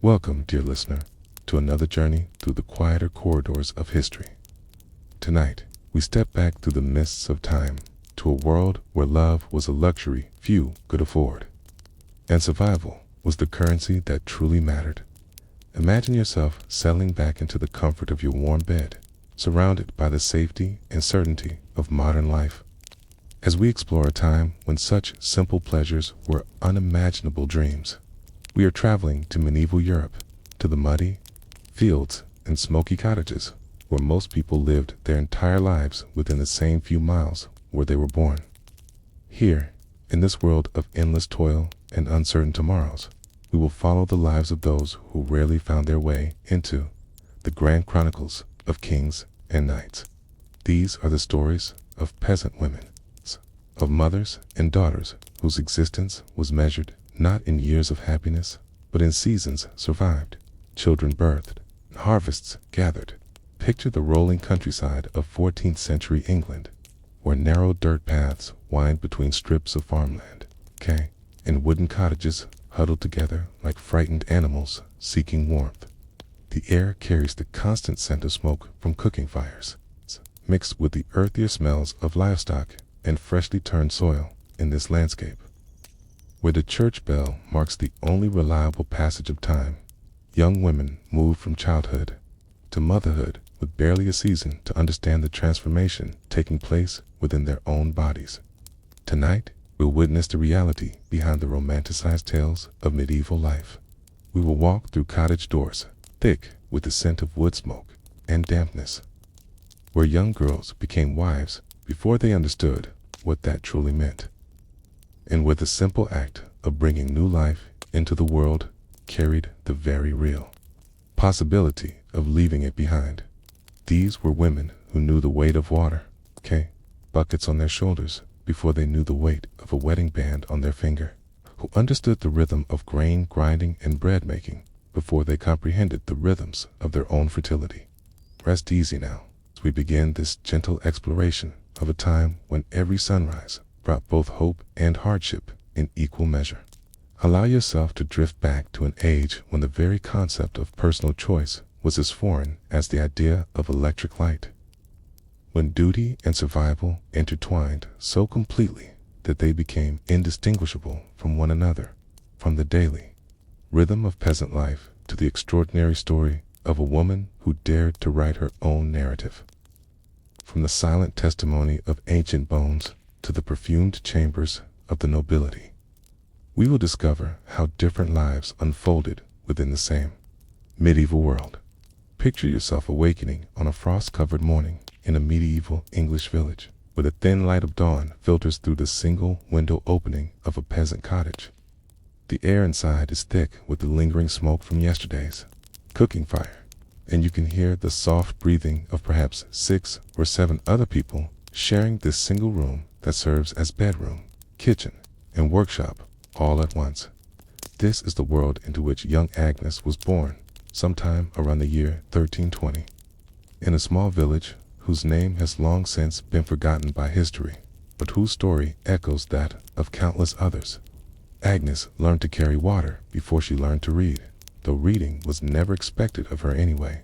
Welcome, dear listener, to another journey through the quieter corridors of history. Tonight, we step back through the mists of time to a world where love was a luxury few could afford, and survival was the currency that truly mattered. Imagine yourself settling back into the comfort of your warm bed, surrounded by the safety and certainty of modern life. As we explore a time when such simple pleasures were unimaginable dreams, we are traveling to medieval Europe, to the muddy fields and smoky cottages where most people lived their entire lives within the same few miles where they were born. Here, in this world of endless toil and uncertain tomorrows, we will follow the lives of those who rarely found their way into the grand chronicles of kings and knights. These are the stories of peasant women, of mothers and daughters whose existence was measured not in years of happiness, but in seasons survived, children birthed, harvests gathered. Picture the rolling countryside of 14th century England, where narrow dirt paths wind between strips of farmland, and wooden cottages huddled together like frightened animals seeking warmth. The air carries the constant scent of smoke from cooking fires, mixed with the earthier smells of livestock and freshly turned soil in this landscape. Where the church bell marks the only reliable passage of time, young women move from childhood to motherhood with barely a season to understand the transformation taking place within their own bodies. Tonight, we'll witness the reality behind the romanticized tales of medieval life. We will walk through cottage doors, thick with the scent of wood smoke and dampness, where young girls became wives before they understood what that truly meant, and where the simple act of bringing new life into the world carried the very real possibility of leaving it behind. These were women who knew the weight of water, buckets on their shoulders before they knew the weight of a wedding band on their finger, who understood the rhythm of grain grinding and bread making before they comprehended the rhythms of their own fertility. Rest easy now as we begin this gentle exploration of a time when every sunrise brought both hope and hardship in equal measure. Allow yourself to drift back to an age when the very concept of personal choice was as foreign as the idea of electric light, when duty and survival intertwined so completely that they became indistinguishable from one another, from the daily rhythm of peasant life to the extraordinary story of a woman who dared to write her own narrative, from the silent testimony of ancient bones to the perfumed chambers of the nobility. We will discover how different lives unfolded within the same medieval world. Picture yourself awakening on a frost-covered morning in a medieval English village, where the thin light of dawn filters through the single window opening of a peasant cottage. The air inside is thick with the lingering smoke from yesterday's cooking fire, and you can hear the soft breathing of perhaps 6 or 7 other people sharing this single room that serves as bedroom, kitchen, and workshop all at once. This is the world into which young Agnes was born sometime around the year 1320, in a small village whose name has long since been forgotten by history, but whose story echoes that of countless others. Agnes learned to carry water before she learned to read, though reading was never expected of her anyway.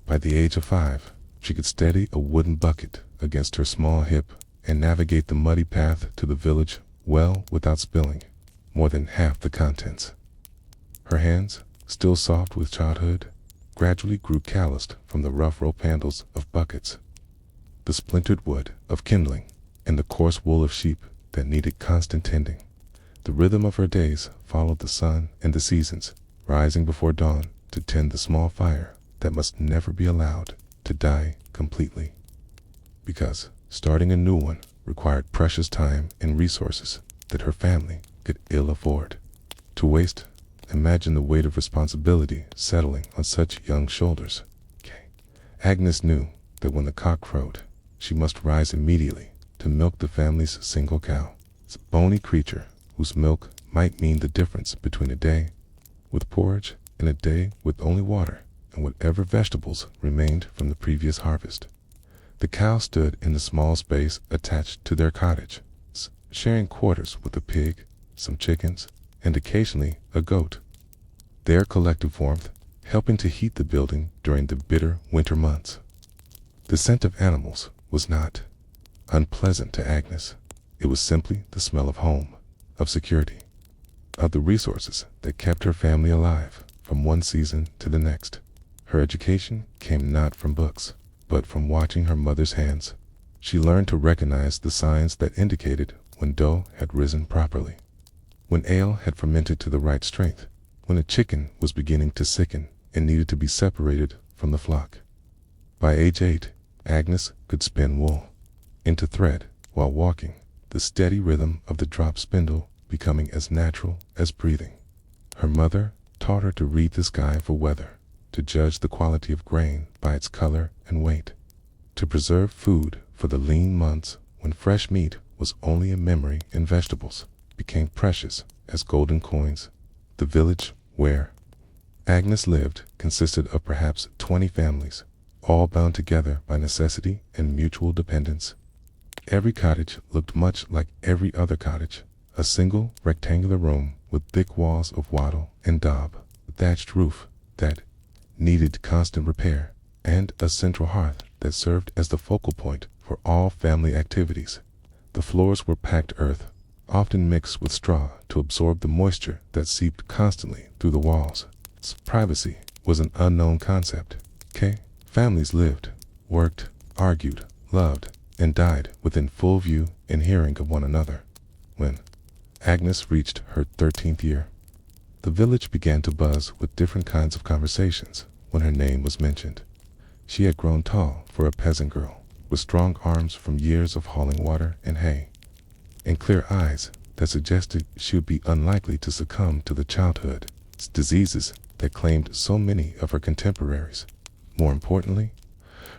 By the age of 5, she could steady a wooden bucket against her small hip and navigate the muddy path to the village well without spilling more than half the contents. Her hands, still soft with childhood, gradually grew calloused from the rough rope handles of buckets, the splintered wood of kindling, and the coarse wool of sheep that needed constant tending. The rhythm of her days followed the sun and the seasons, rising before dawn to tend the small fire that must never be allowed to die completely, because starting a new one required precious time and resources that her family could ill afford to waste. Imagine the weight of responsibility settling on such young shoulders. Agnes knew that when the cock crowed, she must rise immediately to milk the family's single cow, a bony creature whose milk might mean the difference between a day with porridge and a day with only water and whatever vegetables remained from the previous harvest. The cow stood in the small space attached to their cottage, sharing quarters with a pig, some chickens, and occasionally a goat. their collective warmth helping to heat the building during the bitter winter months. The scent of animals was not unpleasant to Agnes. It was simply the smell of home, of security, of the resources that kept her family alive from one season to the next. Her education came not from books, but from watching her mother's hands. She learned to recognize the signs that indicated when dough had risen properly, when ale had fermented to the right strength, when a chicken was beginning to sicken and needed to be separated from the flock. By age 8, Agnes could spin wool into thread while walking, the steady rhythm of the drop spindle becoming as natural as breathing. Her mother taught her to read the sky for weather, to judge the quality of grain by its color and weight, to preserve food for the lean months when fresh meat was only a memory and vegetables became precious as golden coins. The village where Agnes lived consisted of perhaps 20 families, all bound together by necessity and mutual dependence. Every cottage looked much like every other cottage, a single rectangular room with thick walls of wattle and daub, a thatched roof that needed constant repair, and a central hearth that served as the focal point for all family activities. The floors were packed earth, often mixed with straw to absorb the moisture that seeped constantly through the walls. Privacy was an unknown concept. Families lived, worked, argued, loved, and died within full view and hearing of one another. When Agnes reached her 13th year, the village began to buzz with different kinds of conversations when her name was mentioned. She had grown tall for a peasant girl, with strong arms from years of hauling water and hay, and clear eyes that suggested she would be unlikely to succumb to the childhood diseases that claimed so many of her contemporaries. More importantly,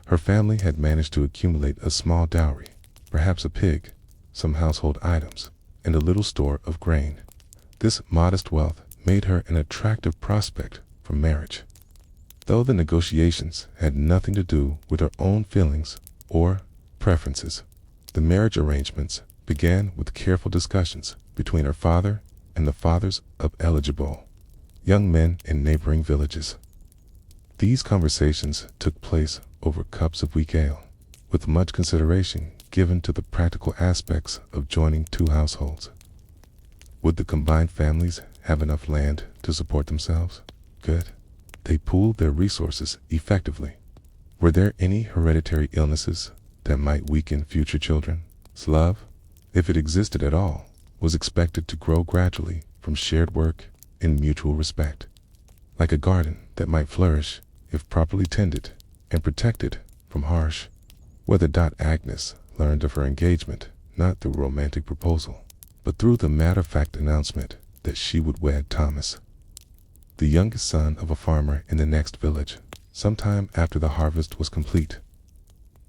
her family had managed to accumulate a small dowry, perhaps a pig, some household items, and a little store of grain. This modest wealth made her an attractive prospect for marriage, though the negotiations had nothing to do with her own feelings or preferences. The marriage arrangements began with careful discussions between her father and the fathers of eligible young men in neighboring villages. These conversations took place over cups of weak ale, with much consideration given to the practical aspects of joining two households. Would the combined families have enough land to support themselves? Good. They pooled their resources effectively. Were there any hereditary illnesses that might weaken future children? Love, if it existed at all, was expected to grow gradually from shared work and mutual respect, like a garden that might flourish if properly tended and protected from harsh weather. Agnes learned of her engagement not through romantic proposal, but through the matter-of-fact announcement that she would wed Thomas, the youngest son of a farmer in the next village, sometime after the harvest was complete.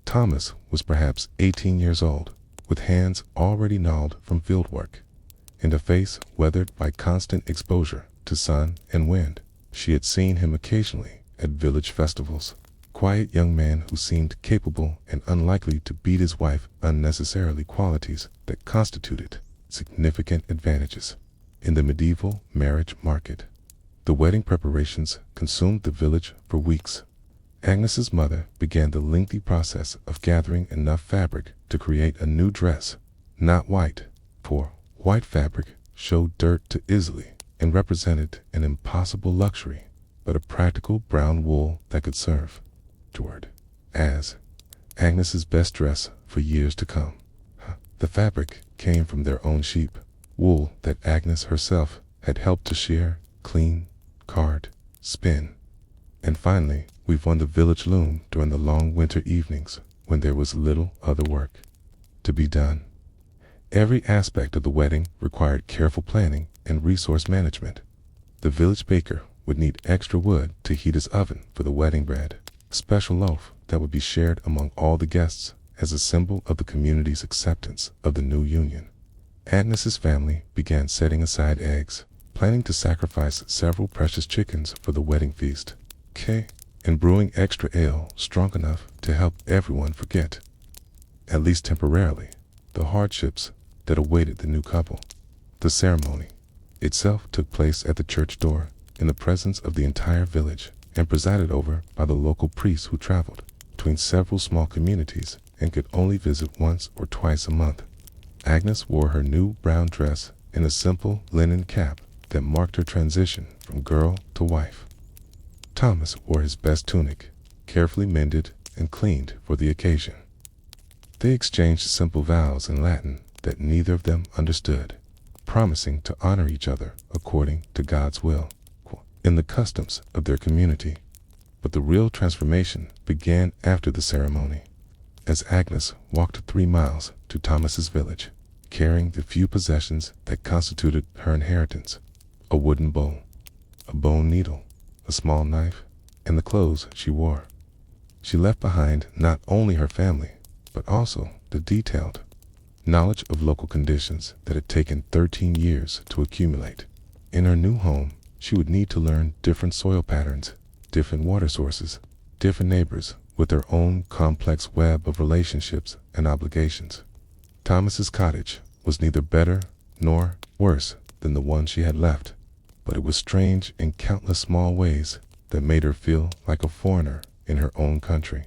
Thomas was perhaps 18 years old, with hands already gnarled from field work, and a face weathered by constant exposure to sun and wind. She had seen him occasionally at village festivals, quiet young man who seemed capable and unlikely to beat his wife unnecessarily, qualities that constituted significant advantages. In the medieval marriage market, the wedding preparations consumed the village for weeks. Agnes's mother began the lengthy process of gathering enough fabric to create a new dress, not white, for white fabric showed dirt too easily and represented an impossible luxury, but a practical brown wool that could serve as Agnes's best dress for years to come. The fabric came from their own sheep, wool that Agnes herself had helped to shear, clean, card, spin, and finally weave on the village loom during the long winter evenings when there was little other work to be done. Every aspect of the wedding required careful planning and resource management. The village baker would need extra wood to heat his oven for the wedding bread, a special loaf that would be shared among all the guests as a symbol of the community's acceptance of the new union. Agnes's family began setting aside eggs, planning to sacrifice several precious chickens for the wedding feast, and brewing extra ale strong enough to help everyone forget, at least temporarily, the hardships that awaited the new couple. The ceremony itself took place at the church door, in the presence of the entire village and presided over by the local priests who traveled between several small communities and could only visit once or twice a month. Agnes wore her new brown dress and a simple linen cap that marked her transition from girl to wife. Thomas wore his best tunic, carefully mended and cleaned for the occasion. They exchanged simple vows in Latin that neither of them understood, promising to honor each other according to God's will in the customs of their community. But the real transformation began after the ceremony, as Agnes walked 3 miles to Thomas's village, carrying the few possessions that constituted her inheritance: a wooden bowl, a bone needle, a small knife, and the clothes she wore. She left behind not only her family, but also the detailed knowledge of local conditions that had taken 13 years to accumulate. In her new home, she would need to learn different soil patterns, different water sources, different neighbors with their own complex web of relationships and obligations. Thomas's cottage was neither better nor worse than the one she had left, but it was strange in countless small ways that made her feel like a foreigner in her own country.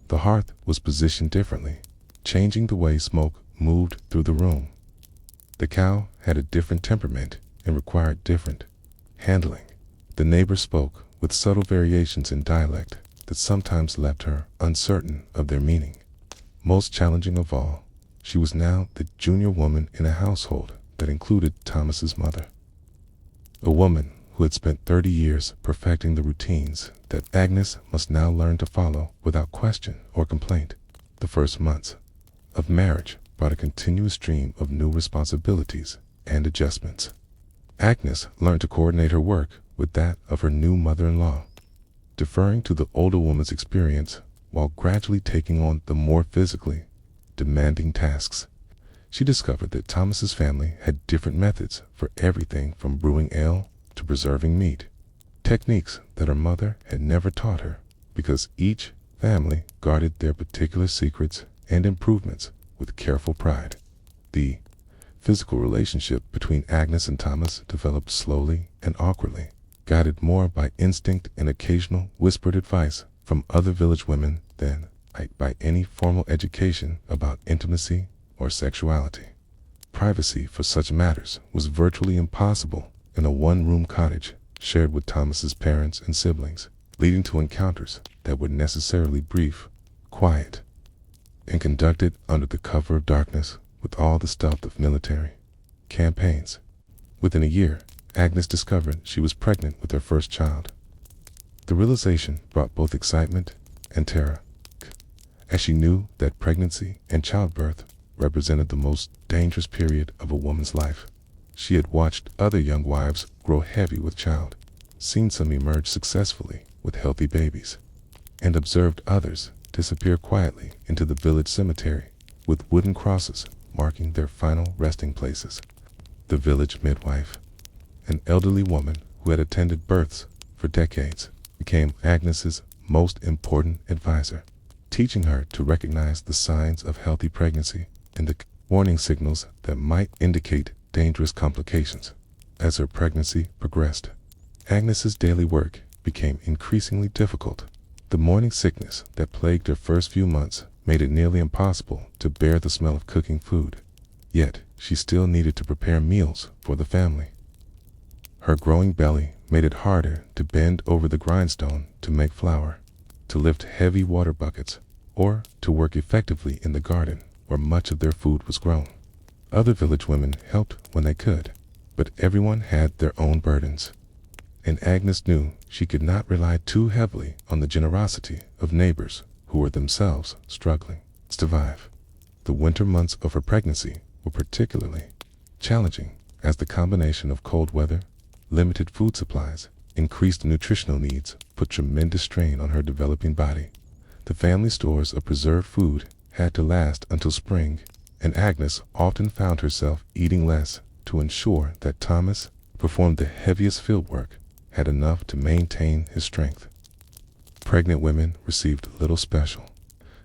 The hearth was positioned differently, changing the way smoke moved through the room. The cow had a different temperament and required different handling. The neighbors spoke with subtle variations in dialect that sometimes left her uncertain of their meaning. Most challenging of all, she was now the junior woman in a household that included Thomas's mother, a woman who had spent 30 years perfecting the routines that Agnes must now learn to follow without question or complaint. The first months of marriage brought a continuous stream of new responsibilities and adjustments. Agnes learned to coordinate her work with that of her new mother-in-law, deferring to the older woman's experience while gradually taking on the more physically demanding tasks. She discovered that Thomas's family had different methods for everything from brewing ale to preserving meat, techniques that her mother had never taught her because each family guarded their particular secrets and improvements with careful pride. The physical relationship between Agnes and Thomas developed slowly and awkwardly, guided more by instinct and occasional whispered advice from other village women than by any formal education about intimacy or sexuality. Privacy for such matters was virtually impossible in a one-room cottage shared with Thomas's parents and siblings, leading to encounters that were necessarily brief, quiet, and conducted under the cover of darkness with all the stealth of military campaigns. Within a year, Agnes discovered she was pregnant with her first child. The realization brought both excitement and terror, as she knew that pregnancy and childbirth represented the most dangerous period of a woman's life. She had watched other young wives grow heavy with child, seen some emerge successfully with healthy babies, and observed others disappear quietly into the village cemetery with wooden crosses marking their final resting places. The village midwife, an elderly woman who had attended births for decades, became Agnes's most important advisor, teaching her to recognize the signs of healthy pregnancy and the warning signals that might indicate dangerous complications. As her pregnancy progressed, Agnes's daily work became increasingly difficult. The morning sickness that plagued her first few months made it nearly impossible to bear the smell of cooking food. Yet, she still needed to prepare meals for the family. Her growing belly made it harder to bend over the grindstone to make flour, to lift heavy water buckets, or to work effectively in the garden where much of their food was grown. Other village women helped when they could, but everyone had their own burdens, and Agnes knew she could not rely too heavily on the generosity of neighbors who were themselves struggling to survive. The winter months of her pregnancy were particularly challenging, as the combination of cold weather, limited food supplies, increased nutritional needs put tremendous strain on her developing body. The family stores of preserved food had to last until spring, and Agnes often found herself eating less to ensure that Thomas, who performed the heaviest field work, had enough to maintain his strength. Pregnant women received little special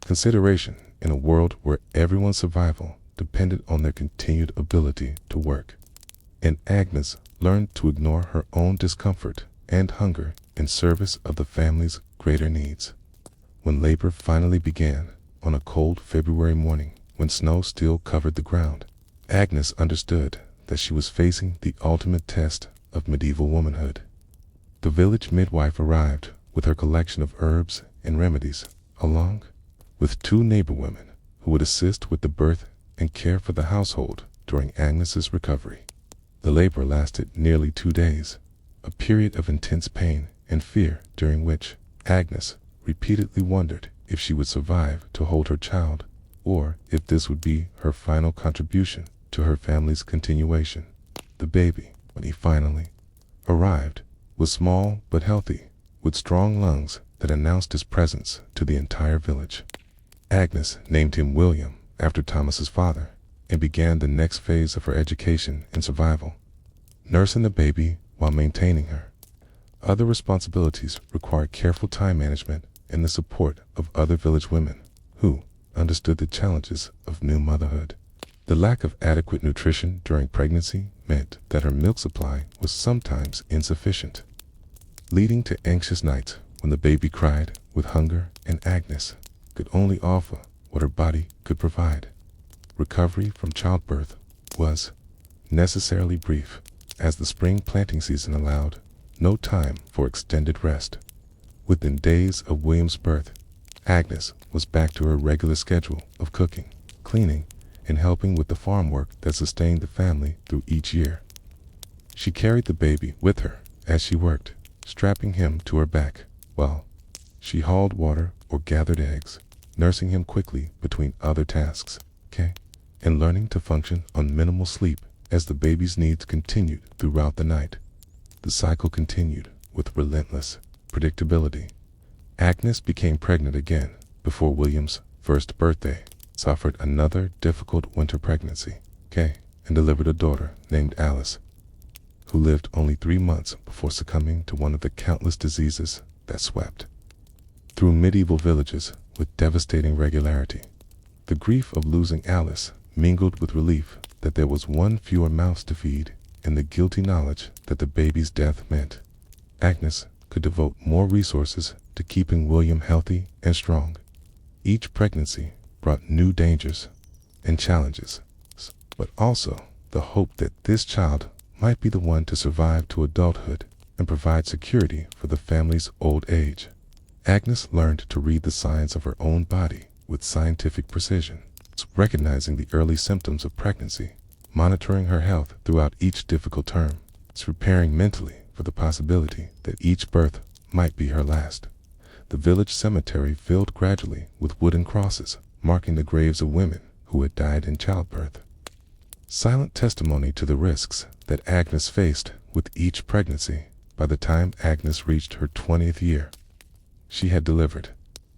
consideration in a world where everyone's survival depended on their continued ability to work. And Agnes learned to ignore her own discomfort and hunger in service of the family's greater needs. When labor finally began, on a cold February morning when snow still covered the ground, Agnes understood that she was facing the ultimate test of medieval womanhood. The village midwife arrived with her collection of herbs and remedies, along with 2 neighbor women who would assist with the birth and care for the household during Agnes's recovery. The labor lasted nearly 2 days, a period of intense pain and fear during which Agnes repeatedly wondered if she would survive to hold her child, or if this would be her final contribution to her family's continuation. The baby, when he finally arrived, was small but healthy, with strong lungs that announced his presence to the entire village. Agnes named him William after Thomas's father, and began the next phase of her education and survival, nursing the baby while maintaining her. Other responsibilities required careful time management and the support of other village women who understood the challenges of new motherhood. The lack of adequate nutrition during pregnancy meant that her milk supply was sometimes insufficient, leading to anxious nights when the baby cried with hunger and Agnes could only offer what her body could provide. Recovery from childbirth was necessarily brief, as the spring planting season allowed no time for extended rest. Within days of William's birth, Agnes was back to her regular schedule of cooking, cleaning, and helping with the farm work that sustained the family through each year. She carried the baby with her as she worked, strapping him to her back while she hauled water or gathered eggs, nursing him quickly between other tasks, and learning to function on minimal sleep as the baby's needs continued throughout the night. The cycle continued with relentless predictability. Agnes became pregnant again before William's first birthday, suffered another difficult winter pregnancy, and delivered a daughter named Alice, who lived only 3 months before succumbing to one of the countless diseases that swept through medieval villages with devastating regularity. The grief of losing Alice mingled with relief that there was one fewer mouth to feed, and the guilty knowledge that the baby's death meant Agnes could devote more resources to keeping William healthy and strong. Each pregnancy brought new dangers and challenges, but also the hope that this child might be the one to survive to adulthood and provide security for the family's old age. Agnes learned to read the signs of her own body with scientific precision, recognizing the early symptoms of pregnancy, monitoring her health throughout each difficult term, preparing mentally for the possibility that each birth might be her last. The village cemetery filled gradually with wooden crosses marking the graves of women who had died in childbirth, silent testimony to the risks that Agnes faced with each pregnancy. By the time Agnes reached her 20th year, she had delivered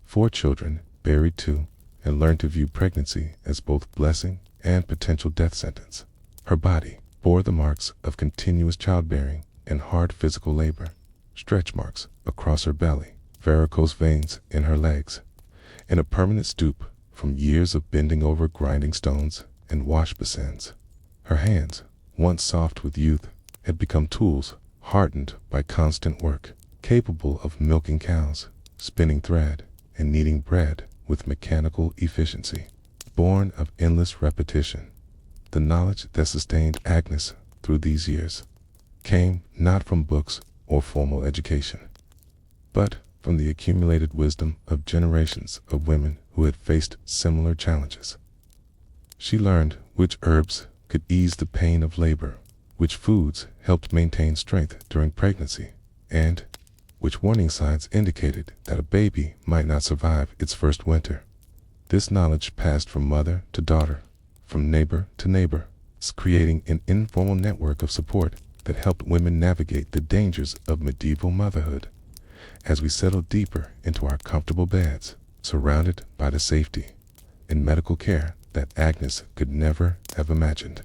4 children, buried 2, and learned to view pregnancy as both blessing and potential death sentence. Her body bore the marks of continuous childbearing and hard physical labor, stretch marks across her belly, varicose veins in her legs, and a permanent stoop from years of bending over grinding stones and wash basins. Her hands, once soft with youth, had become tools hardened by constant work, capable of milking cows, spinning thread, and kneading bread with mechanical efficiency, born of endless repetition. The knowledge that sustained Agnes through these years came not from books or formal education, but from the accumulated wisdom of generations of women who had faced similar challenges. She learned which herbs could ease the pain of labor, which foods helped maintain strength during pregnancy, and which warning signs indicated that a baby might not survive its first winter. This knowledge passed from mother to daughter, from neighbor to neighbor, creating an informal network of support that helped women navigate the dangers of medieval motherhood. As we settled deeper into our comfortable beds, surrounded by the safety and medical care that Agnes could never have imagined,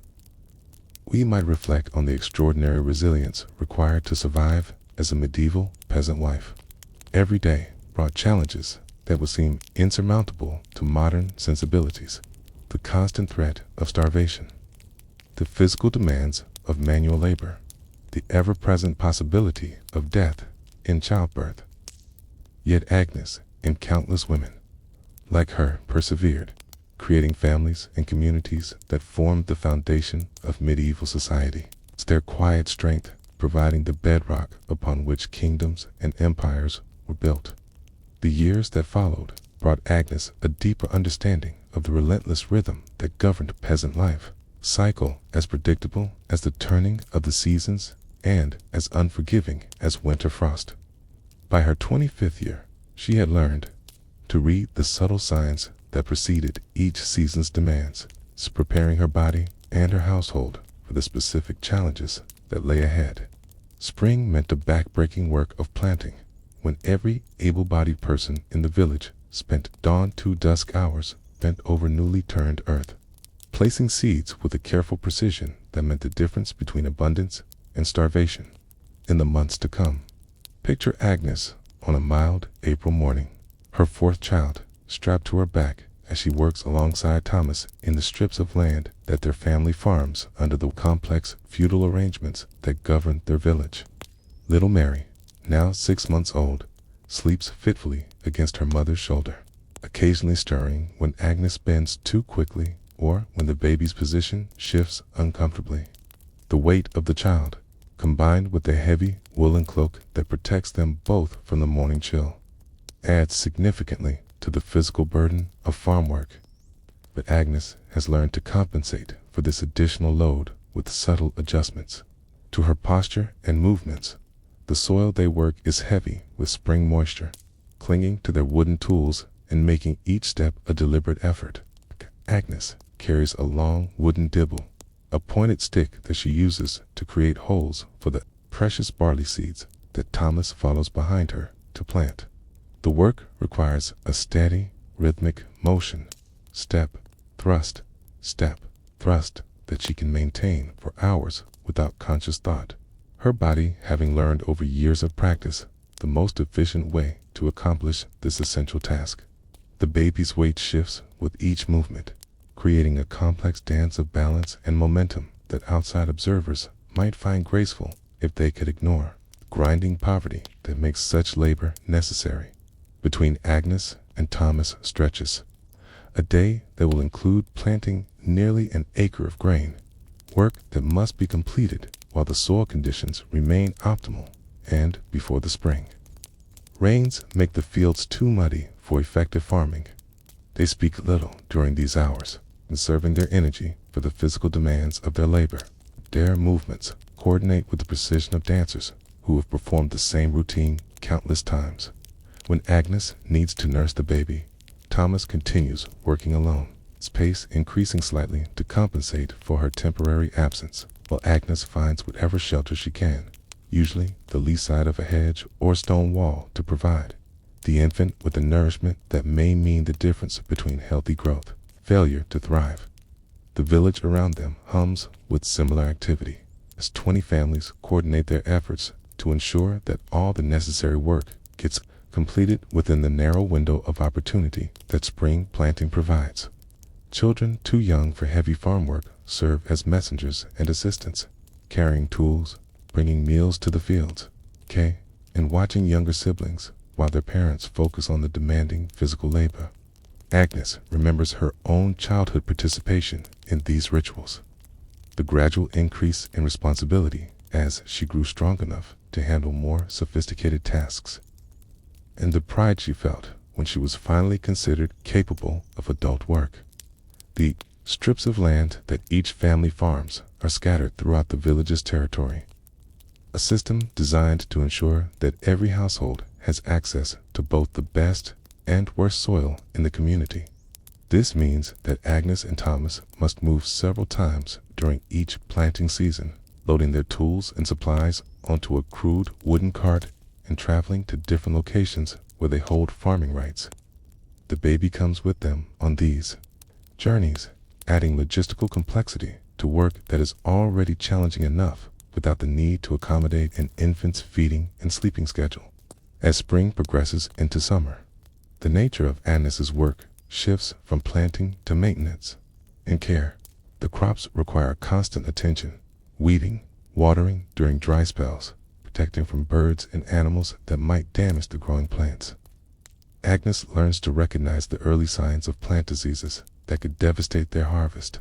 we might reflect on the extraordinary resilience required to survive as a medieval peasant wife. Every day brought challenges that would seem insurmountable to modern sensibilities: the constant threat of starvation, the physical demands of manual labor, the ever-present possibility of death in childbirth. Yet Agnes and countless women like her persevered, creating families and communities that formed the foundation of medieval society. It's their quiet strength providing the bedrock upon which kingdoms and empires were built. The years that followed brought Agnes a deeper understanding of the relentless rhythm that governed peasant life, cycle as predictable as the turning of the seasons and as unforgiving as winter frost. By her 25th year, she had learned to read the subtle signs that preceded each season's demands, preparing her body and her household for the specific challenges that lay ahead. Spring meant the back-breaking work of planting, when every able-bodied person in the village spent dawn to dusk hours bent over newly turned earth, placing seeds with a careful precision that meant the difference between abundance and starvation in the months to come. Picture Agnes on a mild April morning, her fourth child strapped to her back as she works alongside Thomas in the strips of land that their family farms under the complex feudal arrangements that governed their village. Little Mary, now 6 months old, sleeps fitfully against her mother's shoulder, occasionally stirring when Agnes bends too quickly or when the baby's position shifts uncomfortably. The weight of the child, combined with the heavy woolen cloak that protects them both from the morning chill, adds significantly to the physical burden of farm work. But Agnes has learned to compensate for this additional load with subtle adjustments to her posture and movements. The soil they work is heavy with spring moisture, clinging to their wooden tools and making each step a deliberate effort. Agnes carries a long wooden dibble, a pointed stick that she uses to create holes for the precious barley seeds that Thomas follows behind her to plant. The work requires a steady, rhythmic motion, step, thrust, that she can maintain for hours without conscious thought, her body having learned over years of practice the most efficient way to accomplish this essential task. The baby's weight shifts with each movement, creating a complex dance of balance and momentum that outside observers might find graceful if they could ignore the grinding poverty that makes such labor necessary. Between Agnes and Thomas stretches a day that will include planting nearly an acre of grain, work that must be completed while the soil conditions remain optimal and before the spring. Rains make the fields too muddy for effective farming. They speak little during these hours, conserving their energy for the physical demands of their labor. Their movements coordinate with the precision of dancers who have performed the same routine countless times. When Agnes needs to nurse the baby, Thomas continues working alone, his pace increasing slightly to compensate for her temporary absence, while Agnes finds whatever shelter she can, usually the lee side of a hedge or stone wall, to provide the infant with the nourishment that may mean the difference between healthy growth, failure to thrive. The village around them hums with similar activity, as 20 families coordinate their efforts to ensure that all the necessary work gets completed within the narrow window of opportunity that spring planting provides. Children too young for heavy farm work serve as messengers and assistants, carrying tools, bringing meals to the fields, and watching younger siblings while their parents focus on the demanding physical labor. Agnes remembers her own childhood participation in these rituals, the gradual increase in responsibility as she grew strong enough to handle more sophisticated tasks, and the pride she felt when she was finally considered capable of adult work. The strips of land that each family farms are scattered throughout the village's territory, a system designed to ensure that every household has access to both the best and worst soil in the community. This means that Agnes and Thomas must move several times during each planting season, loading their tools and supplies onto a crude wooden cart and traveling to different locations where they hold farming rights. The baby comes with them on these journeys, adding logistical complexity to work that is already challenging enough without the need to accommodate an infant's feeding and sleeping schedule. As spring progresses into summer, the nature of Agnes's work shifts from planting to maintenance and care. The crops require constant attention, weeding, watering during dry spells, protecting from birds and animals that might damage the growing plants. Agnes learns to recognize the early signs of plant diseases that could devastate their harvest,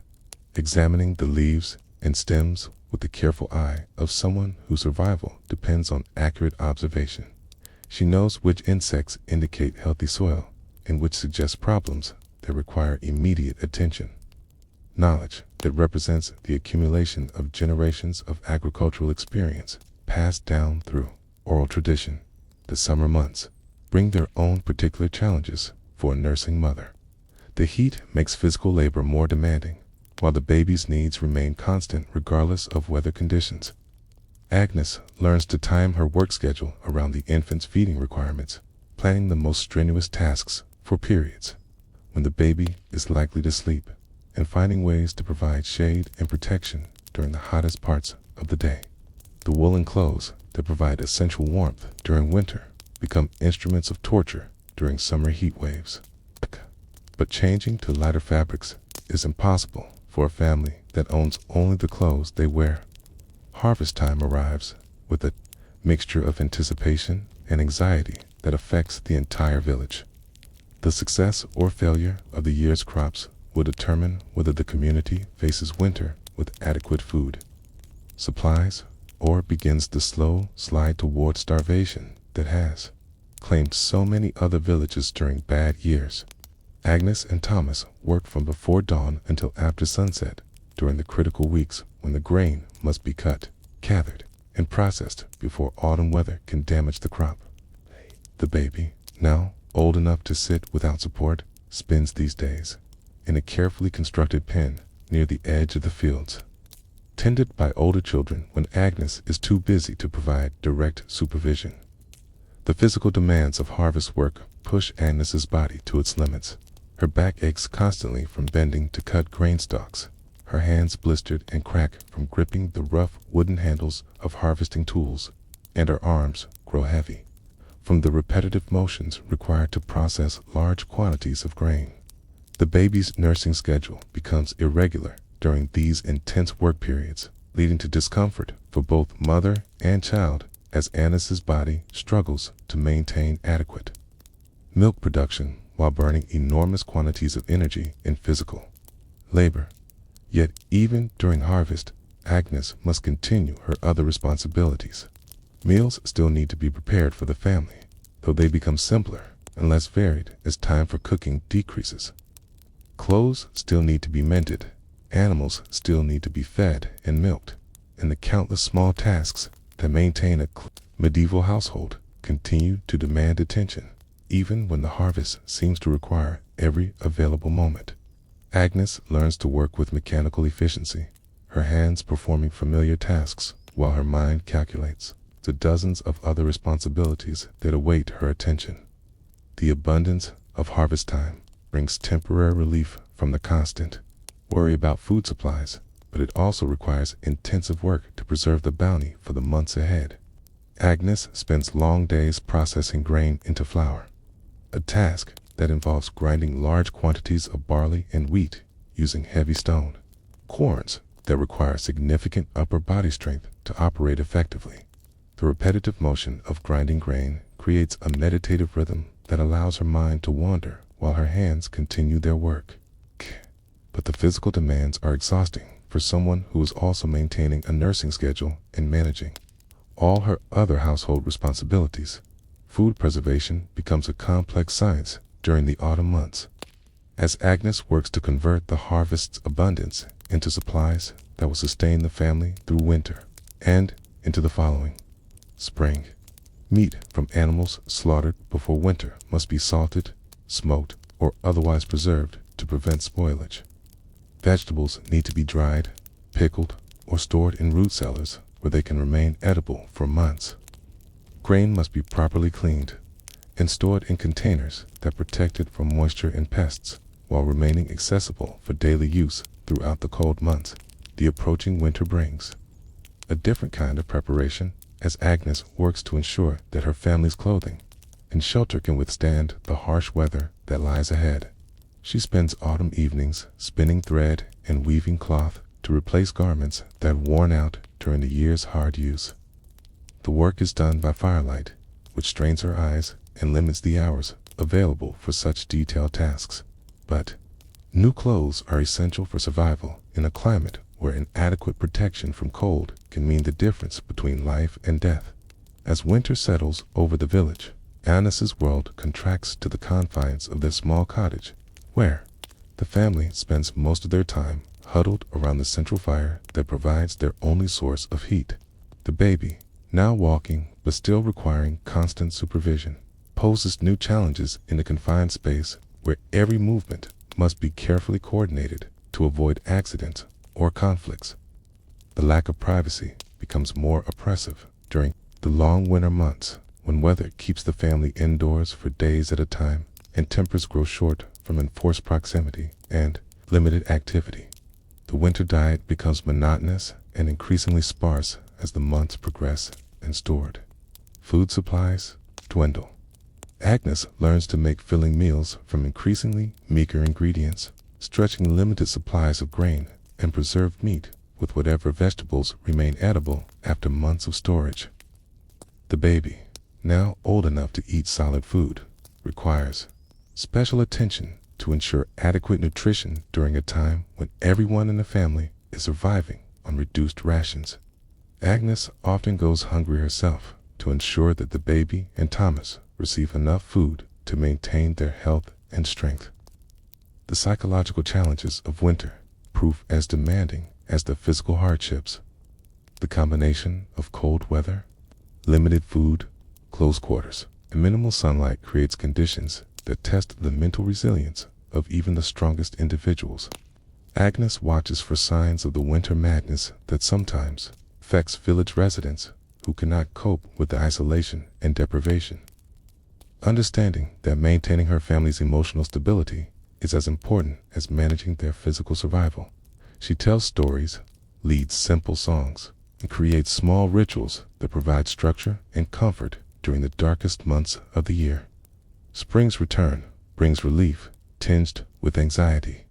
examining the leaves and stems with the careful eye of someone whose survival depends on accurate observation. She knows which insects indicate healthy soil and which suggest problems that require immediate attention. Knowledge that represents the accumulation of generations of agricultural experience passed down through oral tradition. The summer months bring their own particular challenges for a nursing mother. The heat makes physical labor more demanding, while the baby's needs remain constant regardless of weather conditions. Agnes learns to time her work schedule around the infant's feeding requirements, planning the most strenuous tasks for periods when the baby is likely to sleep, and finding ways to provide shade and protection during the hottest parts of the day. The woolen clothes that provide essential warmth during winter become instruments of torture during summer heat waves. But changing to lighter fabrics is impossible for a family that owns only the clothes they wear. Harvest time arrives with a mixture of anticipation and anxiety that affects the entire village. The success or failure of the year's crops will determine whether the community faces winter with adequate food, supplies, or begins the slow slide toward starvation that has claimed so many other villages during bad years. Agnes and Thomas work from before dawn until after sunset during the critical weeks when the grain must be cut, gathered, and processed before autumn weather can damage the crop. The baby, now old enough to sit without support, spends these days in a carefully constructed pen near the edge of the fields, tended by older children when Agnes is too busy to provide direct supervision. The physical demands of harvest work push Agnes's body to its limits. Her back aches constantly from bending to cut grain stalks, her hands blistered and crack from gripping the rough wooden handles of harvesting tools, and her arms grow heavy from the repetitive motions required to process large quantities of grain. The baby's nursing schedule becomes irregular during these intense work periods, leading to discomfort for both mother and child as Agnes's body struggles to maintain adequate milk production while burning enormous quantities of energy in physical labor. Yet even during harvest, Agnes must continue her other responsibilities. Meals still need to be prepared for the family, though they become simpler and less varied as time for cooking decreases. Clothes still need to be mended, animals still need to be fed and milked, and the countless small tasks that maintain a medieval household continue to demand attention, even when the harvest seems to require every available moment. Agnes learns to work with mechanical efficiency, her hands performing familiar tasks while her mind calculates the dozens of other responsibilities that await her attention. The abundance of harvest time brings temporary relief from the constant worry about food supplies, but it also requires intensive work to preserve the bounty for the months ahead. Agnes spends long days processing grain into flour, a task that involves grinding large quantities of barley and wheat using heavy stone querns that require significant upper body strength to operate effectively. The repetitive motion of grinding grain creates a meditative rhythm that allows her mind to wander while her hands continue their work. But the physical demands are exhausting for someone who is also maintaining a nursing schedule and managing all her other household responsibilities. Food preservation becomes a complex science during the autumn months, as Agnes works to convert the harvest's abundance into supplies that will sustain the family through winter and into the following spring. Meat from animals slaughtered before winter must be salted, smoked, or otherwise preserved to prevent spoilage. Vegetables need to be dried, pickled, or stored in root cellars where they can remain edible for months. Grain must be properly cleaned and stored in containers that protect it from moisture and pests while remaining accessible for daily use throughout the cold months the approaching winter brings. A different kind of preparation as Agnes works to ensure that her family's clothing and shelter can withstand the harsh weather that lies ahead. She spends autumn evenings spinning thread and weaving cloth to replace garments that have worn out during the year's hard use. The work is done by firelight, which strains her eyes and limits the hours available for such detailed tasks. But new clothes are essential for survival in a climate where inadequate protection from cold can mean the difference between life and death. As winter settles over the village, Agnes's world contracts to the confines of their small cottage, where the family spends most of their time huddled around the central fire that provides their only source of heat. The baby, now walking but still requiring constant supervision, poses new challenges in a confined space where every movement must be carefully coordinated to avoid accidents or conflicts. The lack of privacy becomes more oppressive during the long winter months, when weather keeps the family indoors for days at a time and tempers grow short from enforced proximity and limited activity. The winter diet becomes monotonous and increasingly sparse as the months progress and stored food supplies dwindle. Agnes learns to make filling meals from increasingly meager ingredients, stretching limited supplies of grain and preserved meat with whatever vegetables remain edible after months of storage. The baby, now old enough to eat solid food, requires special attention to ensure adequate nutrition during a time when everyone in the family is surviving on reduced rations. Agnes often goes hungry herself to ensure that the baby and Thomas receive enough food to maintain their health and strength. The psychological challenges of winter prove as demanding as the physical hardships. The combination of cold weather, limited food, close quarters, and minimal sunlight creates conditions that test the mental resilience of even the strongest individuals. Agnes watches for signs of the winter madness that sometimes affects village residents who cannot cope with the isolation and deprivation. Understanding that maintaining her family's emotional stability is as important as managing their physical survival, she tells stories, leads simple songs, and creates small rituals that provide structure and comfort during the darkest months of the year. Spring's return brings relief tinged with anxiety,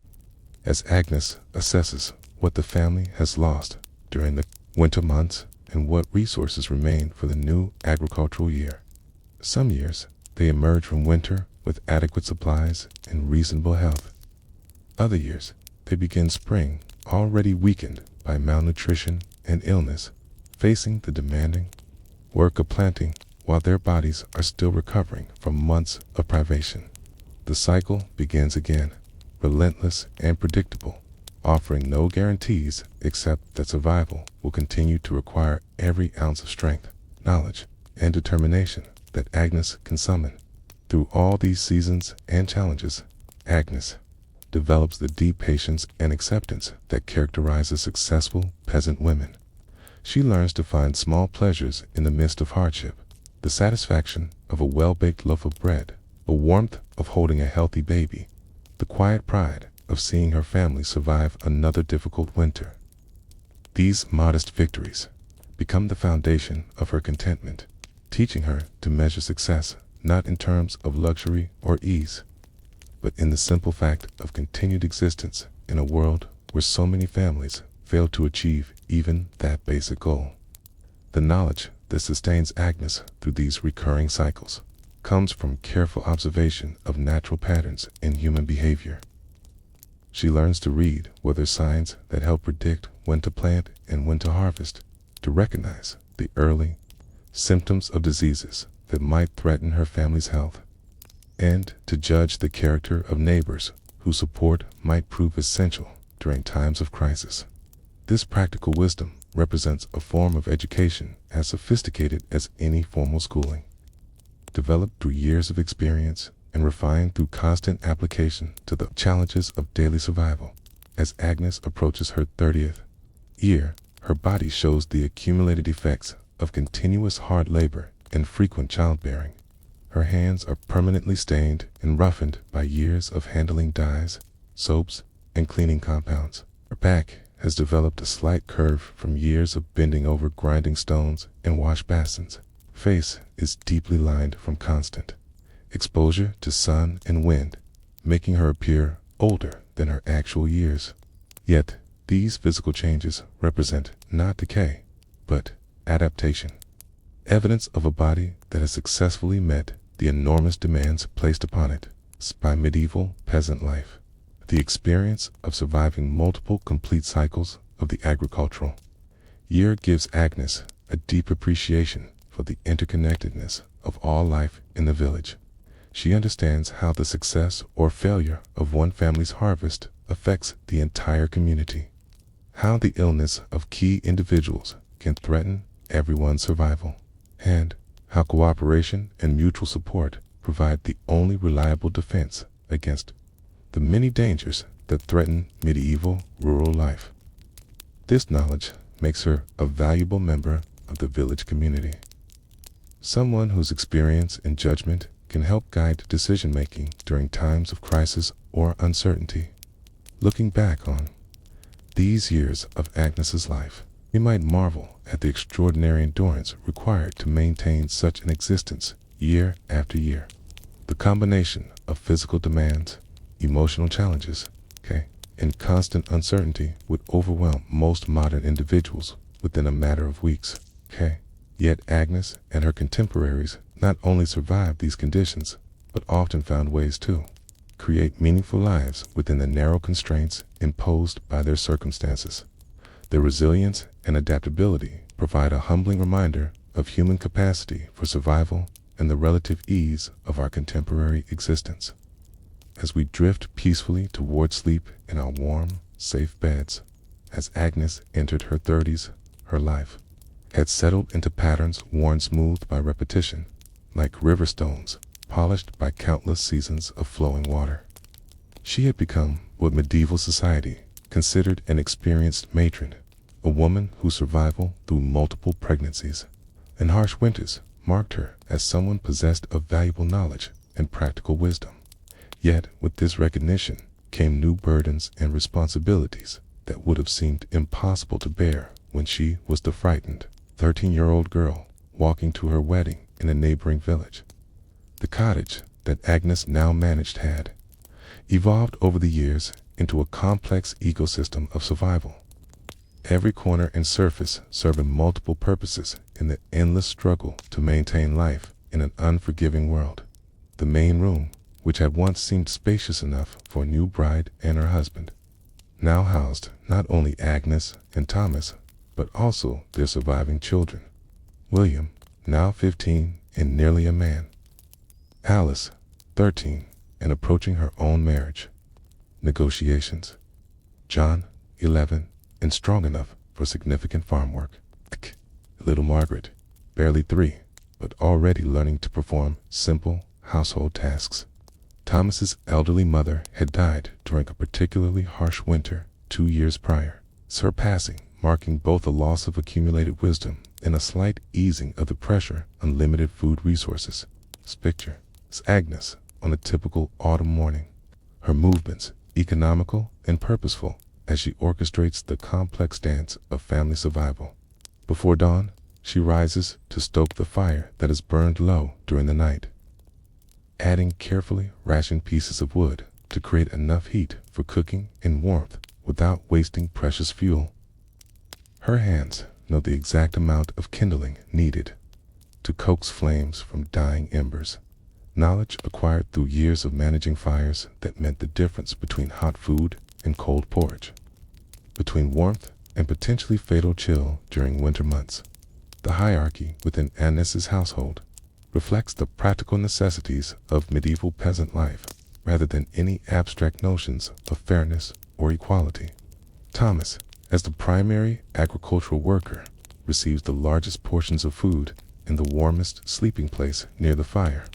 as Agnes assesses what the family has lost during the winter months and what resources remain for the new agricultural year. Some years, they emerge from winter with adequate supplies and reasonable health. Other years, they begin spring already weakened by malnutrition and illness, facing the demanding work of planting while their bodies are still recovering from months of privation. The cycle begins again, relentless and predictable, offering no guarantees except that survival will continue to require every ounce of strength, knowledge, and determination that Agnes can summon. Through all these seasons and challenges, Agnes develops the deep patience and acceptance that characterizes successful peasant women. She learns to find small pleasures in the midst of hardship, the satisfaction of a well-baked loaf of bread, the warmth of holding a healthy baby, the quiet pride of seeing her family survive another difficult winter. These modest victories become the foundation of her contentment, teaching her to measure success not in terms of luxury or ease, but in the simple fact of continued existence in a world where so many families fail to achieve even that basic goal. The knowledge that sustains Agnes through these recurring cycles comes from careful observation of natural patterns in human behavior. She learns to read weather signs that help predict when to plant and when to harvest, to recognize the early symptoms of diseases that might threaten her family's health, and to judge the character of neighbors whose support might prove essential during times of crisis. This practical wisdom represents a form of education as sophisticated as any formal schooling, developed through years of experience and refined through constant application to the challenges of daily survival. As Agnes approaches her 30th year, her body shows the accumulated effects of continuous hard labor and frequent childbearing. Her hands are permanently stained and roughened by years of handling dyes, soaps, and cleaning compounds. Her back has developed a slight curve from years of bending over grinding stones and wash basins. Face is deeply lined from constant exposure to sun and wind, making her appear older than her actual years. Yet, these physical changes represent not decay, but adaptation. Evidence of a body that has successfully met the enormous demands placed upon it by medieval peasant life. The experience of surviving multiple complete cycles of the agricultural year gives Agnes a deep appreciation for the interconnectedness of all life in the village. She understands how the success or failure of one family's harvest affects the entire community, how the illness of key individuals can threaten everyone's survival, and how cooperation and mutual support provide the only reliable defense against the many dangers that threaten medieval rural life. This knowledge makes her a valuable member of the village community, someone whose experience and judgment can help guide decision-making during times of crisis or uncertainty. Looking back on these years of Agnes's life, we might marvel at the extraordinary endurance required to maintain such an existence year after year. The combination of physical demands, emotional challenges, and constant uncertainty would overwhelm most modern individuals within a matter of weeks. Yet Agnes and her contemporaries not only survived these conditions, but often found ways to create meaningful lives within the narrow constraints imposed by their circumstances. Their resilience and adaptability provide a humbling reminder of human capacity for survival and the relative ease of our contemporary existence. As we drift peacefully toward sleep in our warm, safe beds, as Agnes entered her 30s, her life had settled into patterns worn smooth by repetition, like river stones polished by countless seasons of flowing water. She had become what medieval society considered an experienced matron, a woman whose survival through multiple pregnancies and harsh winters marked her as someone possessed of valuable knowledge and practical wisdom. Yet with this recognition came new burdens and responsibilities that would have seemed impossible to bear when she was the frightened 13-year-old girl walking to her wedding in a neighboring village. The cottage that Agnes now managed had evolved over the years into a complex ecosystem of survival, every corner and surface serving multiple purposes in the endless struggle to maintain life in an unforgiving world. The main room, which had once seemed spacious enough for a new bride and her husband, now housed not only Agnes and Thomas, but also their surviving children, William, now 15 and nearly a man, Alice, 13 and approaching her own marriage, negotiations, John, 11 and strong enough for significant farm work, little Margaret, barely 3, but already learning to perform simple household tasks. Thomas's elderly mother had died during a particularly harsh winter 2 years prior, her passing marking both a loss of accumulated wisdom and a slight easing of the pressure on limited food resources. Picture is Agnes on a typical autumn morning, her movements economical and purposeful as she orchestrates the complex dance of family survival. Before dawn, she rises to stoke the fire that has burned low during the night, adding carefully rationed pieces of wood to create enough heat for cooking and warmth without wasting precious fuel. Her hands know the exact amount of kindling needed to coax flames from dying embers, knowledge acquired through years of managing fires that meant the difference between hot food and cold porridge, between warmth and potentially fatal chill during winter months. The hierarchy within Agnes's household reflects the practical necessities of medieval peasant life rather than any abstract notions of fairness or equality. Thomas, as the primary agricultural worker, receives the largest portions of food in the warmest sleeping place near the fire.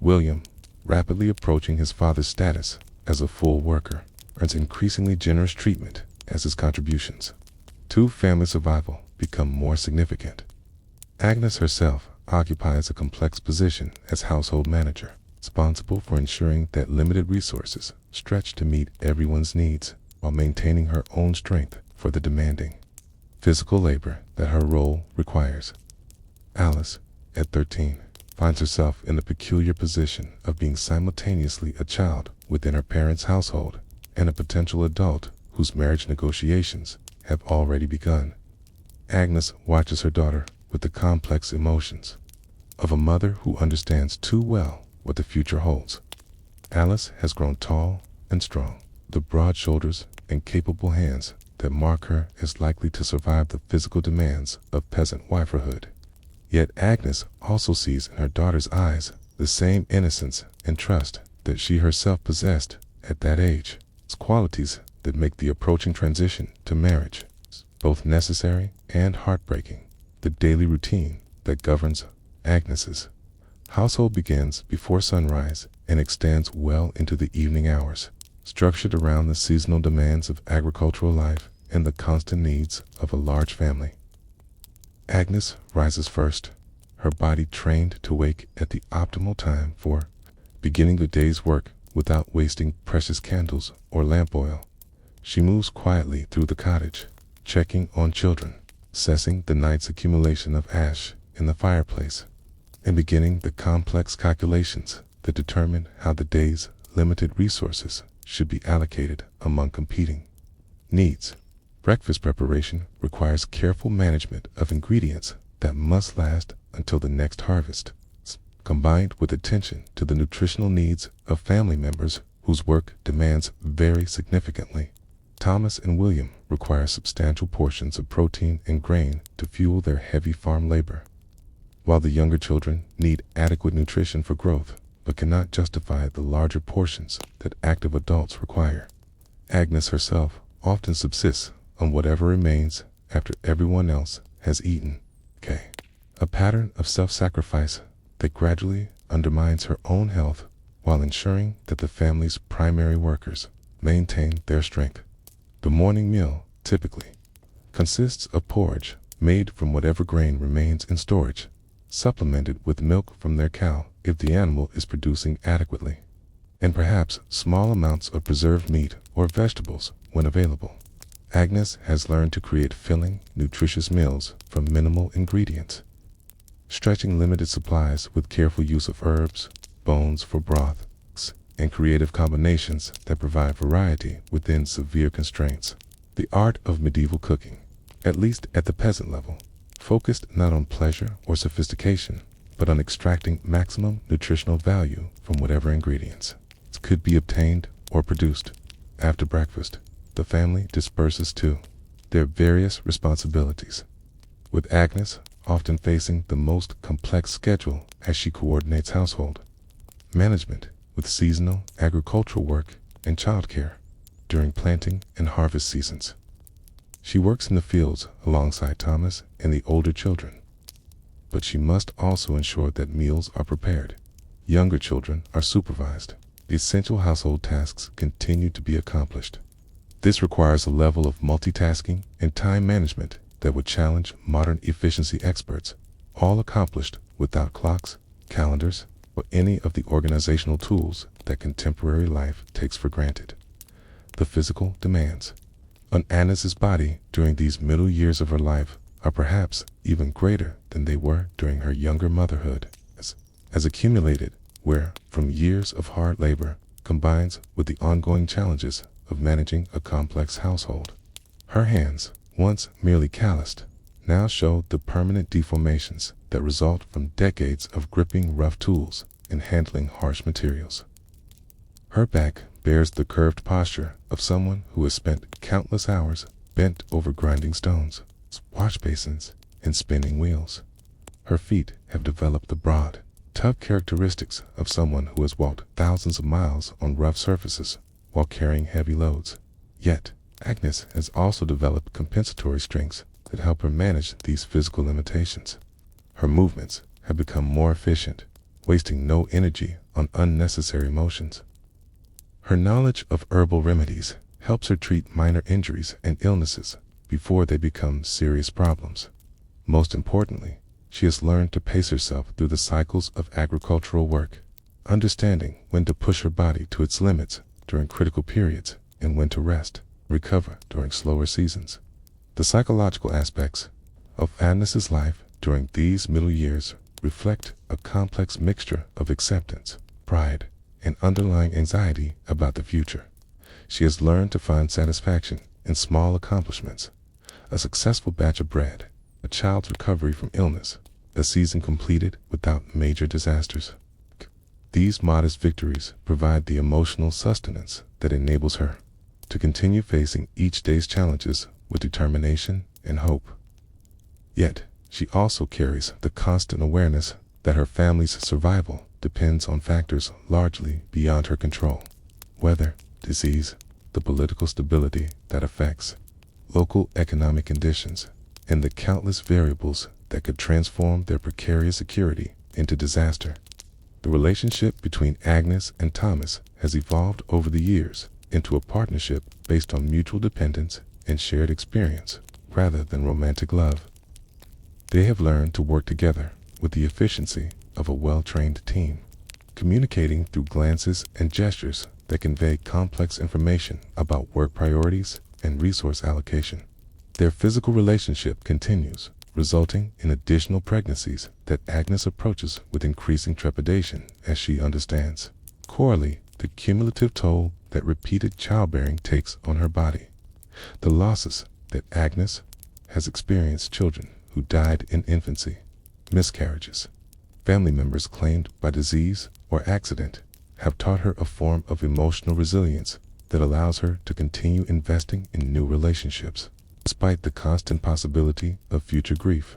William, rapidly approaching his father's status as a full worker, earns increasingly generous treatment as his contributions to family survival become more significant. Agnes herself occupies a complex position as household manager, responsible for ensuring that limited resources stretch to meet everyone's needs while maintaining her own strength for the demanding physical labor that her role requires. Alice, at 13, finds herself in the peculiar position of being simultaneously a child within her parents' household and a potential adult whose marriage negotiations have already begun. Agnes watches her daughter with the complex emotions of a mother who understands too well what the future holds. Alice has grown tall and strong. The broad shoulders and capable hands that mark her as likely to survive the physical demands of peasant wiferhood. Yet Agnes also sees in her daughter's eyes the same innocence and trust that she herself possessed at that age. It's qualities that make the approaching transition to marriage both necessary and heartbreaking. The daily routine that governs Agnes's household begins before sunrise and extends well into the evening hours, structured around the seasonal demands of agricultural life and the constant needs of a large family. Agnes rises first, her body trained to wake at the optimal time for beginning the day's work without wasting precious candles or lamp oil. She moves quietly through the cottage, checking on children, assessing the night's accumulation of ash in the fireplace, and beginning the complex calculations that determine how the day's limited resources should be allocated among competing needs. Breakfast preparation requires careful management of ingredients that must last until the next harvest, combined with attention to the nutritional needs of family members whose work demands vary significantly. Thomas and William require substantial portions of protein and grain to fuel their heavy farm labor, while the younger children need adequate nutrition for growth, but cannot justify the larger portions that active adults require. Agnes herself often subsists on whatever remains after everyone else has eaten. A pattern of self-sacrifice that gradually undermines her own health while ensuring that the family's primary workers maintain their strength. The morning meal, typically, consists of porridge made from whatever grain remains in storage, supplemented with milk from their cow if the animal is producing adequately, and perhaps small amounts of preserved meat or vegetables when available. Agnes has learned to create filling, nutritious meals from minimal ingredients, stretching limited supplies with careful use of herbs, bones for broth, and creative combinations that provide variety within severe constraints. The art of medieval cooking, at least at the peasant level, focused not on pleasure or sophistication, but on extracting maximum nutritional value from whatever ingredients could be obtained or produced. After breakfast, the family disperses to their various responsibilities, with Agnes often facing the most complex schedule as she coordinates household management with seasonal agricultural work and childcare during planting and harvest seasons. She works in the fields alongside Thomas and the older children, but she must also ensure that meals are prepared. Younger children are supervised. Essential household tasks continue to be accomplished. This requires a level of multitasking and time management that would challenge modern efficiency experts, all accomplished without clocks, calendars, or any of the organizational tools that contemporary life takes for granted. The physical demands on Agnes's body during these middle years of her life are perhaps even greater than they were during her younger motherhood, as accumulated where, from years of hard labor, combines with the ongoing challenges of managing a complex household. Her hands, once merely calloused, now show the permanent deformations that result from decades of gripping rough tools and handling harsh materials. Her back bears the curved posture of someone who has spent countless hours bent over grinding stones, wash basins, and spinning wheels. Her feet have developed the broad, tough characteristics of someone who has walked thousands of miles on rough surfaces while carrying heavy loads. Yet, Agnes has also developed compensatory strengths that help her manage these physical limitations. Her movements have become more efficient, wasting no energy on unnecessary motions. Her knowledge of herbal remedies helps her treat minor injuries and illnesses before they become serious problems. Most importantly, she has learned to pace herself through the cycles of agricultural work, understanding when to push her body to its limits during critical periods and when to rest, recover during slower seasons. The psychological aspects of Agnes's life during these middle years reflect a complex mixture of acceptance, pride, and underlying anxiety about the future. She has learned to find satisfaction in small accomplishments, a successful batch of bread, a child's recovery from illness, a season completed without major disasters. These modest victories provide the emotional sustenance that enables her to continue facing each day's challenges with determination and hope. Yet, she also carries the constant awareness that her family's survival depends on factors largely beyond her control: weather, disease, the political stability that affects local economic conditions, and the countless variables that could transform their precarious security into disaster. The relationship between Agnes and Thomas has evolved over the years into a partnership based on mutual dependence and shared experience rather than romantic love. They have learned to work together with the efficiency of a well-trained team, communicating through glances and gestures that convey complex information about work priorities and resource allocation. Their physical relationship continues, resulting in additional pregnancies that Agnes approaches with increasing trepidation as she understands corely the cumulative toll that repeated childbearing takes on her body. The losses that Agnes has experienced: children who died in infancy, miscarriages, family members claimed by disease or accident, have taught her a form of emotional resilience that allows her to continue investing in new relationships, despite the constant possibility of future grief.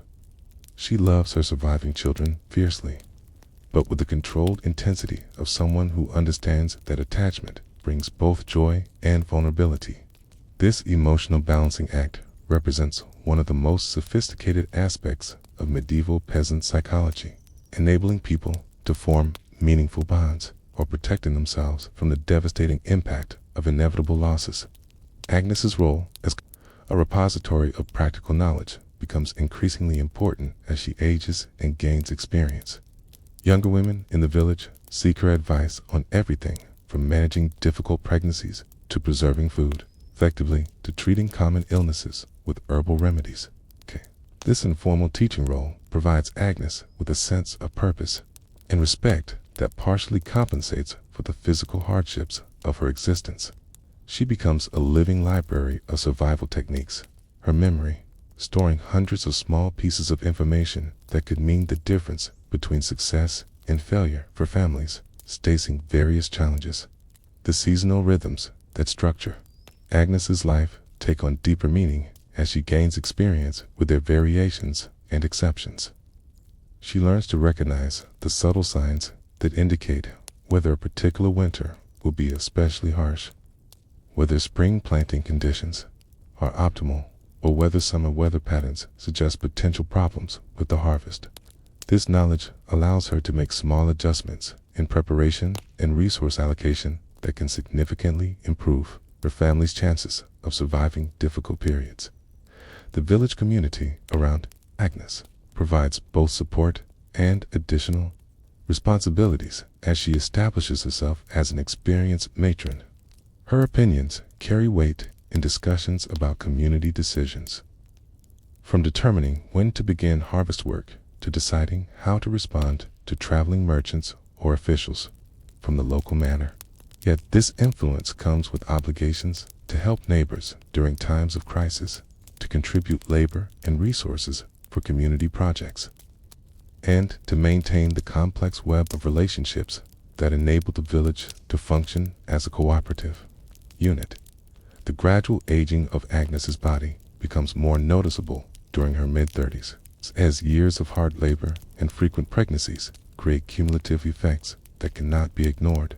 She loves her surviving children fiercely, but with the controlled intensity of someone who understands that attachment brings both joy and vulnerability. This emotional balancing act represents one of the most sophisticated aspects of medieval peasant psychology, enabling people to form meaningful bonds or protecting themselves from the devastating impact of inevitable losses. Agnes's role as a repository of practical knowledge becomes increasingly important as she ages and gains experience. Younger women in the village seek her advice on everything from managing difficult pregnancies to preserving food effectively to treating common illnesses with herbal remedies. This informal teaching role provides Agnes with a sense of purpose and respect that partially compensates for the physical hardships of her existence. She becomes a living library of survival techniques, her memory storing hundreds of small pieces of information that could mean the difference between success and failure for families facing various challenges. The seasonal rhythms that structure Agnes's life take on deeper meaning as she gains experience with their variations and exceptions. She learns to recognize the subtle signs that indicate whether a particular winter will be especially harsh, whether spring planting conditions are optimal, or whether summer weather patterns suggest potential problems with the harvest. This knowledge allows her to make small adjustments in preparation and resource allocation that can significantly improve her family's chances of surviving difficult periods. The village community around Agnes provides both support and additional responsibilities as she establishes herself as an experienced matron. Her opinions carry weight in discussions about community decisions, from determining when to begin harvest work to deciding how to respond to traveling merchants or officials from the local manor. Yet this influence comes with obligations to help neighbors during times of crisis, to contribute labor and resources for community projects, and to maintain the complex web of relationships that enable the village to function as a cooperative unit. The gradual aging of Agnes's body becomes more noticeable during her mid-30s, as years of hard labor and frequent pregnancies create cumulative effects that cannot be ignored.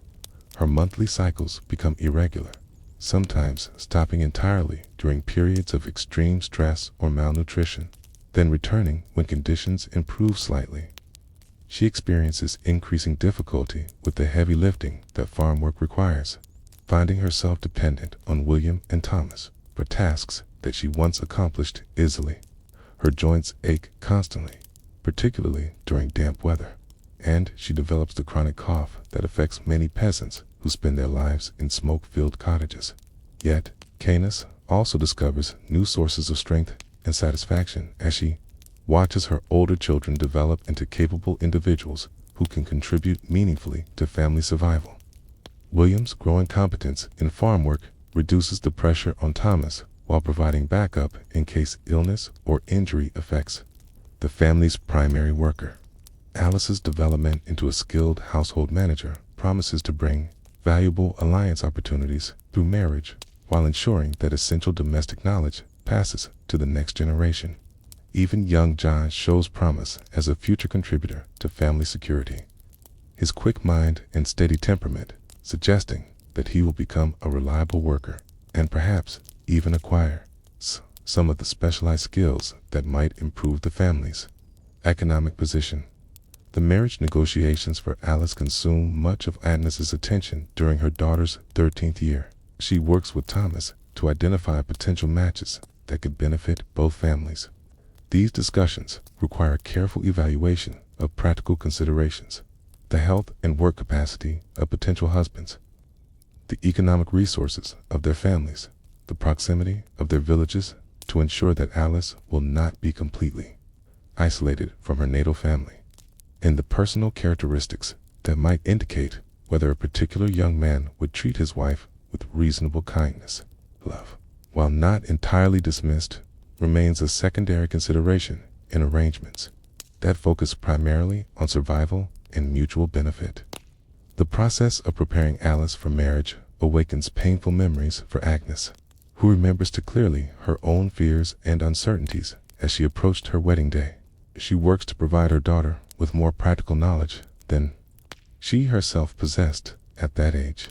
Her monthly cycles become irregular, sometimes stopping entirely during periods of extreme stress or malnutrition, then returning when conditions improve slightly. She experiences increasing difficulty with the heavy lifting that farm work requires, finding herself dependent on William and Thomas for tasks that she once accomplished easily. Her joints ache constantly, particularly during damp weather, and she develops the chronic cough that affects many peasants who spend their lives in smoke-filled cottages. Yet, Canis also discovers new sources of strength and satisfaction as she watches her older children develop into capable individuals who can contribute meaningfully to family survival. William's growing competence in farm work reduces the pressure on Thomas, while providing backup in case illness or injury affects the family's primary worker. Alice's development into a skilled household manager promises to bring valuable alliance opportunities through marriage while ensuring that essential domestic knowledge passes to the next generation. Even young John shows promise as a future contributor to family security. His quick mind and steady temperament suggesting that he will become a reliable worker and perhaps even acquire some of the specialized skills that might improve the family's economic position. The marriage negotiations for Alice consume much of Agnes's attention during her daughter's 13th year. She works with Thomas to identify potential matches that could benefit both families. These discussions require careful evaluation of practical considerations, the health and work capacity of potential husbands, the economic resources of their families, the proximity of their villages to ensure that Alice will not be completely isolated from her natal family, and the personal characteristics that might indicate whether a particular young man would treat his wife with reasonable kindness. Love, while not entirely dismissed, remains a secondary consideration in arrangements that focus primarily on survival and mutual benefit. The process of preparing Alice for marriage awakens painful memories for Agnes, who remembers too clearly her own fears and uncertainties as she approached her wedding day. She works to provide her daughter with more practical knowledge than she herself possessed at that age,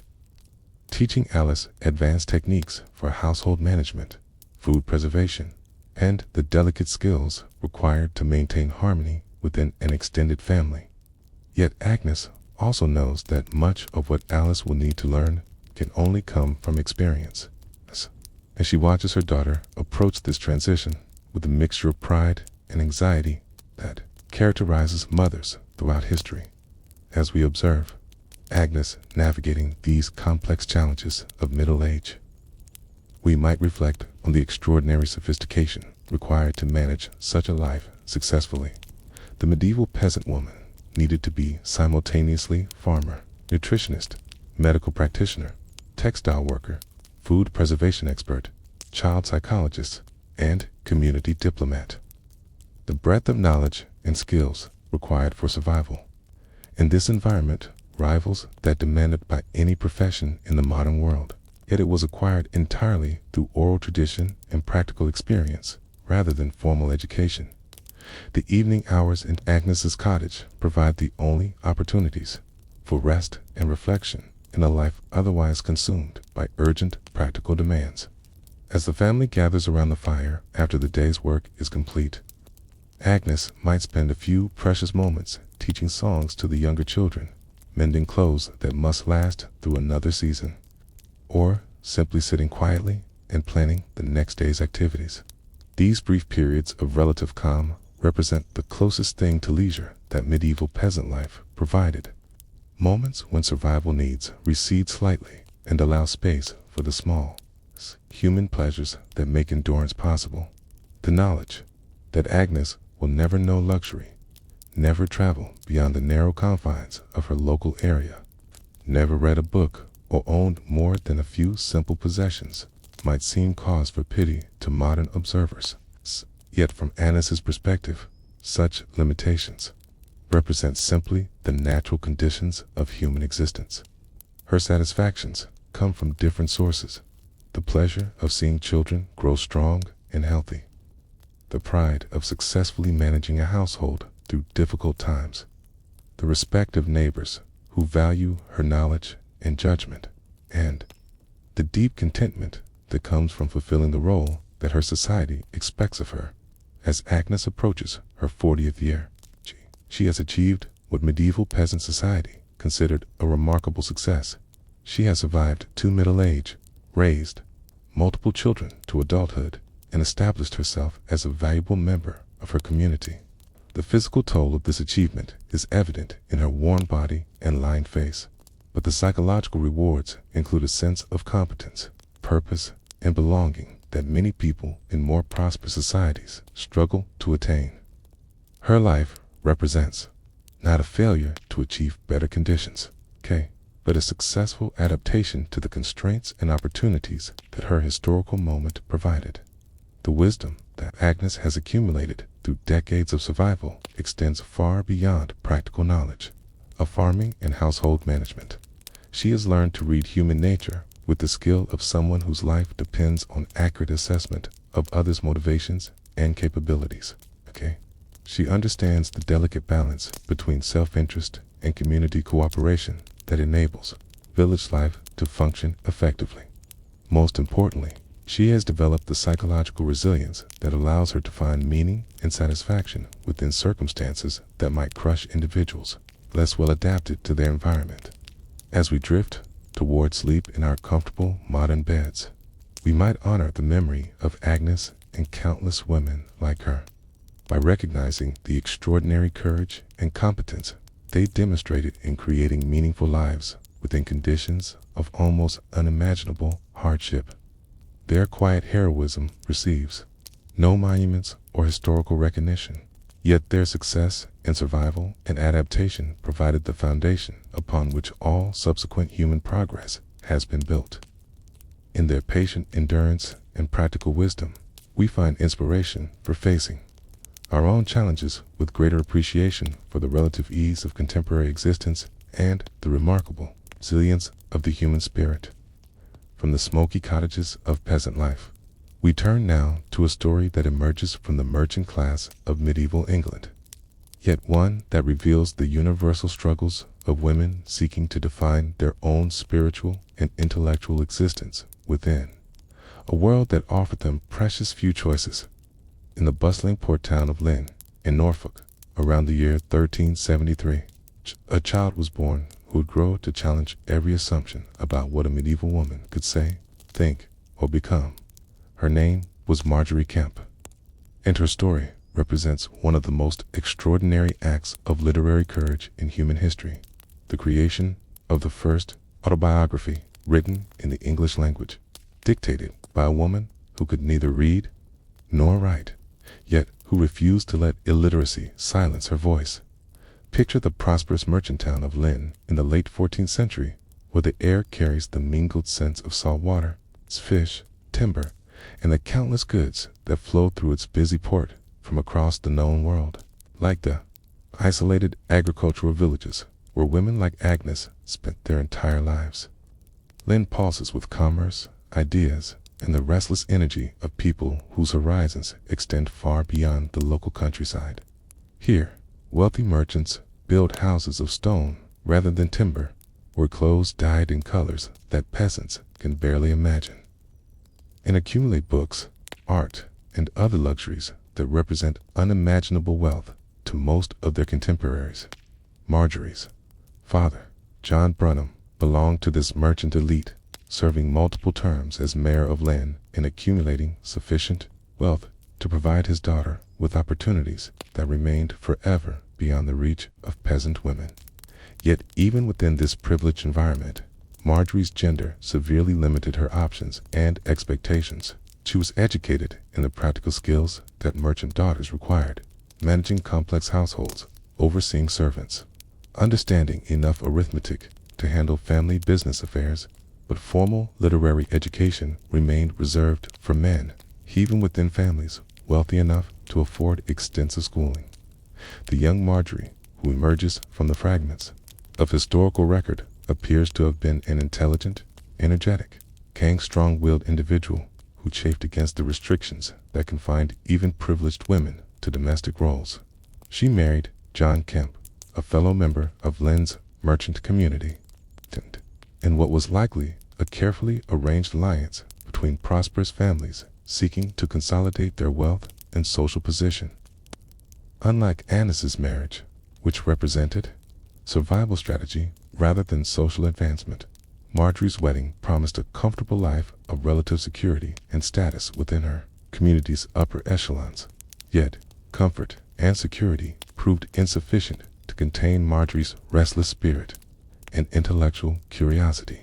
teaching Alice advanced techniques for household management, food preservation, and the delicate skills required to maintain harmony within an extended family. Yet Agnes also knows that much of what Alice will need to learn can only come from experience. As she watches her daughter approach this transition with a mixture of pride and anxiety that characterizes mothers throughout history. As we observe Agnes navigating these complex challenges of middle age, we might reflect on the extraordinary sophistication required to manage such a life successfully. The medieval peasant woman needed to be simultaneously farmer, nutritionist, medical practitioner, textile worker, food preservation expert, child psychologist, and community diplomat. The breadth of knowledge and skills required for survival in this environment rivals that demanded by any profession in the modern world. Yet it was acquired entirely through oral tradition and practical experience rather than formal education. The evening hours in Agnes's cottage provide the only opportunities for rest and reflection in a life otherwise consumed by urgent practical demands. As the family gathers around the fire after the day's work is complete, Agnes might spend a few precious moments teaching songs to the younger children, mending clothes that must last through another season, or simply sitting quietly and planning the next day's activities. These brief periods of relative calm represent the closest thing to leisure that medieval peasant life provided. Moments when survival needs recede slightly and allow space for the small, human pleasures that make endurance possible. The knowledge that Agnes will never know luxury, never travel beyond the narrow confines of her local area, never read a book or owned more than a few simple possessions might seem cause for pity to modern observers. Yet from Agnes's perspective, such limitations represent simply the natural conditions of human existence. Her satisfactions come from different sources: the pleasure of seeing children grow strong and healthy, the pride of successfully managing a household through difficult times, the respect of neighbors who value her knowledge and judgment, and the deep contentment that comes from fulfilling the role that her society expects of her. As Agnes approaches her 40th year, she has achieved what medieval peasant society considered a remarkable success. She has survived to middle age, raised multiple children to adulthood, and established herself as a valuable member of her community. The physical toll of this achievement is evident in her worn body and lined face, but the psychological rewards include a sense of competence, purpose, and belonging that many people in more prosperous societies struggle to attain. Her life represents not a failure to achieve better conditions, but a successful adaptation to the constraints and opportunities that her historical moment provided. The wisdom that Agnes has accumulated through decades of survival extends far beyond practical knowledge of farming and household management. She has learned to read human nature with the skill of someone whose life depends on accurate assessment of others' motivations and capabilities. She understands the delicate balance between self-interest and community cooperation that enables village life to function effectively. Most importantly, she has developed the psychological resilience that allows her to find meaning and satisfaction within circumstances that might crush individuals less well adapted to their environment. As we drift toward sleep in our comfortable modern beds, we might honor the memory of Agnes and countless women like her by recognizing the extraordinary courage and competence they demonstrated in creating meaningful lives within conditions of almost unimaginable hardship. Their quiet heroism receives no monuments or historical recognition, yet their success in survival and adaptation provided the foundation upon which all subsequent human progress has been built. In their patient endurance and practical wisdom, we find inspiration for facing our own challenges with greater appreciation for the relative ease of contemporary existence and the remarkable resilience of the human spirit. From the smoky cottages of peasant life, we turn now to a story that emerges from the merchant class of medieval England, yet one that reveals the universal struggles of women seeking to define their own spiritual and intellectual existence within a world that offered them precious few choices. In the bustling port town of Lynn, in Norfolk, around the year 1373, a child was born who would grow to challenge every assumption about what a medieval woman could say, think, or become. Her name was Marjorie Kemp, and her story represents one of the most extraordinary acts of literary courage in human history, the creation of the first autobiography written in the English language, dictated by a woman who could neither read nor write, yet who refused to let illiteracy silence her voice. Picture the prosperous merchant town of Lynn in the late 14th century, where the air carries the mingled scents of salt water, fish, timber, and the countless goods that flow through its busy port from across the known world. Like the isolated agricultural villages where women like Agnes spent their entire lives, Lynn pulses with commerce, ideas, and the restless energy of people whose horizons extend far beyond the local countryside. Here, wealthy merchants build houses of stone rather than timber, where clothes dyed in colors that peasants can barely imagine, and accumulate books, art, and other luxuries that represent unimaginable wealth to most of their contemporaries. Marjorie's father, John Brunham, belonged to this merchant elite, serving multiple terms as mayor of Lynn and accumulating sufficient wealth to provide his daughter with opportunities that remained forever beyond the reach of peasant women. Yet even within this privileged environment, Marjorie's gender severely limited her options and expectations. She was educated in the practical skills that merchant daughters required, managing complex households, overseeing servants, understanding enough arithmetic to handle family business affairs, but formal literary education remained reserved for men, even within families wealthy enough to afford extensive schooling. The young Marjorie, who emerges from the fragments of historical record, appears to have been an intelligent, energetic, strong-willed individual who chafed against the restrictions that confined even privileged women to domestic roles. She married John Kemp, a fellow member of Lynn's merchant community, in what was likely a carefully arranged alliance between prosperous families seeking to consolidate their wealth and social position. Unlike Agnes's marriage, which represented survival strategy rather than social advancement, Marjorie's wedding promised a comfortable life of relative security and status within her community's upper echelons. Yet, comfort and security proved insufficient to contain Marjorie's restless spirit and intellectual curiosity.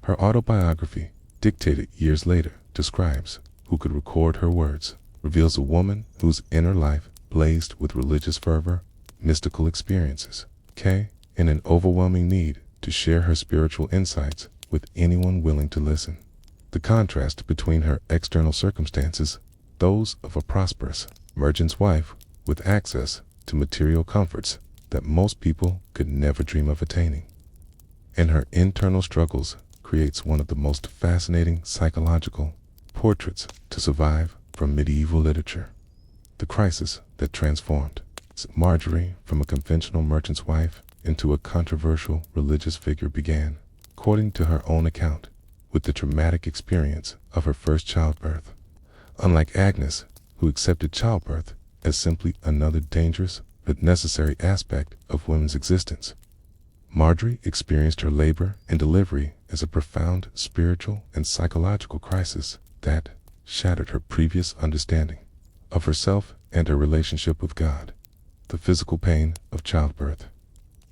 Her autobiography, dictated years later to scribes who could record her words, reveals a woman whose inner life blazed with religious fervor, mystical experiences, and an overwhelming need to share her spiritual insights with anyone willing to listen. The contrast between her external circumstances, those of a prosperous merchant's wife with access to material comforts that most people could never dream of attaining, and her internal struggles, creates one of the most fascinating psychological portraits to survive from medieval literature. The crisis that transformed Marjorie from a conventional merchant's wife into a controversial religious figure began, according to her own account, with the traumatic experience of her first childbirth. Unlike Agnes, who accepted childbirth as simply another dangerous but necessary aspect of women's existence, Marjorie experienced her labor and delivery as a profound spiritual and psychological crisis that shattered her previous understanding of herself and her relationship with God. The physical pain of childbirth,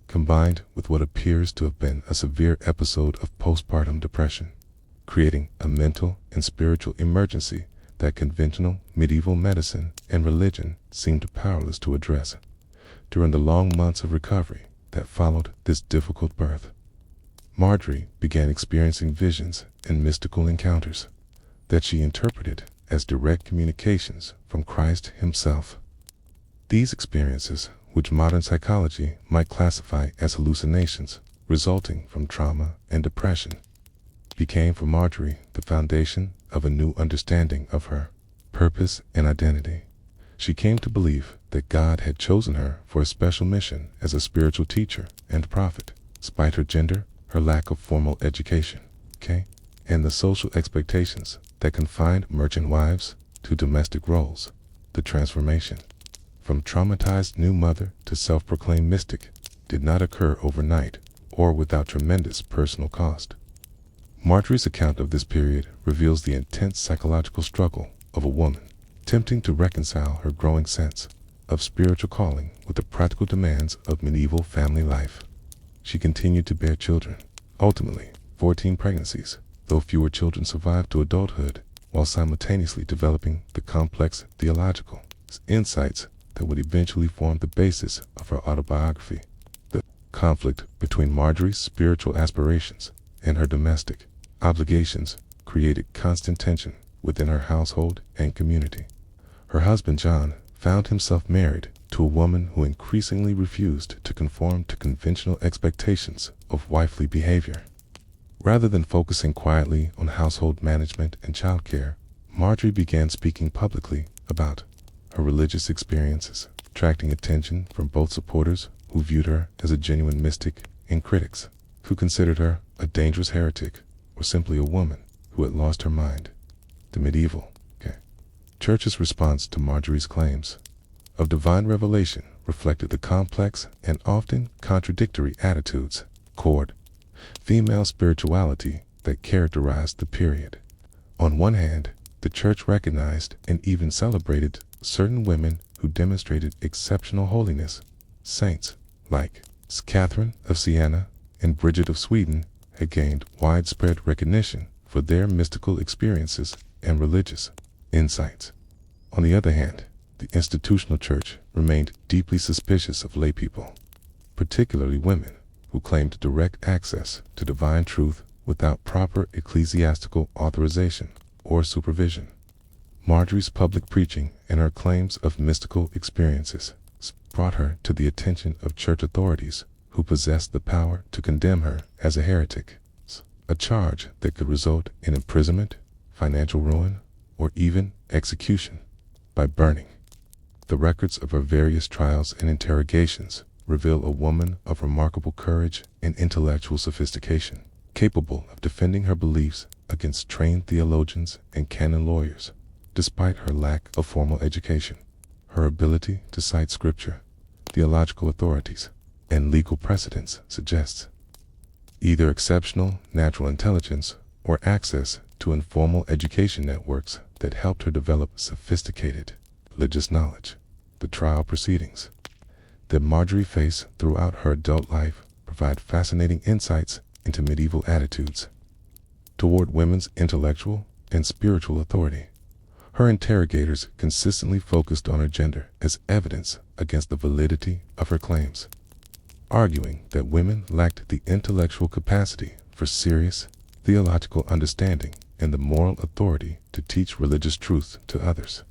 combined with what appears to have been a severe episode of postpartum depression, creating a mental and spiritual emergency that conventional medieval medicine and religion seemed powerless to address. During the long months of recovery that followed this difficult birth, Marjorie began experiencing visions and mystical encounters that she interpreted as direct communications from Christ himself. These experiences, which modern psychology might classify as hallucinations resulting from trauma and depression, became for Marjorie the foundation of a new understanding of her purpose and identity. She came to believe that God had chosen her for a special mission as a spiritual teacher and prophet, despite her gender, her lack of formal education, and the social expectations that confined merchant wives to domestic roles. The transformation from traumatized new mother to self-proclaimed mystic did not occur overnight or without tremendous personal cost. Marjorie's account of this period reveals the intense psychological struggle of a woman attempting to reconcile her growing sense of spiritual calling with the practical demands of medieval family life. She continued to bear children, ultimately 14 pregnancies, though fewer children survived to adulthood, while simultaneously developing the complex theological insights that would eventually form the basis of her autobiography. The conflict between Marjorie's spiritual aspirations and her domestic obligations created constant tension within her household and community. Her husband John found himself married to a woman who increasingly refused to conform to conventional expectations of wifely behavior. Rather than focusing quietly on household management and childcare, Marjorie began speaking publicly about her religious experiences, attracting attention from both supporters who viewed her as a genuine mystic and critics who considered her a dangerous heretic or simply a woman who had lost her mind. The medieval Church's response to Marjorie's claims of divine revelation reflected the complex and often contradictory attitudes toward female spirituality that characterized the period. On one hand, the Church recognized and even celebrated certain women who demonstrated exceptional holiness. Saints like Catherine of Siena and Bridget of Sweden had gained widespread recognition for their mystical experiences and religious insights. On the other hand, the institutional church remained deeply suspicious of laypeople, particularly women who claimed direct access to divine truth without proper ecclesiastical authorization or supervision. Marjorie's public preaching and her claims of mystical experiences brought her to the attention of church authorities who possessed the power to condemn her as a heretic, a charge that could result in imprisonment, financial ruin, or even execution by burning. The records of her various trials and interrogations reveal a woman of remarkable courage and intellectual sophistication, capable of defending her beliefs against trained theologians and canon lawyers. Despite her lack of formal education, her ability to cite scripture, theological authorities, and legal precedents suggests either exceptional natural intelligence or access to informal education networks that helped her develop sophisticated religious knowledge. The trial proceedings that Marjorie faced throughout her adult life provide fascinating insights into medieval attitudes toward women's intellectual and spiritual authority. Her interrogators consistently focused on her gender as evidence against the validity of her claims. arguing that women lacked the intellectual capacity for serious theological understanding and the moral authority to teach religious truth to others.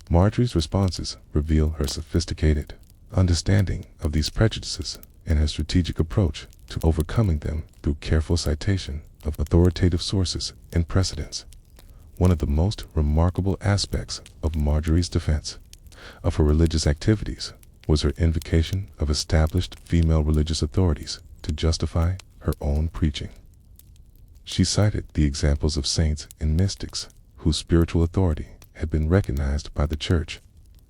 Marjorie's responses reveal her sophisticated understanding of these prejudices and her strategic approach to overcoming them through careful citation of authoritative sources and precedents. One of the most remarkable aspects of Marjorie's defense of her religious activities was her invocation of established female religious authorities to justify her own preaching. She cited the examples of saints and mystics whose spiritual authority had been recognized by the church,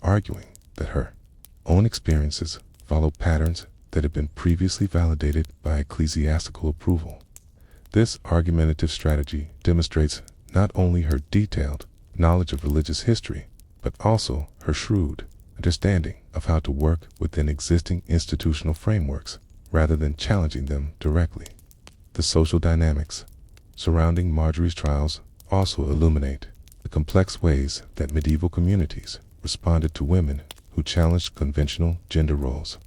arguing that her own experiences followed patterns that had been previously validated by ecclesiastical approval. This argumentative strategy demonstrates not only her detailed knowledge of religious history, but also her shrewd understanding of how to work within existing institutional frameworks rather than challenging them directly. The social dynamics surrounding Marjorie's trials also illuminate the complex ways that medieval communities responded to women who challenged conventional gender roles.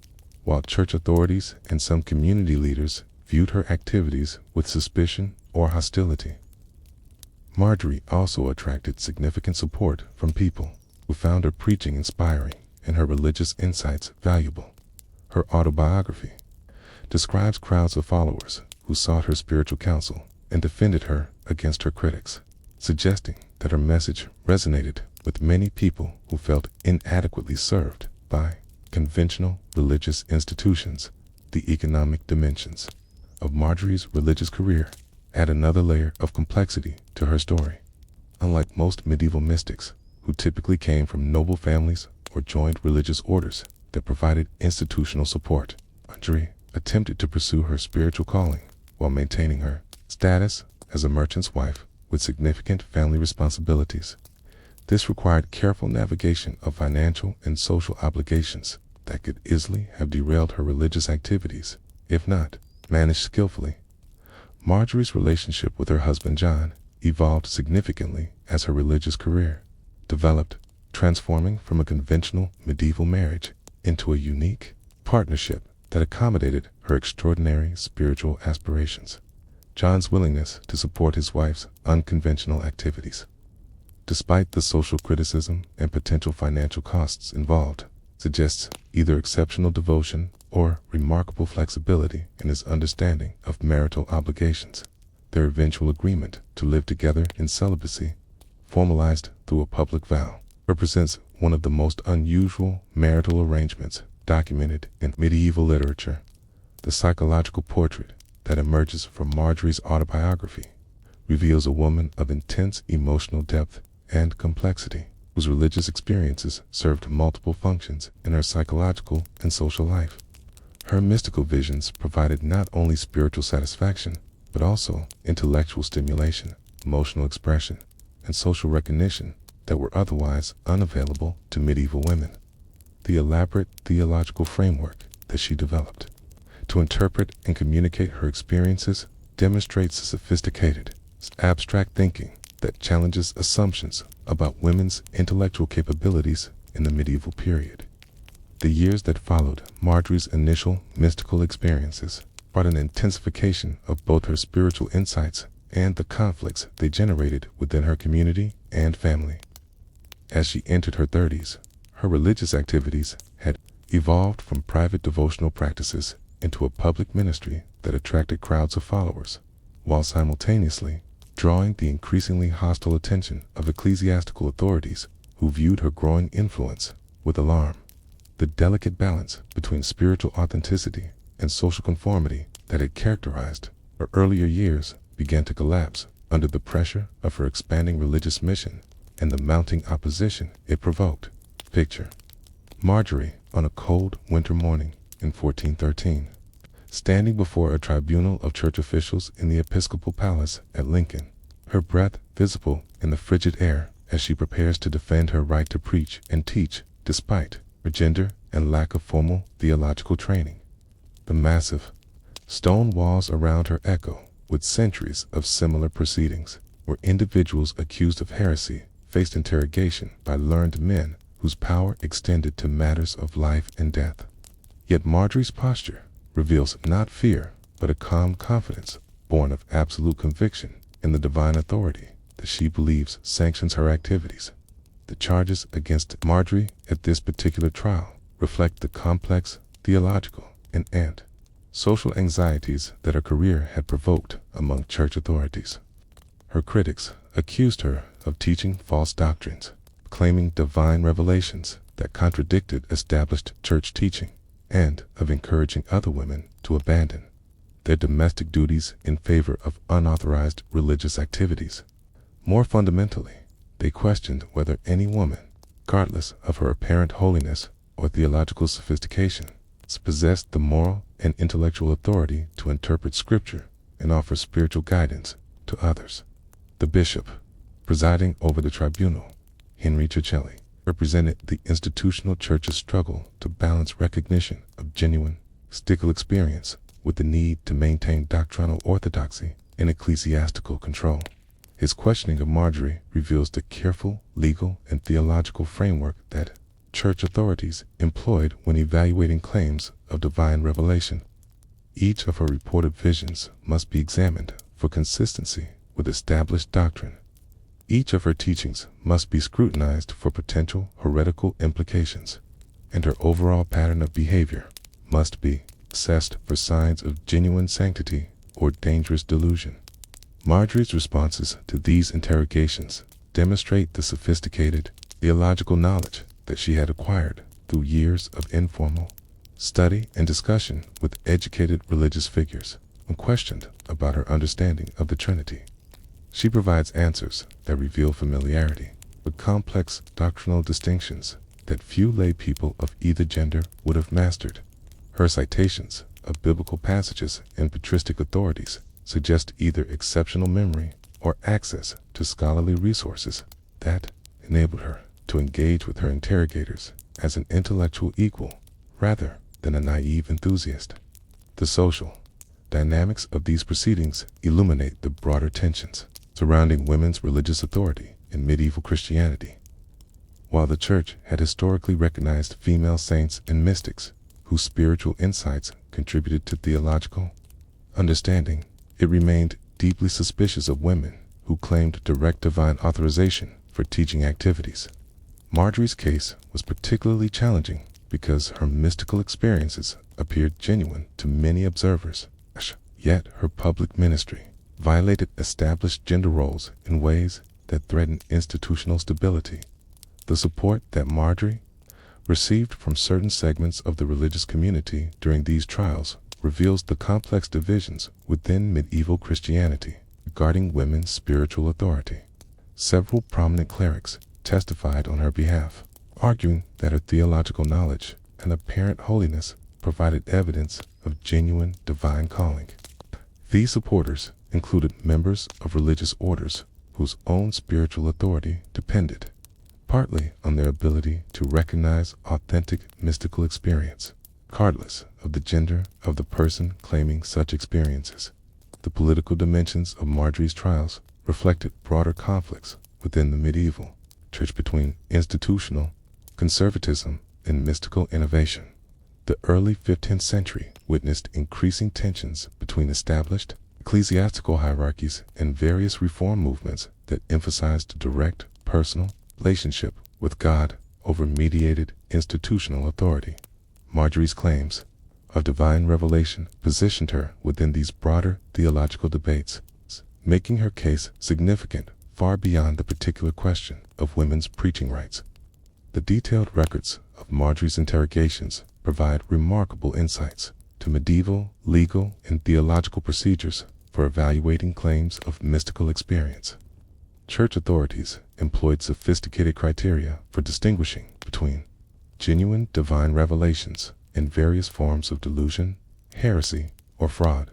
While church authorities and some community leaders viewed her activities with suspicion or hostility, Marjorie also attracted significant support from people who found her preaching inspiring and her religious insights valuable. Her autobiography describes crowds of followers who sought her spiritual counsel and defended her against her critics, suggesting that her message resonated with many people who felt inadequately served by conventional religious institutions. The economic dimensions of Marjorie's religious career add another layer of complexity to her story. Unlike most medieval mystics, who typically came from noble families or joined religious orders that provided institutional support, Marjorie attempted to pursue her spiritual calling while maintaining her status as a merchant's wife with significant family responsibilities. This required careful navigation of financial and social obligations that could easily have derailed her religious activities, if not managed skillfully. Marjorie's relationship with her husband John evolved significantly as her religious career developed, transforming from a conventional medieval marriage into a unique partnership that accommodated her extraordinary spiritual aspirations. John's willingness to support his wife's unconventional activities, despite the social criticism and potential financial costs involved, suggests either exceptional devotion or remarkable flexibility in his understanding of marital obligations. Their eventual agreement to live together in celibacy, formalized through a public vow, represents one of the most unusual marital arrangements documented in medieval literature. The psychological portrait that emerges from Marjorie's autobiography reveals a woman of intense emotional depth and complexity, whose religious experiences served multiple functions in her psychological and social life. Her mystical visions provided not only spiritual satisfaction, but also intellectual stimulation, emotional expression, and social recognition that were otherwise unavailable to medieval women. The elaborate theological framework that she developed to interpret and communicate her experiences demonstrates sophisticated, abstract thinking that challenges assumptions about women's intellectual capabilities in the medieval period. The years that followed Marjorie's initial mystical experiences brought an intensification of both her spiritual insights and the conflicts they generated within her community and family. As she entered her 30s, her religious activities had evolved from private devotional practices into a public ministry that attracted crowds of followers, while simultaneously drawing the increasingly hostile attention of ecclesiastical authorities who viewed her growing influence with alarm. The delicate balance between spiritual authenticity and social conformity that had characterized her earlier years began to collapse under the pressure of her expanding religious mission and the mounting opposition it provoked. Picture Marjorie on a cold winter morning in 1413, standing before a tribunal of church officials in the episcopal palace at Lincoln, her breath visible in the frigid air as she prepares to defend her right to preach and teach despite her gender and lack of formal theological training. The massive stone walls around her echo with centuries of similar proceedings, where individuals accused of heresy faced interrogation by learned men whose power extended to matters of life and death. Yet Marjorie's posture reveals not fear, but a calm confidence born of absolute conviction in the divine authority that she believes sanctions her activities. The charges against Marjorie at this particular trial reflect the complex theological and social anxieties that her career had provoked among church authorities. Her critics accused her of teaching false doctrines, claiming divine revelations that contradicted established church teaching, and of encouraging other women to abandon their domestic duties in favor of unauthorized religious activities. More fundamentally, they questioned whether any woman, regardless of her apparent holiness or theological sophistication, possessed the moral and intellectual authority to interpret Scripture and offer spiritual guidance to others. The bishop, presiding over the tribunal, Henry Cicelli, represented the institutional church's struggle to balance recognition of genuine mystical experience with the need to maintain doctrinal orthodoxy and ecclesiastical control. His questioning of Marjorie reveals the careful legal and theological framework that church authorities employed when evaluating claims of divine revelation. Each of her reported visions must be examined for consistency with established doctrine. Each of her teachings must be scrutinized for potential heretical implications, and her overall pattern of behavior must be assessed for signs of genuine sanctity or dangerous delusion. Marjorie's responses to these interrogations demonstrate the sophisticated theological knowledge that she had acquired through years of informal study and discussion with educated religious figures when questioned about her understanding of the Trinity. She provides answers that reveal familiarity with complex doctrinal distinctions that few lay people of either gender would have mastered. Her citations of biblical passages and patristic authorities suggest either exceptional memory or access to scholarly resources that enabled her to engage with her interrogators as an intellectual equal rather than a naive enthusiast. The social dynamics of these proceedings illuminate the broader tensions surrounding women's religious authority in medieval Christianity. While the Church had historically recognized female saints and mystics whose spiritual insights contributed to theological understanding, it remained deeply suspicious of women who claimed direct divine authorization for teaching activities. Marjorie's case was particularly challenging because her mystical experiences appeared genuine to many observers, yet her public ministry violated established gender roles in ways that threatened institutional stability. The support that Marjorie received from certain segments of the religious community during these trials reveals the complex divisions within medieval Christianity regarding women's spiritual authority. Several prominent clerics testified on her behalf, arguing that her theological knowledge and apparent holiness provided evidence of genuine divine calling. These supporters included members of religious orders whose own spiritual authority depended partly on their ability to recognize authentic mystical experience, regardless of the gender of the person claiming such experiences. The political dimensions of Marjorie's trials reflected broader conflicts within the medieval church between institutional conservatism and mystical innovation. The early 15th century witnessed increasing tensions between established ecclesiastical hierarchies and various reform movements that emphasized direct personal relationship with God over mediated institutional authority. Marjorie's claims of divine revelation positioned her within these broader theological debates, making her case significant far beyond the particular question of women's preaching rights. The detailed records of Marjorie's interrogations provide remarkable insights to medieval legal and theological procedures for evaluating claims of mystical experience. Church authorities employed sophisticated criteria for distinguishing between genuine divine revelations and various forms of delusion, heresy, or fraud.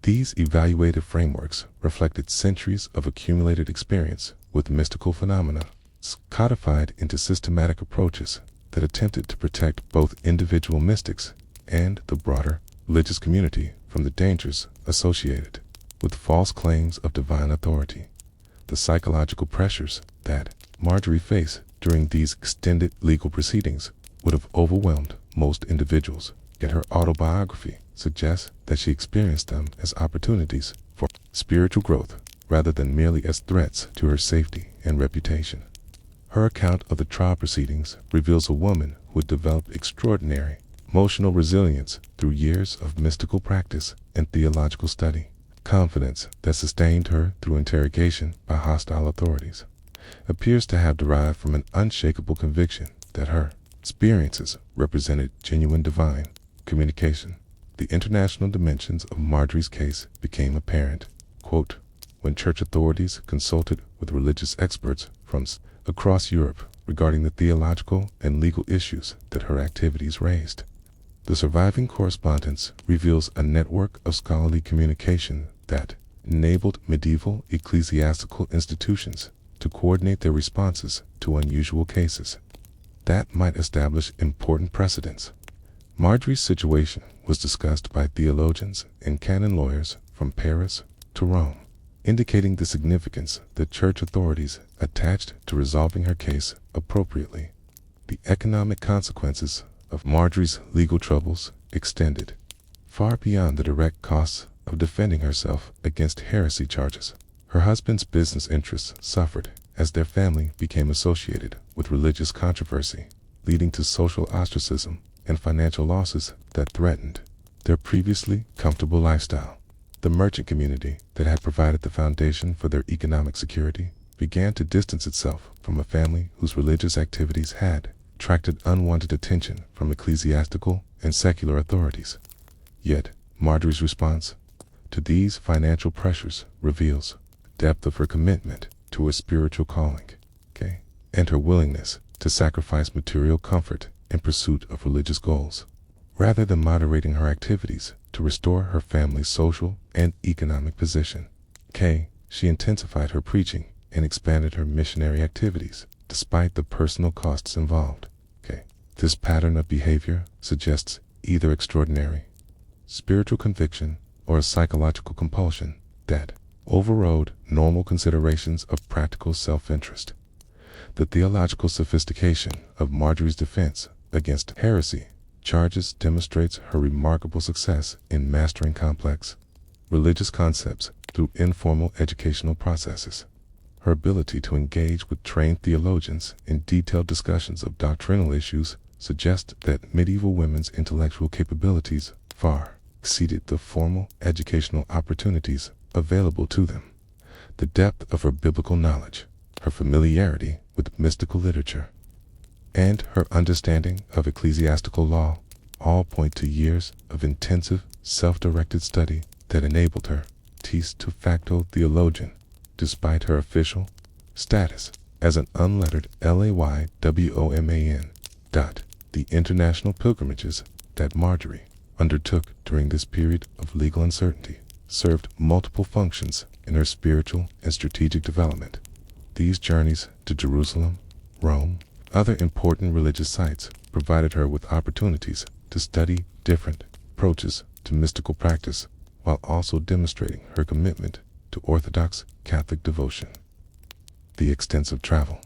These evaluative frameworks reflected centuries of accumulated experience with mystical phenomena, codified into systematic approaches that attempted to protect both individual mystics and the broader religious community from the dangers associated with false claims of divine authority. The psychological pressures that Marjorie faced during these extended legal proceedings would have overwhelmed most individuals, yet her autobiography suggests that she experienced them as opportunities for spiritual growth rather than merely as threats to her safety and reputation. Her account of the trial proceedings reveals a woman who had developed extraordinary emotional resilience through years of mystical practice and theological study. Confidence that sustained her through interrogation by hostile authorities appears to have derived from an unshakable conviction that her experiences represented genuine divine communication. The international dimensions of Marjorie's case became apparent, quote, when church authorities consulted with religious experts from across Europe regarding the theological and legal issues that her activities raised. The surviving correspondence reveals a network of scholarly communication that enabled medieval ecclesiastical institutions to coordinate their responses to unusual cases that might establish important precedents. Marjorie's situation was discussed by theologians and canon lawyers from Paris to Rome, indicating the significance that church authorities attached to resolving her case appropriately. The economic consequences of Marjorie's legal troubles extended far beyond the direct costs of defending herself against heresy charges. Her husband's business interests suffered as their family became associated with religious controversy, leading to social ostracism and financial losses that threatened their previously comfortable lifestyle. The merchant community that had provided the foundation for their economic security began to distance itself from a family whose religious activities had attracted unwanted attention from ecclesiastical and secular authorities. Yet, Marjorie's response to these financial pressures reveals the depth of her commitment to her spiritual calling, and her willingness to sacrifice material comfort in pursuit of religious goals. Rather than moderating her activities to restore her family's social and economic position, she intensified her preaching and expanded her missionary activities despite the personal costs involved. This pattern of behavior suggests either extraordinary spiritual conviction or a psychological compulsion that overrode normal considerations of practical self-interest. The theological sophistication of Marjorie's defense against heresy charges demonstrates her remarkable success in mastering complex religious concepts through informal educational processes. Her ability to engage with trained theologians in detailed discussions of doctrinal issues suggests that medieval women's intellectual capabilities far exceeded the formal educational opportunities available to them. The depth of her biblical knowledge, her familiarity with mystical literature, and her understanding of ecclesiastical law all point to years of intensive, self-directed study that enabled her to de facto theologian, despite her official status as an unlettered laywoman. The international pilgrimages that Marjorie undertook during this period of legal uncertainty served multiple functions in her spiritual and strategic development. These journeys to Jerusalem, Rome, other important religious sites provided her with opportunities to study different approaches to mystical practice while also demonstrating her commitment to Orthodox Catholic devotion. The extensive travel.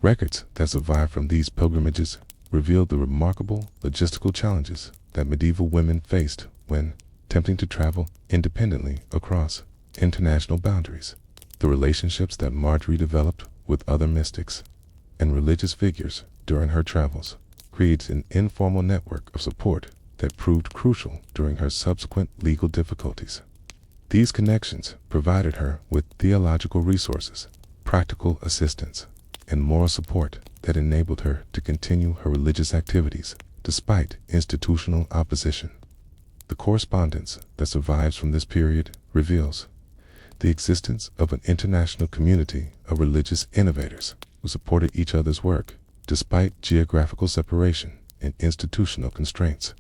Records that survive from these pilgrimages reveal the remarkable logistical challenges that medieval women faced when attempting to travel independently across international boundaries. The relationships that Marjorie developed with other mystics and religious figures during her travels creates an informal network of support that proved crucial during her subsequent legal difficulties. These connections provided her with theological resources, practical assistance, and moral support that enabled her to continue her religious activities despite institutional opposition. The correspondence that survives from this period reveals the existence of an international community of religious innovators who supported each other's work despite geographical separation and institutional constraints.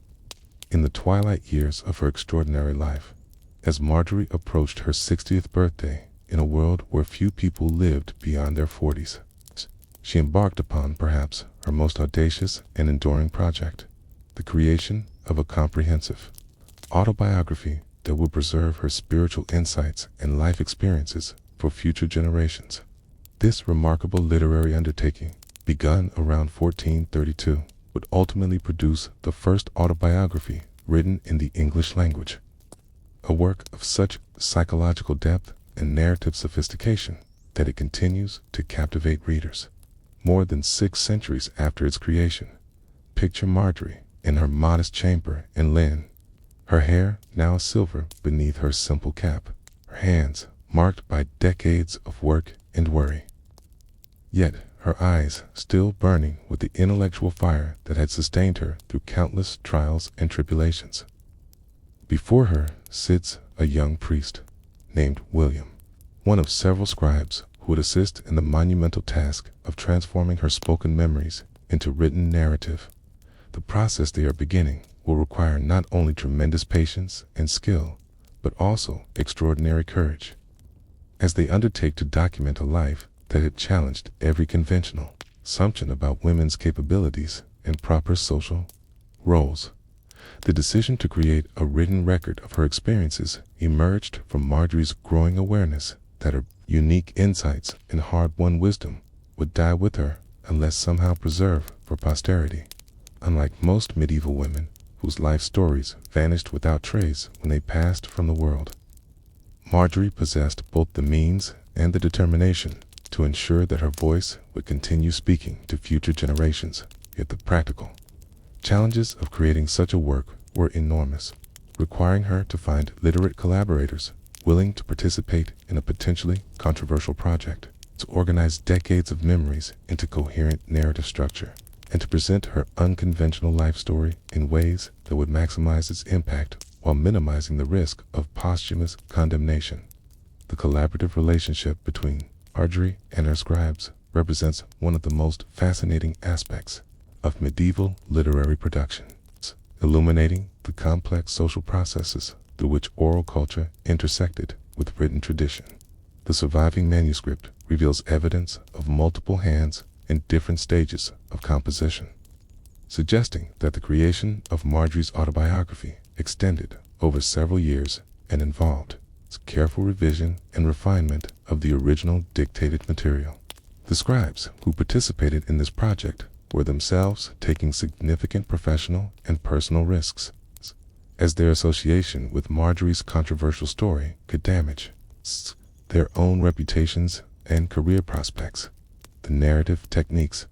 In the twilight years of her extraordinary life, as Marjorie approached her 60th birthday in a world where few people lived beyond their 40s, she embarked upon perhaps her most audacious and enduring project, the creation of a comprehensive autobiography that would preserve her spiritual insights and life experiences for future generations. This remarkable literary undertaking, begun around 1432, would ultimately produce the first autobiography written in the English language. A work of such psychological depth and narrative sophistication that it continues to captivate readers. More than 6 centuries after its creation, picture Marjorie in her modest chamber in Lynn, her hair now silver beneath her simple cap, her hands marked by decades of work and worry. Yet her eyes still burning with the intellectual fire that had sustained her through countless trials and tribulations. Before her sits a young priest named William, one of several scribes who would assist in the monumental task of transforming her spoken memories into written narrative. The process they are beginning will require not only tremendous patience and skill, but also extraordinary courage, as they undertake to document a life that had challenged every conventional assumption about women's capabilities and proper social roles. The decision to create a written record of her experiences emerged from Marjorie's growing awareness that her unique insights and hard-won wisdom would die with her unless somehow preserved for posterity. Unlike most medieval women, whose life stories vanished without trace when they passed from the world, Marjorie possessed both the means and the determination to ensure that her voice would continue speaking to future generations. Yet the practical challenges of creating such a work were enormous, requiring her to find literate collaborators willing to participate in a potentially controversial project, to organize decades of memories into coherent narrative structure, and to present her unconventional life story in ways that would maximize its impact while minimizing the risk of posthumous condemnation. The collaborative relationship between Marjorie and her scribes represents one of the most fascinating aspects of medieval literary production, illuminating the complex social processes through which oral culture intersected with written tradition. The surviving manuscript reveals evidence of multiple hands in different stages of composition, suggesting that the creation of Marjorie's autobiography extended over several years and involved careful revision and refinement of the original dictated material. The scribes who participated in this project were themselves taking significant professional and personal risks, as their association with Marjorie's controversial story could damage their own reputations and career prospects. The narrative techniques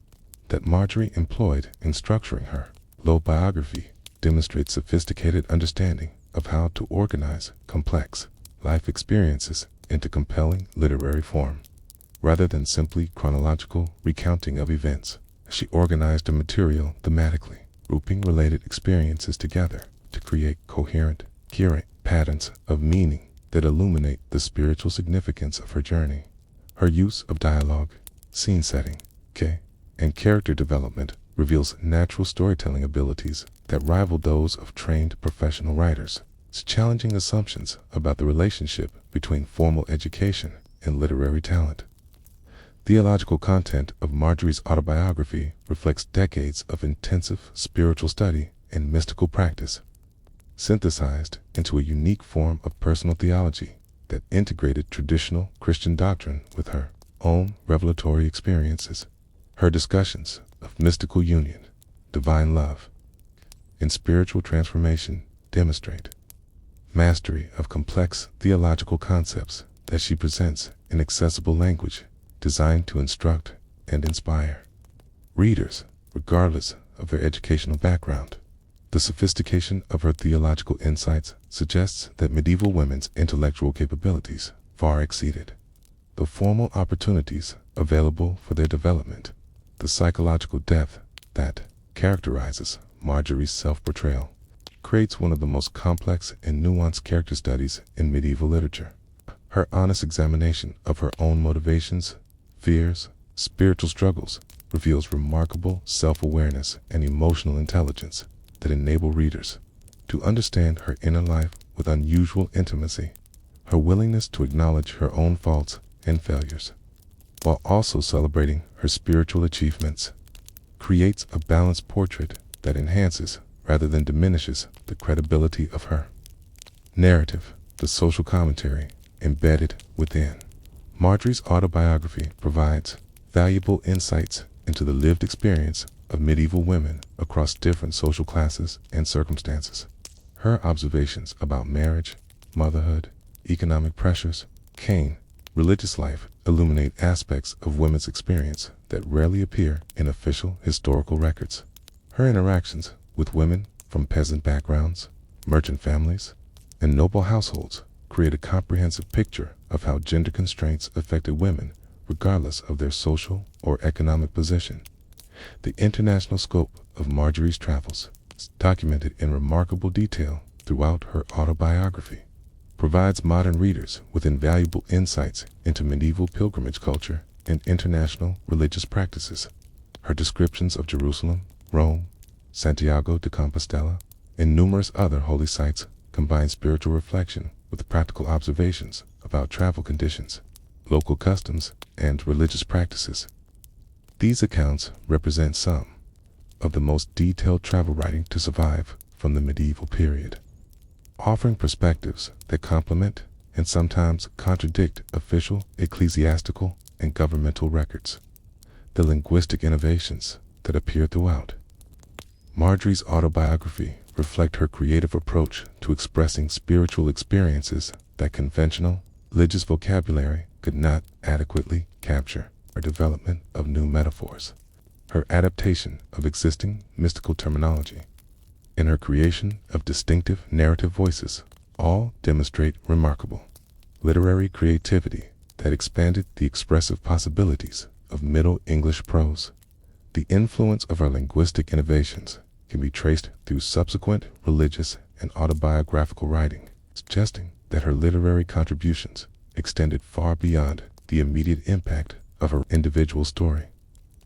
that Marjorie employed in structuring her biography demonstrate sophisticated understanding of how to organize complex life experiences into compelling literary form, rather than simply chronological recounting of events. She organized the material thematically, grouping related experiences together to create coherent patterns of meaning that illuminate the spiritual significance of her journey. Her use of dialogue, scene setting, and character development reveals natural storytelling abilities that rival those of trained professional writers, challenging assumptions about the relationship between formal education and literary talent. Theological content of Marjorie's autobiography reflects decades of intensive spiritual study and mystical practice, synthesized into a unique form of personal theology that integrated traditional Christian doctrine with her own revelatory experiences. Her discussions of mystical union, divine love, and spiritual transformation demonstrate mastery of complex theological concepts that she presents in accessible language designed to instruct and inspire readers, regardless of their educational background. The sophistication of her theological insights suggests that medieval women's intellectual capabilities far exceeded the formal opportunities available for their development. The psychological depth that characterizes Marjorie's self-portrayal creates one of the most complex and nuanced character studies in medieval literature. Her honest examination of her own motivations, fears, spiritual struggles reveals remarkable self-awareness and emotional intelligence that enable readers to understand her inner life with unusual intimacy. Her willingness to acknowledge her own faults and failures, while also celebrating her spiritual achievements, creates a balanced portrait that enhances rather than diminishes the credibility of her narrative. The social commentary embedded within Marjorie's autobiography provides valuable insights into the lived experience of medieval women across different social classes and circumstances. Her observations about marriage, motherhood, economic pressures, Cain, religious life illuminate aspects of women's experience that rarely appear in official historical records. Her interactions with women from peasant backgrounds, merchant families, and noble households create a comprehensive picture of how gender constraints affected women regardless of their social or economic position. The international scope of Marjorie's travels, documented in remarkable detail throughout her autobiography, provides modern readers with invaluable insights into medieval pilgrimage culture and international religious practices. Her descriptions of Jerusalem, Rome, Santiago de Compostela, and numerous other holy sites combine spiritual reflection with practical observations about travel conditions, local customs, and religious practices. These accounts represent some of the most detailed travel writing to survive from the medieval period, offering perspectives that complement and sometimes contradict official ecclesiastical and governmental records. The linguistic innovations that appear throughout Marjorie's autobiography reflect her creative approach to expressing spiritual experiences that conventional religious vocabulary could not adequately capture. Her development of new metaphors, her adaptation of existing mystical terminology, and her creation of distinctive narrative voices all demonstrate remarkable literary creativity that expanded the expressive possibilities of Middle English prose. The influence of her linguistic innovations can be traced through subsequent religious and autobiographical writing, suggesting that her literary contributions extended far beyond the immediate impact of her individual story.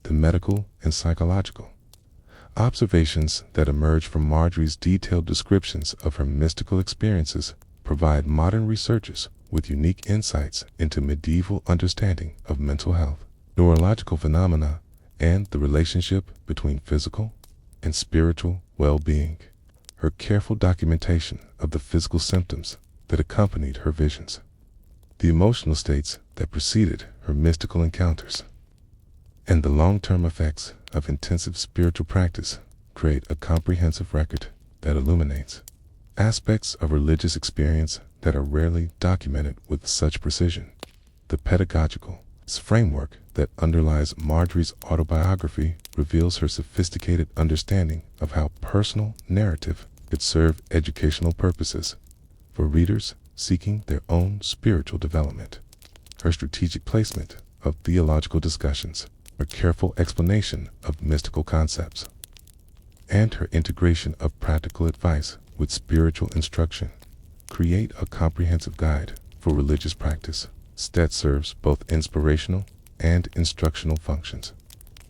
The medical and psychological observations that emerge from Marjorie's detailed descriptions of her mystical experiences provide modern researchers with unique insights into medieval understanding of mental health, neurological phenomena, and the relationship between physical and spiritual well-being. Her careful documentation of the physical symptoms that accompanied her visions, the emotional states that preceded her mystical encounters, and the long-term effects of intensive spiritual practice create a comprehensive record that illuminates aspects of religious experience that are rarely documented with such precision. The pedagogical framework that underlies Marjorie's autobiography reveals her sophisticated understanding of how personal narrative could serve educational purposes for readers seeking their own spiritual development. Her strategic placement of theological discussions, her careful explanation of mystical concepts, and her integration of practical advice with spiritual instruction create a comprehensive guide for religious practice that serves both inspirational and instructional functions.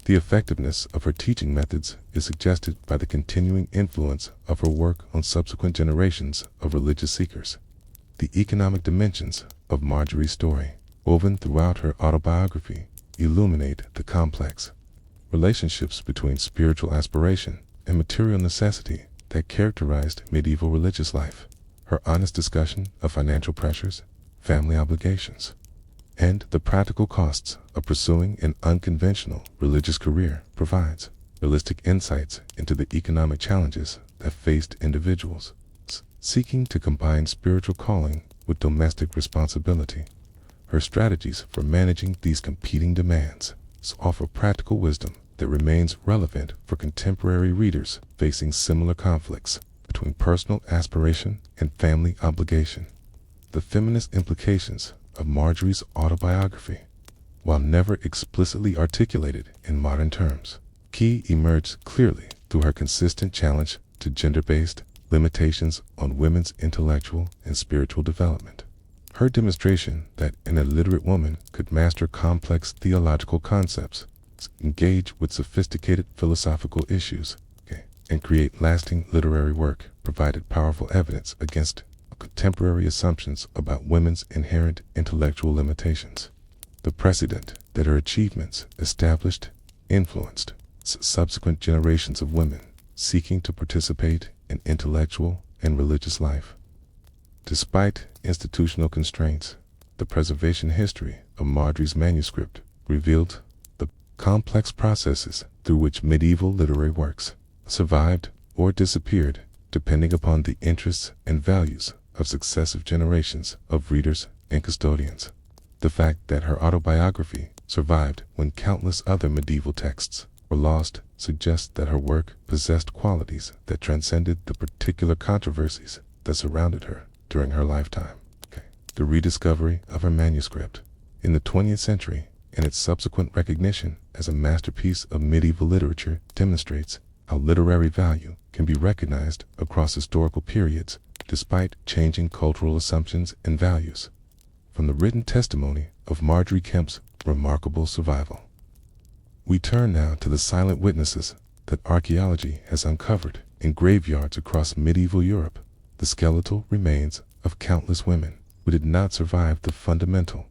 The effectiveness of her teaching methods is suggested by the continuing influence of her work on subsequent generations of religious seekers. The economic dimensions of Marjorie's story, woven throughout her autobiography, illuminate the complex relationships between spiritual aspiration and material necessity that characterized medieval religious life. Her honest discussion of financial pressures, family obligations, and the practical costs of pursuing an unconventional religious career provides realistic insights into the economic challenges that faced individuals seeking to combine spiritual calling with domestic responsibility. Her strategies for managing these competing demands offer practical wisdom that remains relevant for contemporary readers facing similar conflicts between personal aspiration and family obligation. The feminist implications of Marjorie's autobiography, while never explicitly articulated in modern terms, emerge clearly through her consistent challenge to gender-based limitations on women's intellectual and spiritual development. Her demonstration that an illiterate woman could master complex theological concepts, engage with sophisticated philosophical issues, and create lasting literary work provided powerful evidence against contemporary assumptions about women's inherent intellectual limitations. The precedent that her achievements established influenced subsequent generations of women seeking to participate in intellectual and religious life. Despite institutional constraints, the preservation history of Marjorie's manuscript revealed the complex processes through which medieval literary works survived or disappeared depending upon the interests and values of successive generations of readers and custodians. The fact that her autobiography survived when countless other medieval texts were lost suggests that her work possessed qualities that transcended the particular controversies that surrounded her during her lifetime. The rediscovery of her manuscript in the 20th century and its subsequent recognition as a masterpiece of medieval literature demonstrates how literary value can be recognized across historical periods despite changing cultural assumptions and values. From the written testimony of Marjorie Kemp's remarkable survival, we turn now to the silent witnesses that archaeology has uncovered in graveyards across medieval Europe, the skeletal remains of countless women who did not survive the fundamental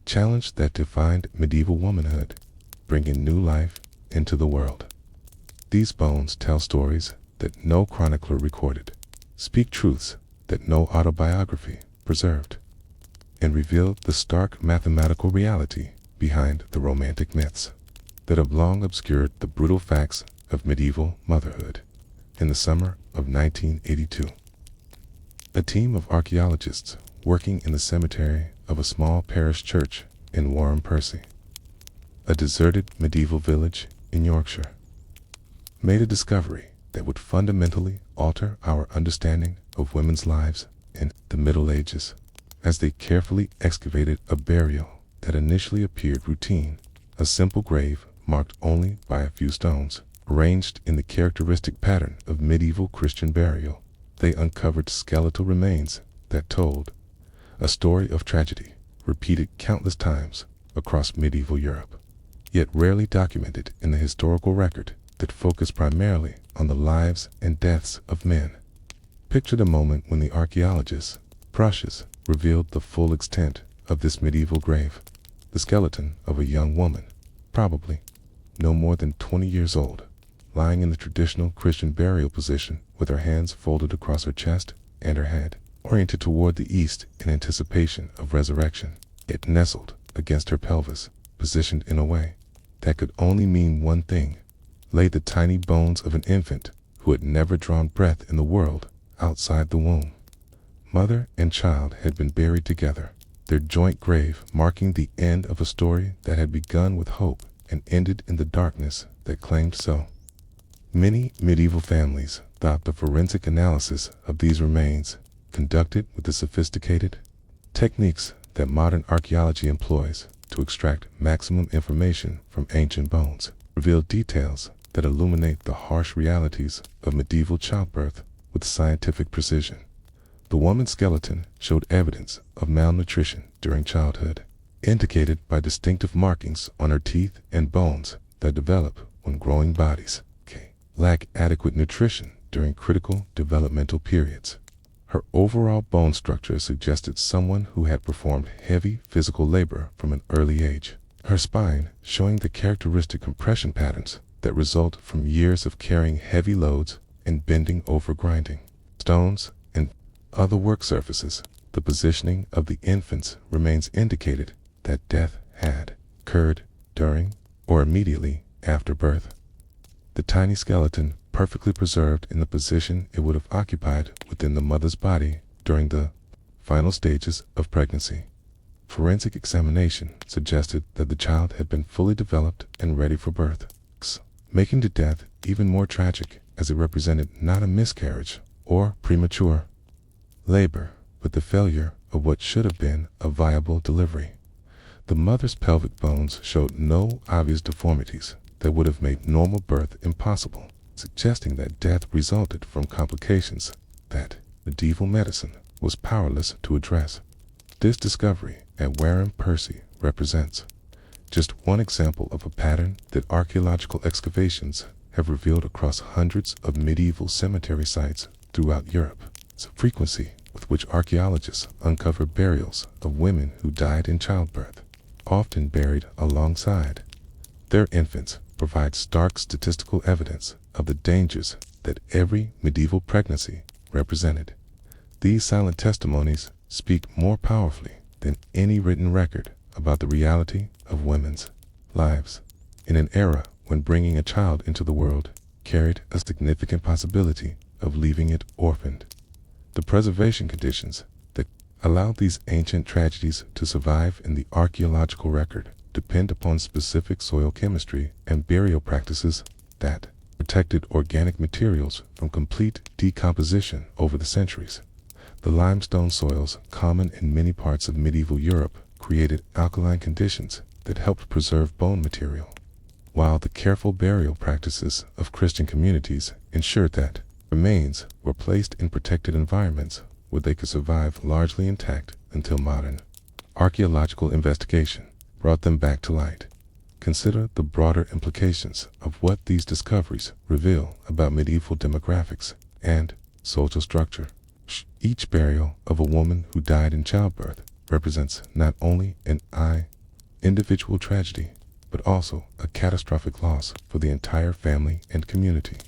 challenge that defined medieval womanhood, bringing new life into the world. These bones tell stories that no chronicler recorded, speak truths that no autobiography preserved, and reveal the stark mathematical reality behind the romantic myths that have long obscured the brutal facts of medieval motherhood. In the summer of 1982, a team of archaeologists working in the cemetery of a small parish church in Warham Percy, a deserted medieval village in Yorkshire, made a discovery that would fundamentally alter our understanding of women's lives in the Middle Ages. As they carefully excavated a burial that initially appeared routine, a simple grave marked only by a few stones, arranged in the characteristic pattern of medieval Christian burial, they uncovered skeletal remains that told a story of tragedy repeated countless times across medieval Europe, yet rarely documented in the historical record that focused primarily on the lives and deaths of men. Picture the moment when the archaeologists' brushes revealed the full extent of this medieval grave, the skeleton of a young woman, probably no more than 20 years old, lying in the traditional Christian burial position with her hands folded across her chest and her head oriented toward the east in anticipation of resurrection. It nestled against her pelvis, positioned in a way that could only mean one thing: lay the tiny bones of an infant who had never drawn breath in the world outside the womb. Mother and child had been buried together, their joint grave marking the end of a story that had begun with hope and ended in the darkness that claimed so. Many medieval families thought the forensic analysis of these remains, conducted with the sophisticated techniques that modern archaeology employs to extract maximum information from ancient bones, revealed details that illuminate the harsh realities of medieval childbirth with scientific precision. The woman's skeleton showed evidence of malnutrition during childhood, indicated by distinctive markings on her teeth and bones that develop when growing bodies lack adequate nutrition during critical developmental periods. Her overall bone structure suggested someone who had performed heavy physical labor from an early age, her spine showing the characteristic compression patterns that result from years of carrying heavy loads and bending over grinding stones and other work surfaces. The positioning of the infant's remains indicated that death had occurred during or immediately after birth. The tiny skeleton perfectly preserved in the position it would have occupied within the mother's body during the final stages of pregnancy. Forensic examination suggested that the child had been fully developed and ready for birth, making the death even more tragic as it represented not a miscarriage or premature labor, but the failure of what should have been a viable delivery. The mother's pelvic bones showed no obvious deformities that would have made normal birth impossible, suggesting that death resulted from complications that medieval medicine was powerless to address. This discovery at Warham Percy represents just one example of a pattern that archaeological excavations have revealed across hundreds of medieval cemetery sites throughout Europe. It's a frequency with which archaeologists uncover burials of women who died in childbirth, often buried alongside their infants, provides stark statistical evidence of the dangers that every medieval pregnancy represented. These silent testimonies speak more powerfully than any written record about the reality of women's lives in an era when bringing a child into the world carried a significant possibility of leaving it orphaned. The preservation conditions that allow these ancient tragedies to survive in the archaeological record depend upon specific soil chemistry and burial practices that protected organic materials from complete decomposition over the centuries. The limestone soils common in many parts of medieval Europe created alkaline conditions that helped preserve bone material, while the careful burial practices of Christian communities ensured that remains were placed in protected environments where they could survive largely intact until modern archaeological investigation brought them back to light. Consider the broader implications of what these discoveries reveal about medieval demographics and social structure. Each burial of a woman who died in childbirth represents not only an individual tragedy, but also a catastrophic loss for the entire family and community.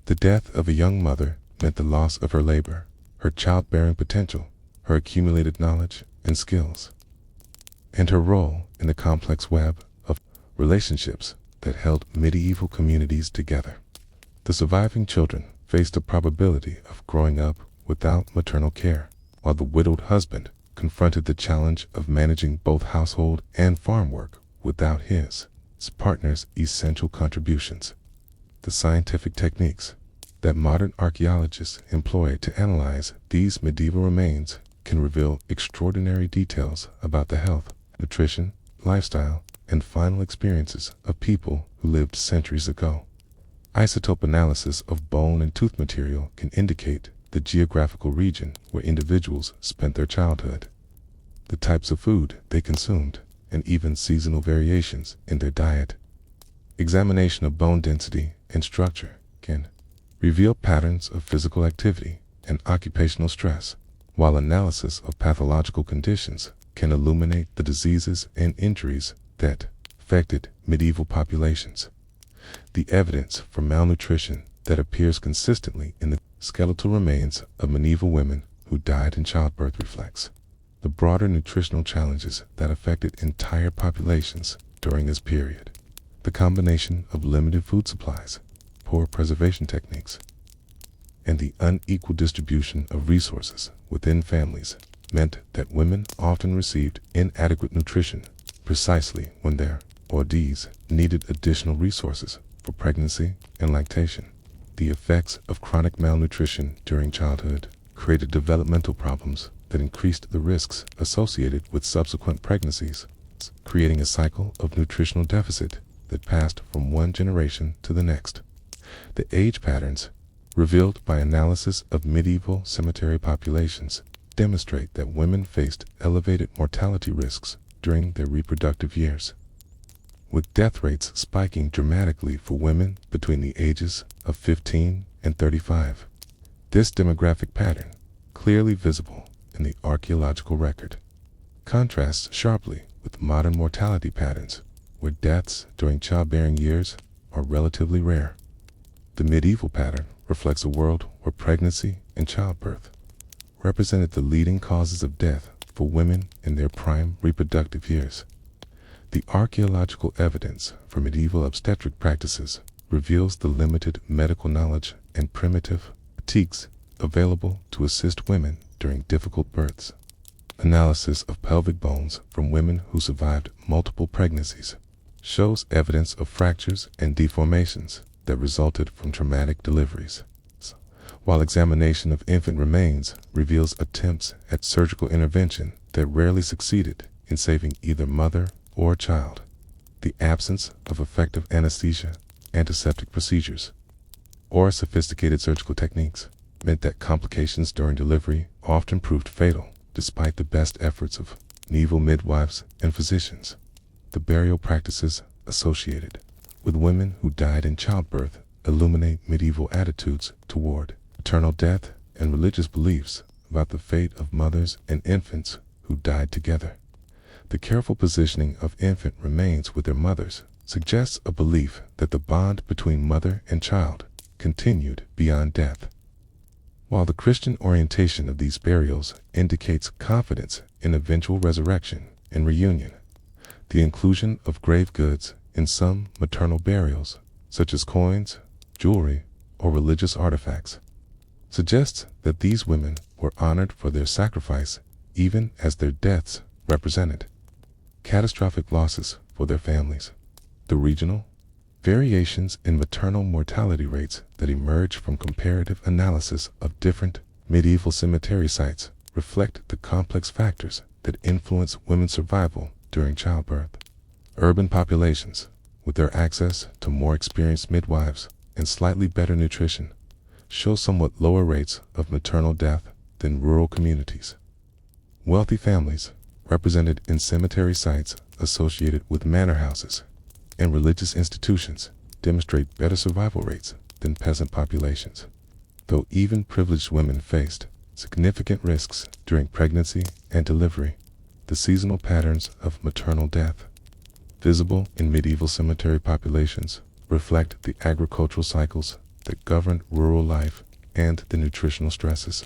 The death of a young mother meant the loss of her labor, her childbearing potential, her accumulated knowledge and skills, and her role in the complex web of relationships that held medieval communities together. The surviving children faced the probability of growing up without maternal care, while the widowed husband confronted the challenge of managing both household and farm work without his partner's essential contributions. The scientific techniques that modern archaeologists employ to analyze these medieval remains can reveal extraordinary details about the health, nutrition, lifestyle, and final experiences of people who lived centuries ago. Isotope analysis of bone and tooth material can indicate the geographical region where individuals spent their childhood, the types of food they consumed, and even seasonal variations in their diet. Examination of bone density and structure can reveal patterns of physical activity and occupational stress, while analysis of pathological conditions can illuminate the diseases and injuries that affected medieval populations. The evidence for malnutrition that appears consistently in the skeletal remains of medieval women who died in childbirth reflects the broader nutritional challenges that affected entire populations during this period. The combination of limited food supplies, poor preservation techniques, and the unequal distribution of resources within families meant that women often received inadequate nutrition precisely when their bodies needed additional resources for pregnancy and lactation. The effects of chronic malnutrition during childhood created developmental problems that increased the risks associated with subsequent pregnancies, creating a cycle of nutritional deficit that passed from one generation to the next. The age patterns revealed by analysis of medieval cemetery populations demonstrate that women faced elevated mortality risks during their reproductive years, with death rates spiking dramatically for women between the ages of 15 and 35. This demographic pattern, clearly visible in the archaeological record, contrasts sharply with modern mortality patterns, where deaths during childbearing years are relatively rare. The medieval pattern reflects a world where pregnancy and childbirth represented the leading causes of death for women in their prime reproductive years. The archaeological evidence for medieval obstetric practices reveals the limited medical knowledge and primitive techniques available to assist women during difficult births. Analysis of pelvic bones from women who survived multiple pregnancies shows evidence of fractures and deformations that resulted from traumatic deliveries, while examination of infant remains reveals attempts at surgical intervention that rarely succeeded in saving either mother or child. The absence of effective anesthesia, antiseptic procedures, or sophisticated surgical techniques meant that complications during delivery often proved fatal, despite the best efforts of medieval midwives and physicians. The burial practices associated with women who died in childbirth illuminate medieval attitudes toward maternal death and religious beliefs about the fate of mothers and infants who died together. The careful positioning of infant remains with their mothers suggests a belief that the bond between mother and child continued beyond death, while the Christian orientation of these burials indicates confidence in eventual resurrection and reunion. The inclusion of grave goods in some maternal burials, such as coins, jewelry, or religious artifacts, suggests that these women were honored for their sacrifice, even as their deaths represented catastrophic losses for their families. The regional variations in maternal mortality rates that emerge from comparative analysis of different medieval cemetery sites reflect the complex factors that influence women's survival during childbirth. Urban populations, with their access to more experienced midwives and slightly better nutrition, show somewhat lower rates of maternal death than rural communities. Wealthy families, represented in cemetery sites associated with manor houses and religious institutions, demonstrate better survival rates than peasant populations. Though even privileged women faced significant risks during pregnancy and delivery, the seasonal patterns of maternal death visible in medieval cemetery populations reflect the agricultural cycles that governed rural life and the nutritional stresses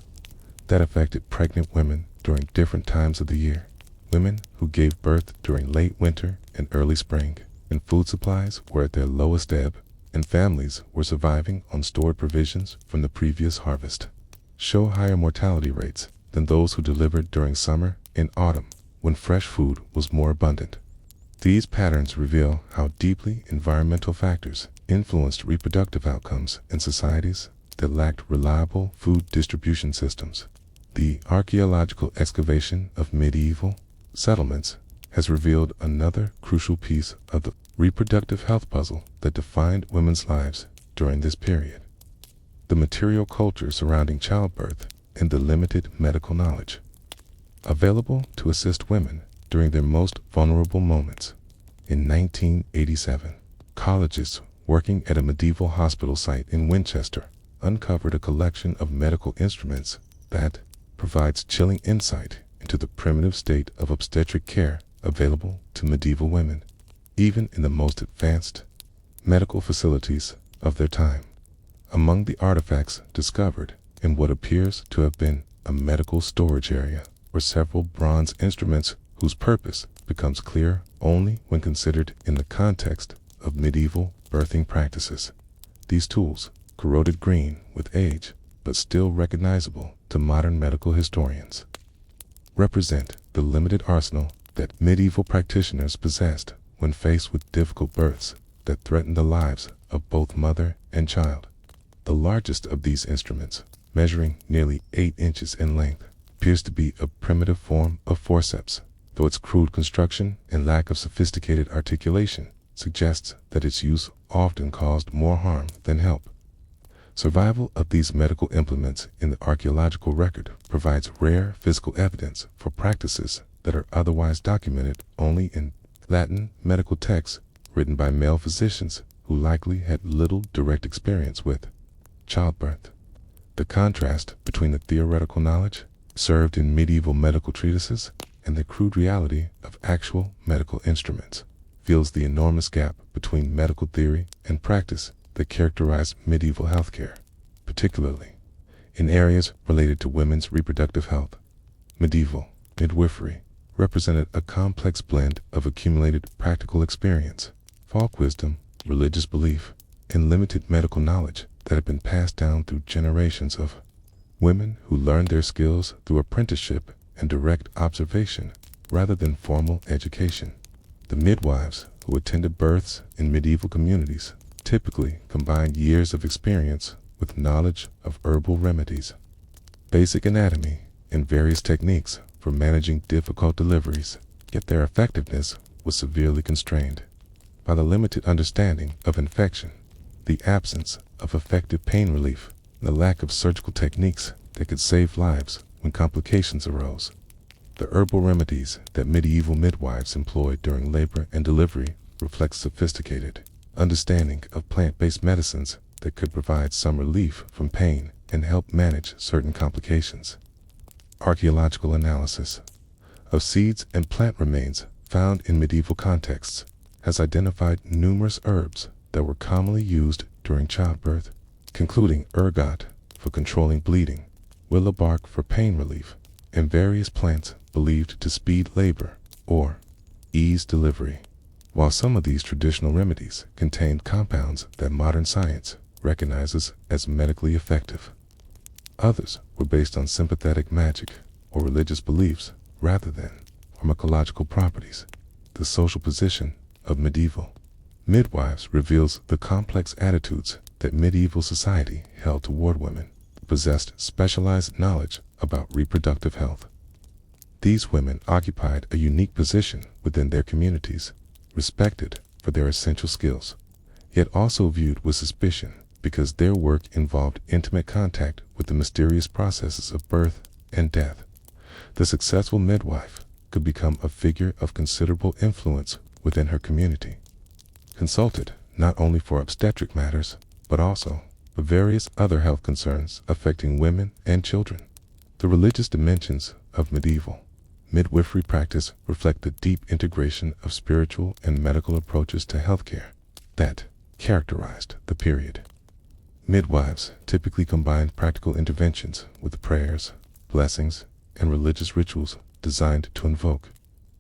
that affected pregnant women during different times of the year. Women who gave birth during late winter and early spring, and food supplies were at their lowest ebb, and families were surviving on stored provisions from the previous harvest, show higher mortality rates than those who delivered during summer and autumn when fresh food was more abundant. These patterns reveal how deeply environmental factors influenced reproductive outcomes in societies that lacked reliable food distribution systems. The archaeological excavation of medieval settlements has revealed another crucial piece of the reproductive health puzzle that defined women's lives during this period: the material culture surrounding childbirth and the limited medical knowledge available to assist women during their most vulnerable moments. In 1987, colleges working at a medieval hospital site in Winchester uncovered a collection of medical instruments that provides chilling insight into the primitive state of obstetric care available to medieval women, even in the most advanced medical facilities of their time. Among the artifacts discovered in what appears to have been a medical storage area were several bronze instruments whose purpose becomes clear only when considered in the context of medieval birthing practices. These tools, corroded green with age but still recognizable to modern medical historians, represent the limited arsenal that medieval practitioners possessed when faced with difficult births that threatened the lives of both mother and child. The largest of these instruments, measuring nearly 8 inches in length, appears to be a primitive form of forceps, though its crude construction and lack of sophisticated articulation suggests that its use often caused more harm than help. Survival of these medical implements in the archaeological record provides rare physical evidence for practices that are otherwise documented only in Latin medical texts written by male physicians who likely had little direct experience with childbirth. The contrast between the theoretical knowledge served in medieval medical treatises and the crude reality of actual medical instruments fills the enormous gap between medical theory and practice that characterized medieval healthcare, particularly in areas related to women's reproductive health. Medieval midwifery represented a complex blend of accumulated practical experience, folk wisdom, religious belief, and limited medical knowledge that had been passed down through generations of women who learned their skills through apprenticeship and direct observation rather than formal education. The midwives who attended births in medieval communities typically combined years of experience with knowledge of herbal remedies, basic anatomy, and various techniques for managing difficult deliveries, yet their effectiveness was severely constrained by the limited understanding of infection, the absence of effective pain relief, and the lack of surgical techniques that could save lives when complications arose. The herbal remedies that medieval midwives employed during labor and delivery reflect sophisticated understanding of plant-based medicines that could provide some relief from pain and help manage certain complications. Archaeological analysis of seeds and plant remains found in medieval contexts has identified numerous herbs that were commonly used during childbirth, including ergot for controlling bleeding, willow bark for pain relief, and various plants believed to speed labor or ease delivery. While some of these traditional remedies contained compounds that modern science recognizes as medically effective, Others were based on sympathetic magic or religious beliefs rather than pharmacological properties. The social position of medieval midwives reveals the complex attitudes that medieval society held toward women who possessed specialized knowledge about reproductive health. These women occupied a unique position within their communities, respected for their essential skills, yet also viewed with suspicion because their work involved intimate contact with the mysterious processes of birth and death. The successful midwife could become a figure of considerable influence within her community, consulted not only for obstetric matters, but also for various other health concerns affecting women and children. The religious dimensions of medieval midwifery practice reflect the deep integration of spiritual and medical approaches to healthcare that characterized the period. Midwives typically combined practical interventions with prayers, blessings, and religious rituals designed to invoke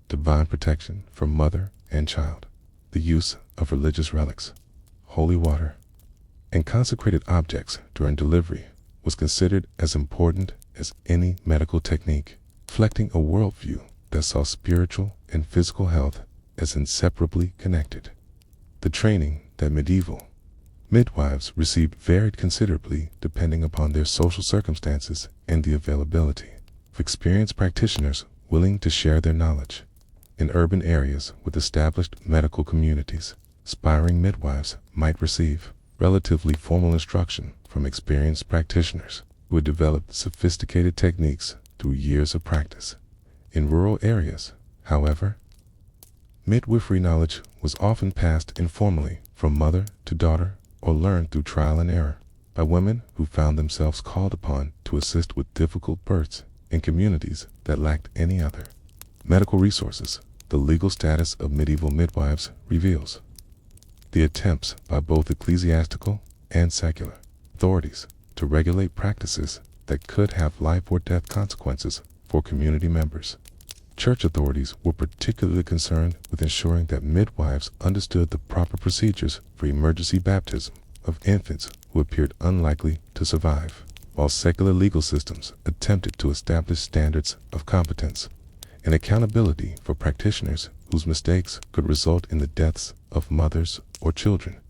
divine protection for mother and child. The use of religious relics, holy water, and consecrated objects during delivery was considered as important as any medical technique, reflecting a worldview that saw spiritual and physical health as inseparably connected. The training that medieval midwives received varied considerably depending upon their social circumstances and the availability of experienced practitioners willing to share their knowledge. In urban areas with established medical communities, aspiring midwives might receive relatively formal instruction from experienced practitioners who had developed sophisticated techniques through years of practice. In rural areas, however, midwifery knowledge was often passed informally from mother to daughter or learned through trial and error by women who found themselves called upon to assist with difficult births in communities that lacked any other medical resources. The legal status of medieval midwives reveals the attempts by both ecclesiastical and secular authorities to regulate practices that could have life or death consequences for community members. Church authorities were particularly concerned with ensuring that midwives understood the proper procedures for emergency baptism of infants who appeared unlikely to survive, while secular legal systems attempted to establish standards of competence and accountability for practitioners whose mistakes could result in the deaths of mothers or children.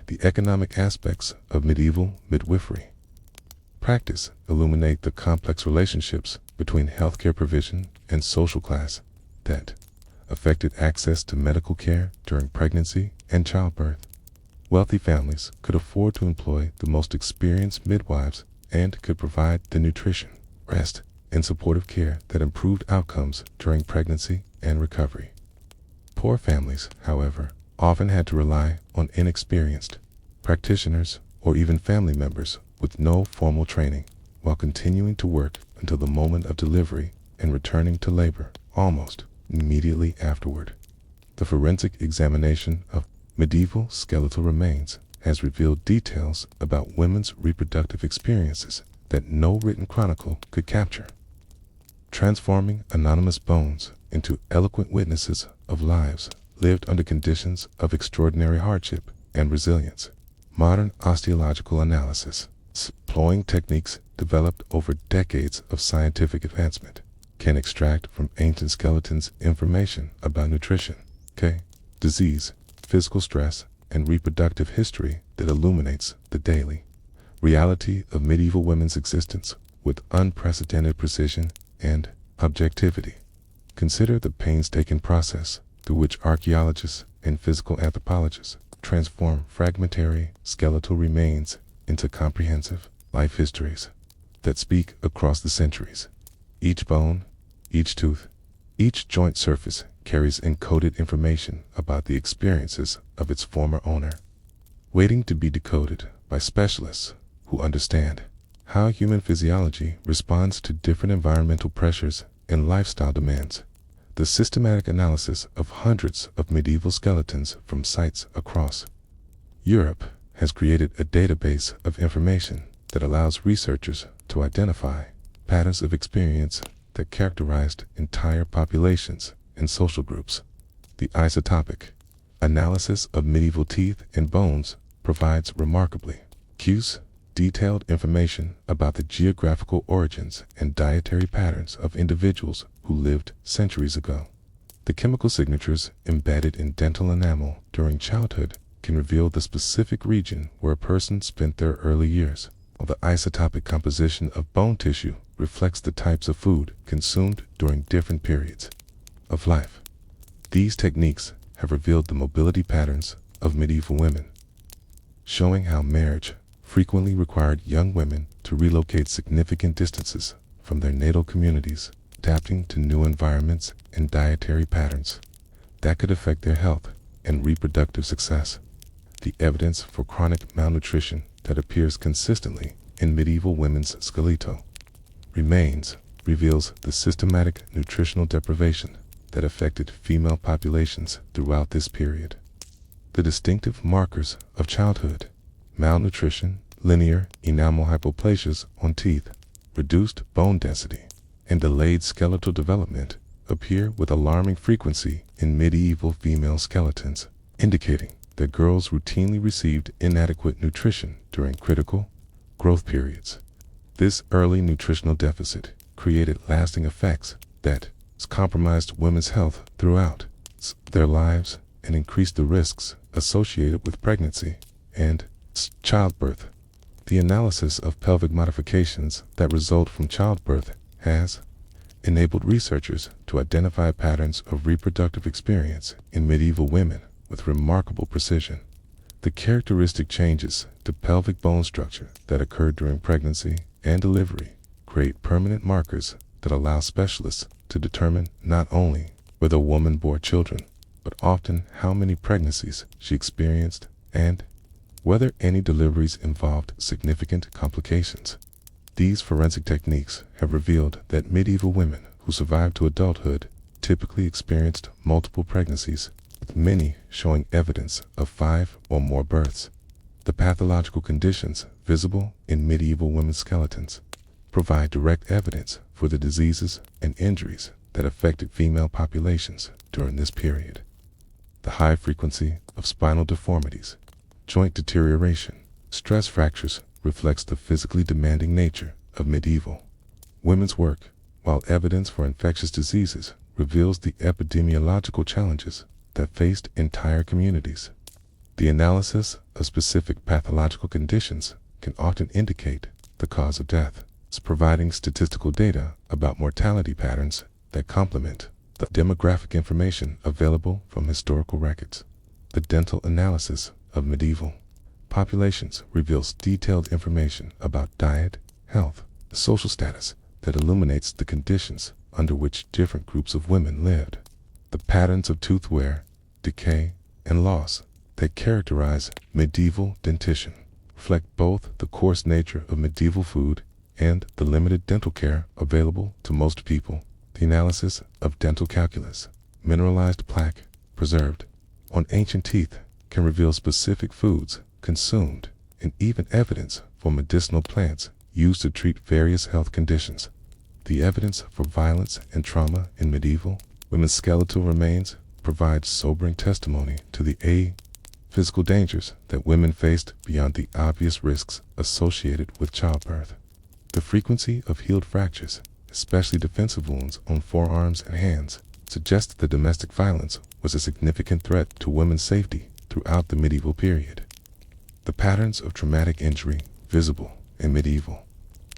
The economic aspects of medieval midwifery practice illuminate the complex relationships between healthcare provision and social class that affected access to medical care during pregnancy and childbirth. Wealthy families could afford to employ the most experienced midwives and could provide the nutrition, rest, and supportive care that improved outcomes during pregnancy and recovery. Poor families, however, often had to rely on inexperienced practitioners or even family members with no formal training, while continuing to work until the moment of delivery and returning to labor almost immediately afterward. The forensic examination of medieval skeletal remains has revealed details about women's reproductive experiences that no written chronicle could capture, transforming anonymous bones into eloquent witnesses of lives lived under conditions of extraordinary hardship and resilience. Modern osteological analysis, employing techniques developed over decades of scientific advancement, can extract from ancient skeletons information about nutrition, disease, physical stress, and reproductive history that illuminates the daily reality of medieval women's existence with unprecedented precision and objectivity. Consider the painstaking process through which archaeologists and physical anthropologists transform fragmentary skeletal remains into comprehensive life histories that speak across the centuries. Each bone, each tooth, each joint surface carries encoded information about the experiences of its former owner, waiting to be decoded by specialists who understand how human physiology responds to different environmental pressures and lifestyle demands. The systematic analysis of hundreds of medieval skeletons from sites across Europe has created a database of information that allows researchers to identify patterns of experience that characterized entire populations and social groups. The isotopic analysis of medieval teeth and bones provides remarkably acute detailed information about the geographical origins and dietary patterns of individuals who lived centuries ago. The chemical signatures embedded in dental enamel during childhood can reveal the specific region where a person spent their early years, while the isotopic composition of bone tissue reflects the types of food consumed during different periods of life. These techniques have revealed the mobility patterns of medieval women, showing how marriage frequently required young women to relocate significant distances from their natal communities, adapting to new environments and dietary patterns that could affect their health and reproductive success. The evidence for chronic malnutrition that appears consistently in medieval women's skeletal remains reveals the systematic nutritional deprivation that affected female populations throughout this period. The distinctive markers of childhood, malnutrition, linear enamel hypoplasias on teeth, reduced bone density, and delayed skeletal development, appear with alarming frequency in medieval female skeletons, indicating that girls routinely received inadequate nutrition during critical growth periods. This early nutritional deficit created lasting effects that compromised women's health throughout their lives and increased the risks associated with pregnancy and childbirth. The analysis of pelvic modifications that result from childbirth has enabled researchers to identify patterns of reproductive experience in medieval women with remarkable precision. The characteristic changes to pelvic bone structure that occur during pregnancy and delivery create permanent markers that allow specialists to determine not only whether a woman bore children, but often how many pregnancies she experienced and whether any deliveries involved significant complications. These forensic techniques have revealed that medieval women who survived to adulthood typically experienced multiple pregnancies, with many showing evidence of 5 or more births. The pathological conditions visible in medieval women's skeletons provide direct evidence for the diseases and injuries that affected female populations during this period. The high frequency of spinal deformities, joint deterioration, stress fractures reflects the physically demanding nature of medieval women's work, while evidence for infectious diseases reveals the epidemiological challenges that faced entire communities. The analysis of specific pathological conditions can often indicate the cause of death, providing statistical data about mortality patterns that complement the demographic information available from historical records. The dental analysis of medieval populations reveals detailed information about diet, health, and social status that illuminates the conditions under which different groups of women lived. The patterns of tooth wear, decay, and loss that characterize medieval dentition reflect both the coarse nature of medieval food and the limited dental care available to most people. The analysis of dental calculus, mineralized plaque preserved on ancient teeth, can reveal specific foods consumed and even evidence for medicinal plants used to treat various health conditions. The evidence for violence and trauma in medieval women's skeletal remains provides sobering testimony to the physical dangers that women faced beyond the obvious risks associated with childbirth. The frequency of healed fractures, especially defensive wounds on forearms and hands, suggests that domestic violence was a significant threat to women's safety throughout the medieval period. The patterns of traumatic injury visible in medieval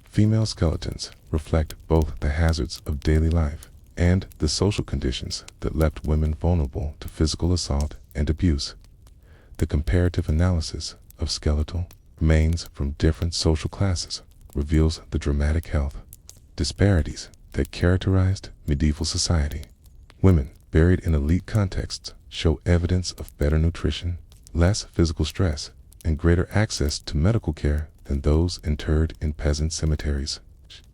female skeletons reflect both the hazards of daily life and the social conditions that left women vulnerable to physical assault and abuse. The comparative analysis of skeletal remains from different social classes reveals the dramatic health disparities that characterized medieval society. Women buried in elite contexts show evidence of better nutrition, less physical stress, and greater access to medical care than those interred in peasant cemeteries.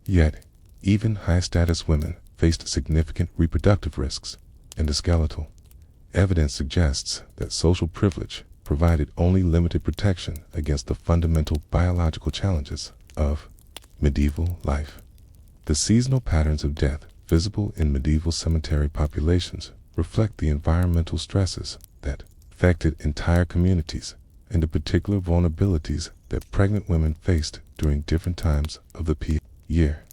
Yet, even high-status women faced significant reproductive risks, and the skeletal evidence suggests that social privilege provided only limited protection against the fundamental biological challenges of medieval life. The seasonal patterns of death visible in medieval cemetery populations reflect the environmental stresses that affected entire communities and the particular vulnerabilities that pregnant women faced during different times of the year.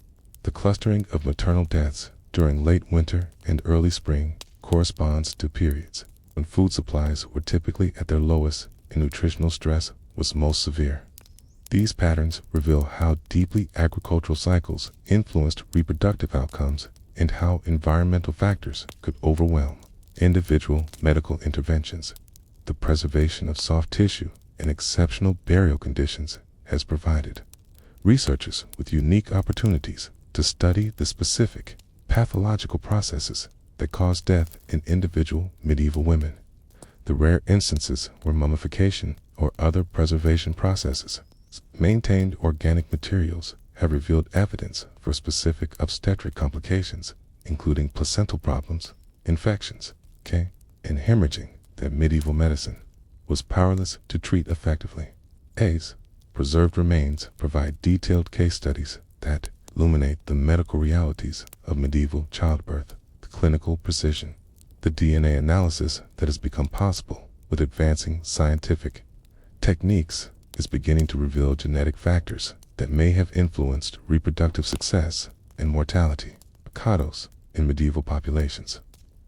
The clustering of maternal deaths during late winter and early spring corresponds to periods when food supplies were typically at their lowest and nutritional stress was most severe. These patterns reveal how deeply agricultural cycles influenced reproductive outcomes and how environmental factors could overwhelm individual medical interventions. The preservation of soft tissue and exceptional burial conditions has provided researchers with unique opportunities to study the specific pathological processes that cause death in individual medieval women. The rare instances where mummification or other preservation processes maintained organic materials have revealed evidence for specific obstetric complications, including placental problems, infections, and hemorrhaging that medieval medicine was powerless to treat effectively. Preserved remains provide detailed case studies that illuminate the medical realities of medieval childbirth, the clinical precision, the DNA analysis that has become possible with advancing scientific techniques is beginning to reveal genetic factors that may have influenced reproductive success and mortality. Cottages in medieval populations.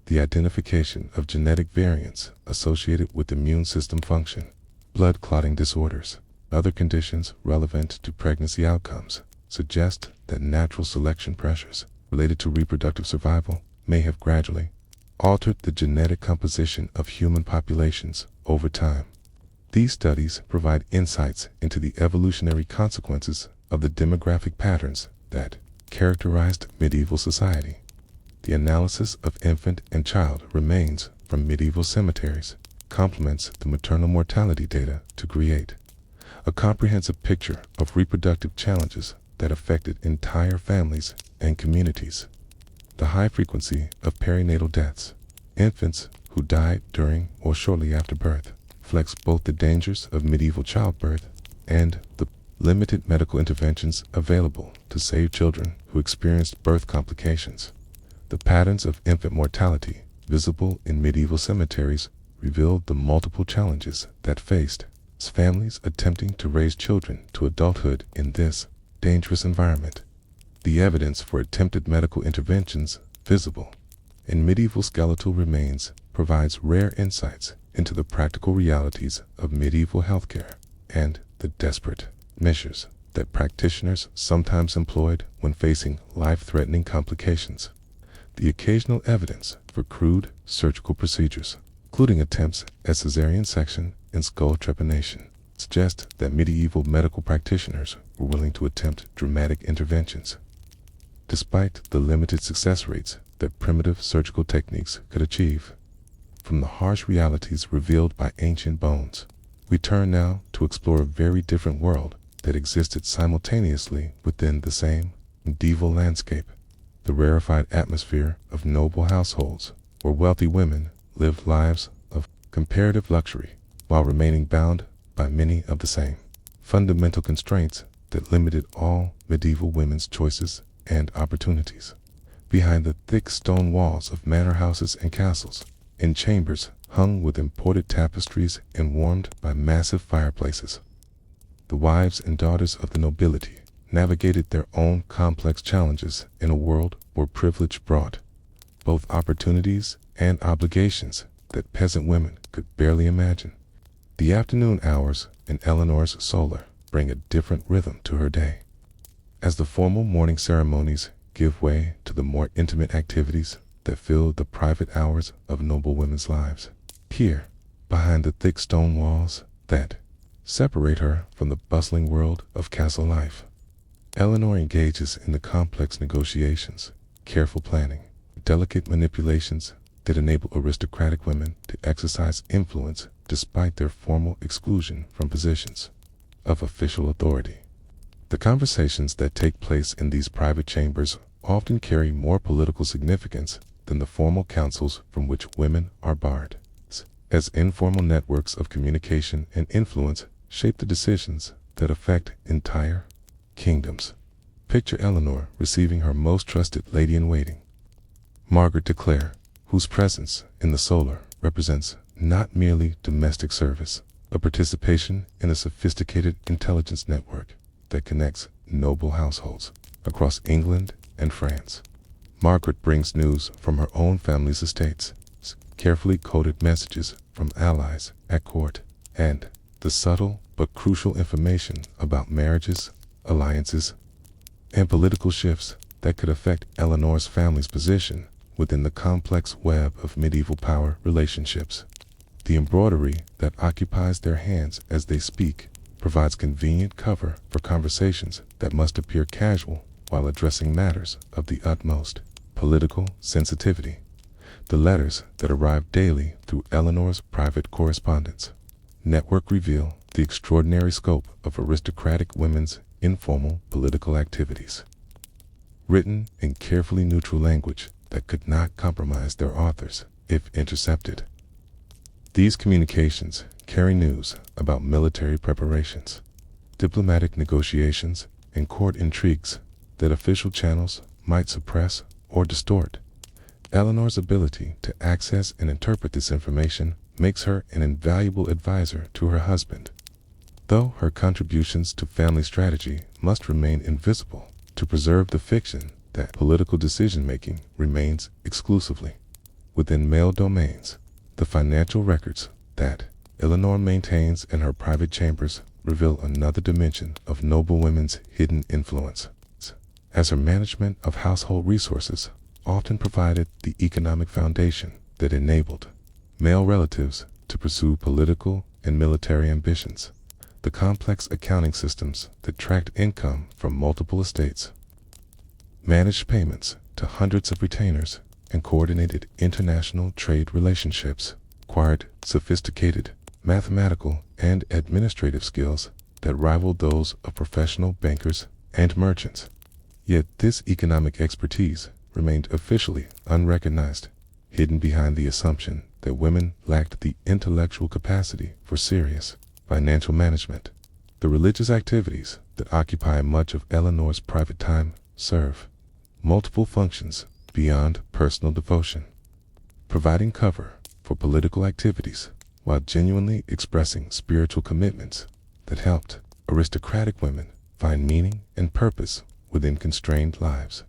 The identification of genetic variants associated with immune system function, blood clotting disorders, other conditions relevant to pregnancy outcomes suggest that natural selection pressures related to reproductive survival may have gradually altered the genetic composition of human populations over time. These studies provide insights into the evolutionary consequences of the demographic patterns that characterized medieval society. The analysis of infant and child remains from medieval cemeteries complements the maternal mortality data to create a comprehensive picture of reproductive challenges that affected entire families and communities. The high frequency of perinatal deaths, infants who died during or shortly after birth, reflects both the dangers of medieval childbirth and the limited medical interventions available to save children who experienced birth complications. The patterns of infant mortality visible in medieval cemeteries revealed the multiple challenges that faced families attempting to raise children to adulthood in this dangerous environment. The evidence for attempted medical interventions visible in medieval skeletal remains provides rare insights into the practical realities of medieval healthcare and the desperate measures that practitioners sometimes employed when facing life-threatening complications. The occasional evidence for crude surgical procedures, including attempts at cesarean section and skull trepanation, suggest that medieval medical practitioners were willing to attempt dramatic interventions. Despite the limited success rates that primitive surgical techniques could achieve, from the harsh realities revealed by ancient bones, we turn now to explore a very different world that existed simultaneously within the same medieval landscape. The rarefied atmosphere of noble households where wealthy women lived lives of comparative luxury while remaining bound by many of the same fundamental constraints that limited all medieval women's choices and opportunities. Behind the thick stone walls of manor houses and castles, in chambers hung with imported tapestries and warmed by massive fireplaces, the wives and daughters of the nobility navigated their own complex challenges in a world where privilege brought both opportunities and obligations that peasant women could barely imagine. The afternoon hours in Eleanor's solar bring a different rhythm to her day. As the formal morning ceremonies give way to the more intimate activities that fill the private hours of noble women's lives, here, behind the thick stone walls that separate her from the bustling world of castle life, Eleanor engages in the complex negotiations, careful planning, delicate manipulations that enable aristocratic women to exercise influence despite their formal exclusion from positions of official authority. The conversations that take place in these private chambers often carry more political significance than the formal councils from which women are barred, as informal networks of communication and influence shape the decisions that affect entire kingdoms. Picture Eleanor receiving her most trusted lady-in-waiting, Margaret de Clare, whose presence in the solar represents not merely domestic service, a participation in a sophisticated intelligence network that connects noble households across England and France. Margaret brings news from her own family's estates, carefully coded messages from allies at court, and the subtle but crucial information about marriages, alliances, and political shifts that could affect Eleanor's family's position within the complex web of medieval power relationships. The embroidery that occupies their hands as they speak provides convenient cover for conversations that must appear casual while addressing matters of the utmost political sensitivity. The letters that arrive daily through Eleanor's private correspondence network reveal the extraordinary scope of aristocratic women's informal political activities. Written in carefully neutral language that could not compromise their authors if intercepted. These communications carry news about military preparations, diplomatic negotiations, and court intrigues that official channels might suppress or distort. Eleanor's ability to access and interpret this information makes her an invaluable advisor to her husband, though her contributions to family strategy must remain invisible to preserve the fiction that political decision-making remains exclusively within male domains. The financial records that Eleanor maintains in her private chambers reveal another dimension of noble women's hidden influence, as her management of household resources often provided the economic foundation that enabled male relatives to pursue political and military ambitions. The complex accounting systems that tracked income from multiple estates, managed payments to hundreds of retainers, and coordinated international trade relationships required sophisticated mathematical and administrative skills that rivaled those of professional bankers and merchants. Yet this economic expertise remained officially unrecognized, hidden behind the assumption that women lacked the intellectual capacity for serious financial management. The religious activities that occupy much of Eleanor's private time serve multiple functions beyond personal devotion, providing cover for political activities while genuinely expressing spiritual commitments that helped aristocratic women find meaning and purpose within constrained lives.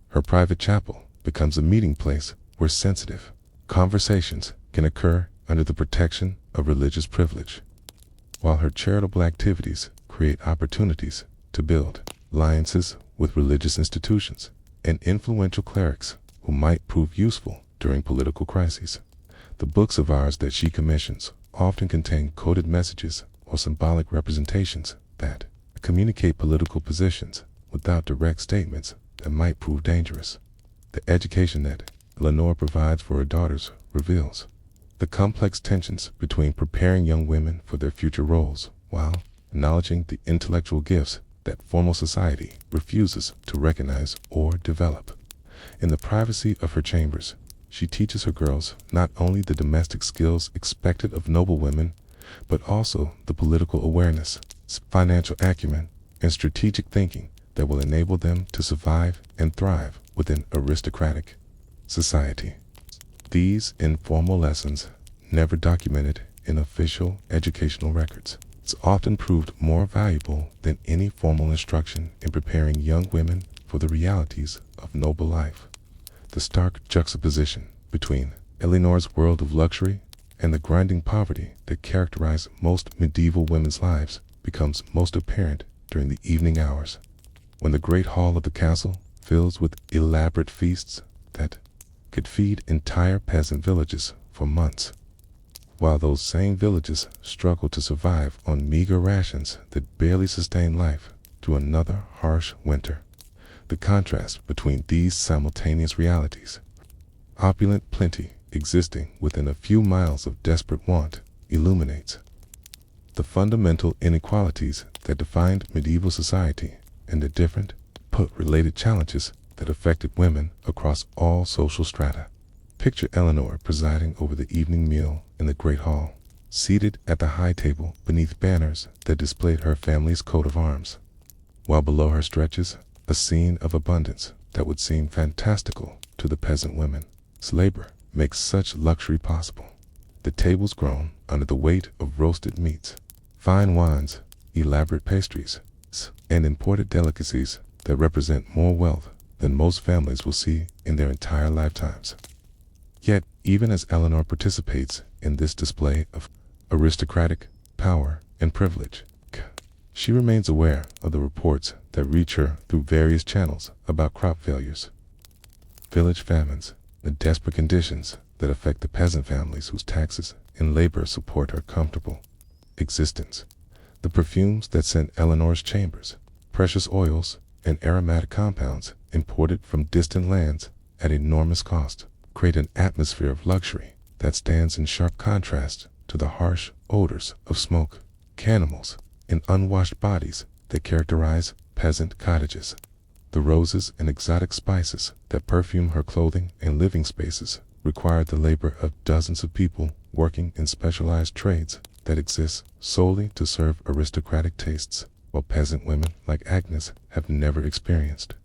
Her private chapel becomes a meeting place where sensitive conversations can occur under the protection of religious privilege, while her charitable activities create opportunities to build alliances with religious institutions and influential clerics who might prove useful during political crises. The books of hours that she commissions often contain coded messages or symbolic representations that communicate political positions without direct statements that might prove dangerous. The education that Eleanor provides for her daughters reveals the complex tensions between preparing young women for their future roles while acknowledging the intellectual gifts that formal society refuses to recognize or develop. In the privacy of her chambers, she teaches her girls not only the domestic skills expected of noble women, but also the political awareness, financial acumen, and strategic thinking that will enable them to survive and thrive within aristocratic society. These informal lessons, never documented in official educational records, it's often proved more valuable than any formal instruction in preparing young women for the realities of noble life. The stark juxtaposition between Eleanor's world of luxury and the grinding poverty that characterized most medieval women's lives becomes most apparent during the evening hours, when the great hall of the castle fills with elaborate feasts that could feed entire peasant villages for months, while those same villages struggle to survive on meager rations that barely sustain life through another harsh winter. The contrast between these simultaneous realities, opulent plenty existing within a few miles of desperate want, illuminates the fundamental inequalities that defined medieval society and the different but related challenges that affected women across all social strata. Picture Eleanor presiding over the evening meal in the great hall, seated at the high table beneath banners that displayed her family's coat of arms, while below her stretches a scene of abundance that would seem fantastical to the peasant women. Labor makes such luxury possible. The tables groan under the weight of roasted meats, fine wines, elaborate pastries, and imported delicacies that represent more wealth than most families will see in their entire lifetimes. Yet, even as Eleanor participates in this display of aristocratic power and privilege, she remains aware of the reports that reach her through various channels about crop failures, village famines, the desperate conditions that affect the peasant families whose taxes and labor support her comfortable existence. The perfumes that scent Eleanor's chambers, precious oils, and aromatic compounds imported from distant lands at enormous cost, create an atmosphere of luxury that stands in sharp contrast to the harsh odors of smoke, cannibals, and unwashed bodies that characterize peasant cottages. The roses and exotic spices that perfume her clothing and living spaces require the labor of dozens of people working in specialized trades that exist solely to serve aristocratic tastes, while peasant women like Agnes have never experienced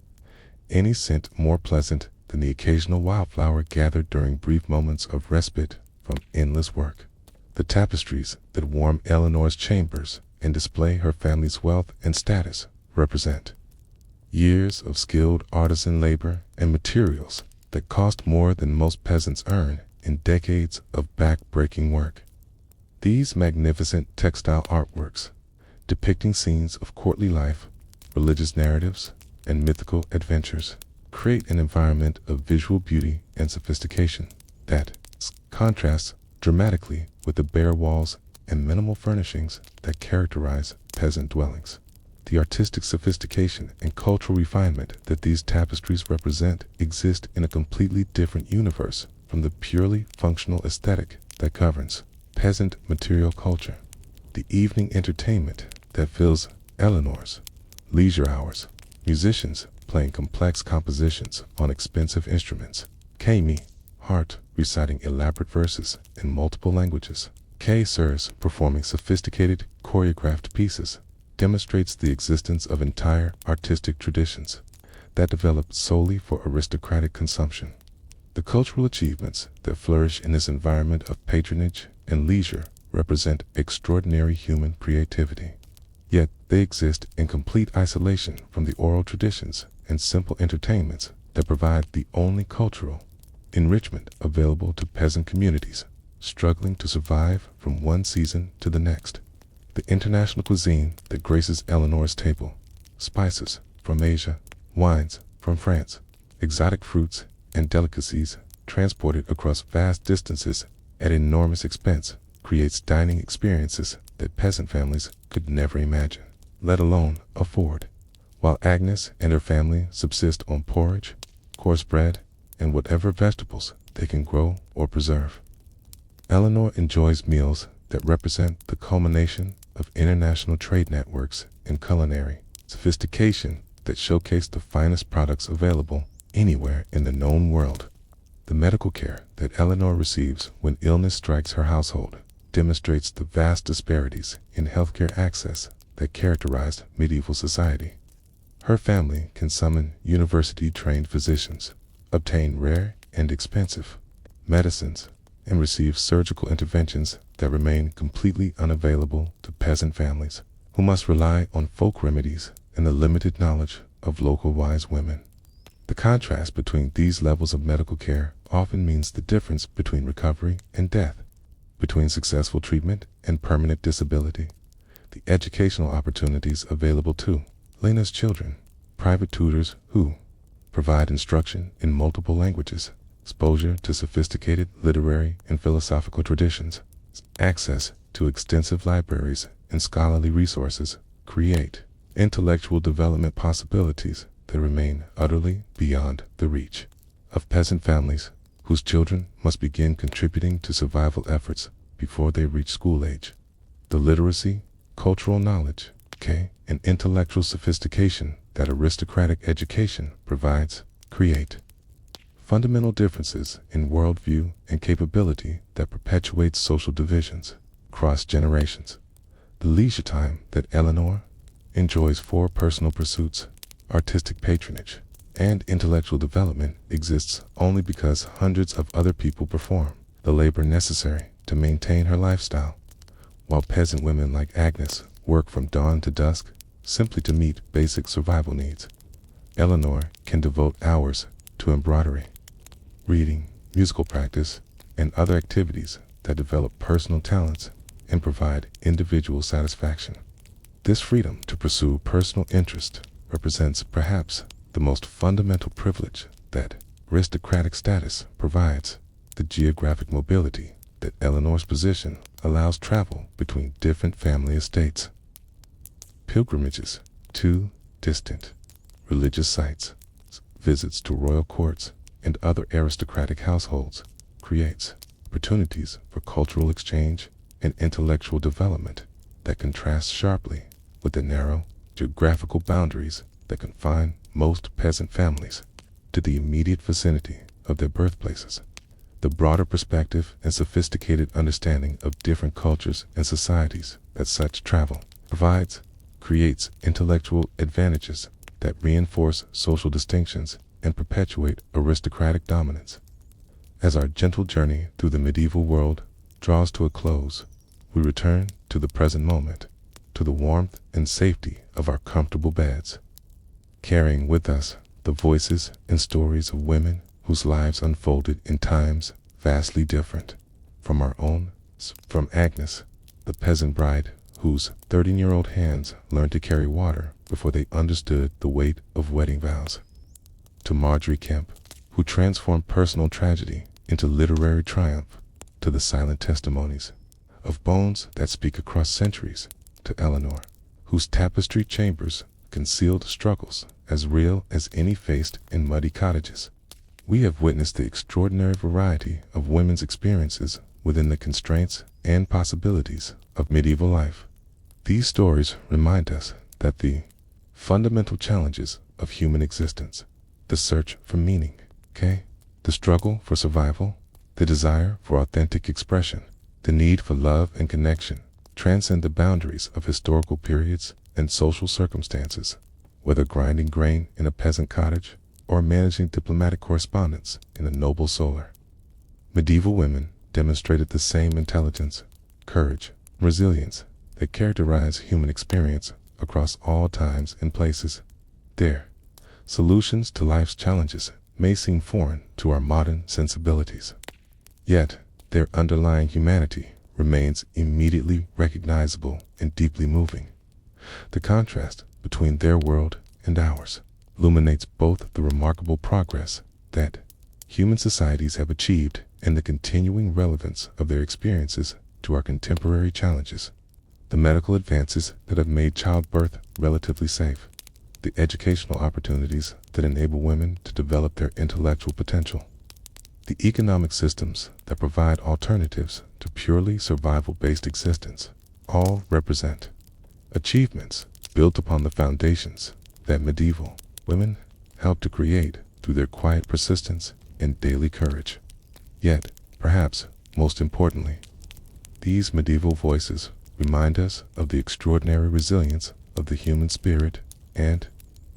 any scent more pleasant than the occasional wildflower gathered during brief moments of respite from endless work. The tapestries that warm Eleanor's chambers and display her family's wealth and status represent years of skilled artisan labor and materials that cost more than most peasants earn in decades of back-breaking work. These magnificent textile artworks, depicting scenes of courtly life, religious narratives, and mythical adventures, create an environment of visual beauty and sophistication that contrasts dramatically with the bare walls and minimal furnishings that characterize peasant dwellings. The artistic sophistication and cultural refinement that these tapestries represent exist in a completely different universe from the purely functional aesthetic that governs peasant material culture. The evening entertainment that fills Eleanor's leisure hours, musicians playing complex compositions on expensive instruments, Kami, Hart reciting elaborate verses in multiple languages, K. Sirs performing sophisticated choreographed pieces, demonstrates the existence of entire artistic traditions that developed solely for aristocratic consumption. The cultural achievements that flourish in this environment of patronage and leisure represent extraordinary human creativity. Yet they exist in complete isolation from the oral traditions and simple entertainments that provide the only cultural enrichment available to peasant communities struggling to survive from one season to the next. The international cuisine that graces Eleanor's table, spices from Asia, wines from France, exotic fruits and delicacies transported across vast distances at enormous expense, creates dining experiences that peasant families could never imagine, let alone afford. While Agnes and her family subsist on porridge, coarse bread, and whatever vegetables they can grow or preserve, Eleanor enjoys meals that represent the culmination of international trade networks and culinary sophistication that showcase the finest products available anywhere in the known world. The medical care that Eleanor receives when illness strikes her household demonstrates the vast disparities in healthcare access that characterized medieval society. Her family can summon university-trained physicians, obtain rare and expensive medicines, and receive surgical interventions that remain completely unavailable to peasant families, who must rely on folk remedies and the limited knowledge of local wise women. The contrast between these levels of medical care often means the difference between recovery and death, between successful treatment and permanent disability. The educational opportunities available to Lena's children, private tutors who provide instruction in multiple languages, exposure to sophisticated literary and philosophical traditions, access to extensive libraries and scholarly resources create intellectual development possibilities that remain utterly beyond the reach of peasant families whose children must begin contributing to survival efforts before they reach school age. The literacy, cultural knowledge, and intellectual sophistication that aristocratic education provides create fundamental differences in worldview and capability that perpetuates social divisions across generations. The leisure time that Eleanor enjoys for personal pursuits, artistic patronage, and intellectual development exists only because hundreds of other people perform the labor necessary to maintain her lifestyle, while peasant women like Agnes work from dawn to dusk simply to meet basic survival needs. Eleanor can devote hours to embroidery, reading, musical practice, and other activities that develop personal talents and provide individual satisfaction. This freedom to pursue personal interest represents perhaps the most fundamental privilege that aristocratic status provides. The geographic mobility that Eleanor's position allows travel between different family estates, pilgrimages to distant religious sites, visits to royal courts, and other aristocratic households creates opportunities for cultural exchange and intellectual development that contrast sharply with the narrow geographical boundaries that confine most peasant families to the immediate vicinity of their birthplaces. The broader perspective and sophisticated understanding of different cultures and societies that such travel provides creates intellectual advantages that reinforce social distinctions and perpetuate aristocratic dominance. As our gentle journey through the medieval world draws to a close, we return to the present moment, to the warmth and safety of our comfortable beds, carrying with us the voices and stories of women whose lives unfolded in times vastly different from our own, from Agnes, the peasant bride whose 13-year-old hands learned to carry water before they understood the weight of wedding vows, to Marjorie Kemp, who transformed personal tragedy into literary triumph, to the silent testimonies of bones that speak across centuries, to Eleanor, whose tapestried chambers concealed struggles as real as any faced in muddy cottages. We have witnessed the extraordinary variety of women's experiences within the constraints and possibilities of medieval life. These stories remind us that the fundamental challenges of human existence, the search for meaning, the struggle for survival, the desire for authentic expression, the need for love and connection, transcend the boundaries of historical periods and social circumstances. Whether grinding grain in a peasant cottage or managing diplomatic correspondence in a noble solar, medieval women demonstrated the same intelligence, courage, and resilience that characterize human experience across all times and places. Their solutions to life's challenges may seem foreign to our modern sensibilities, yet their underlying humanity remains immediately recognizable and deeply moving. The contrast between their world and ours illuminates both the remarkable progress that human societies have achieved and the continuing relevance of their experiences to our contemporary challenges. The medical advances that have made childbirth relatively safe, the educational opportunities that enable women to develop their intellectual potential, the economic systems that provide alternatives to purely survival-based existence, all represent achievements built upon the foundations that medieval women helped to create through their quiet persistence and daily courage. Yet, perhaps most importantly, these medieval voices remind us of the extraordinary resilience of the human spirit and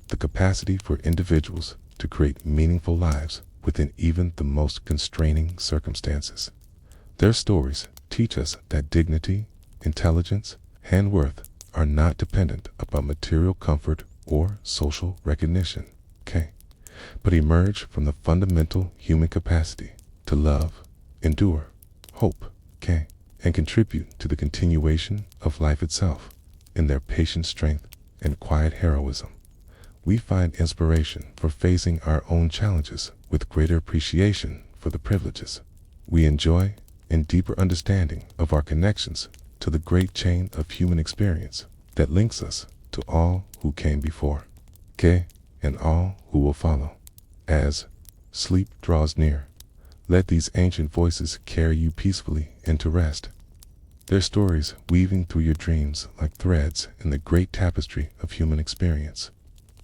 the capacity for individuals to create meaningful lives within even the most constraining circumstances. Their stories teach us that dignity, intelligence, and worth are not dependent upon material comfort or social recognition, but emerge from the fundamental human capacity to love, endure, hope, and contribute to the continuation of life itself. In their patient strength and quiet heroism, we find inspiration for facing our own challenges with greater appreciation for the privileges we enjoy and deeper understanding of our connections to the great chain of human experience that links us to all who came before, and all who will follow. As sleep draws near, let these ancient voices carry you peacefully into rest, their stories weaving through your dreams like threads in the great tapestry of human experience.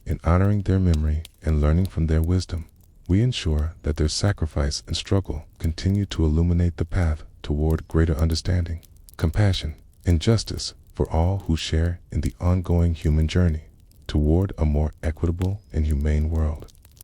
In honoring their memory and learning from their wisdom, we ensure that their sacrifice and struggle continue to illuminate the path toward greater understanding, compassion, and justice for all who share in the ongoing human journey toward a more equitable and humane world.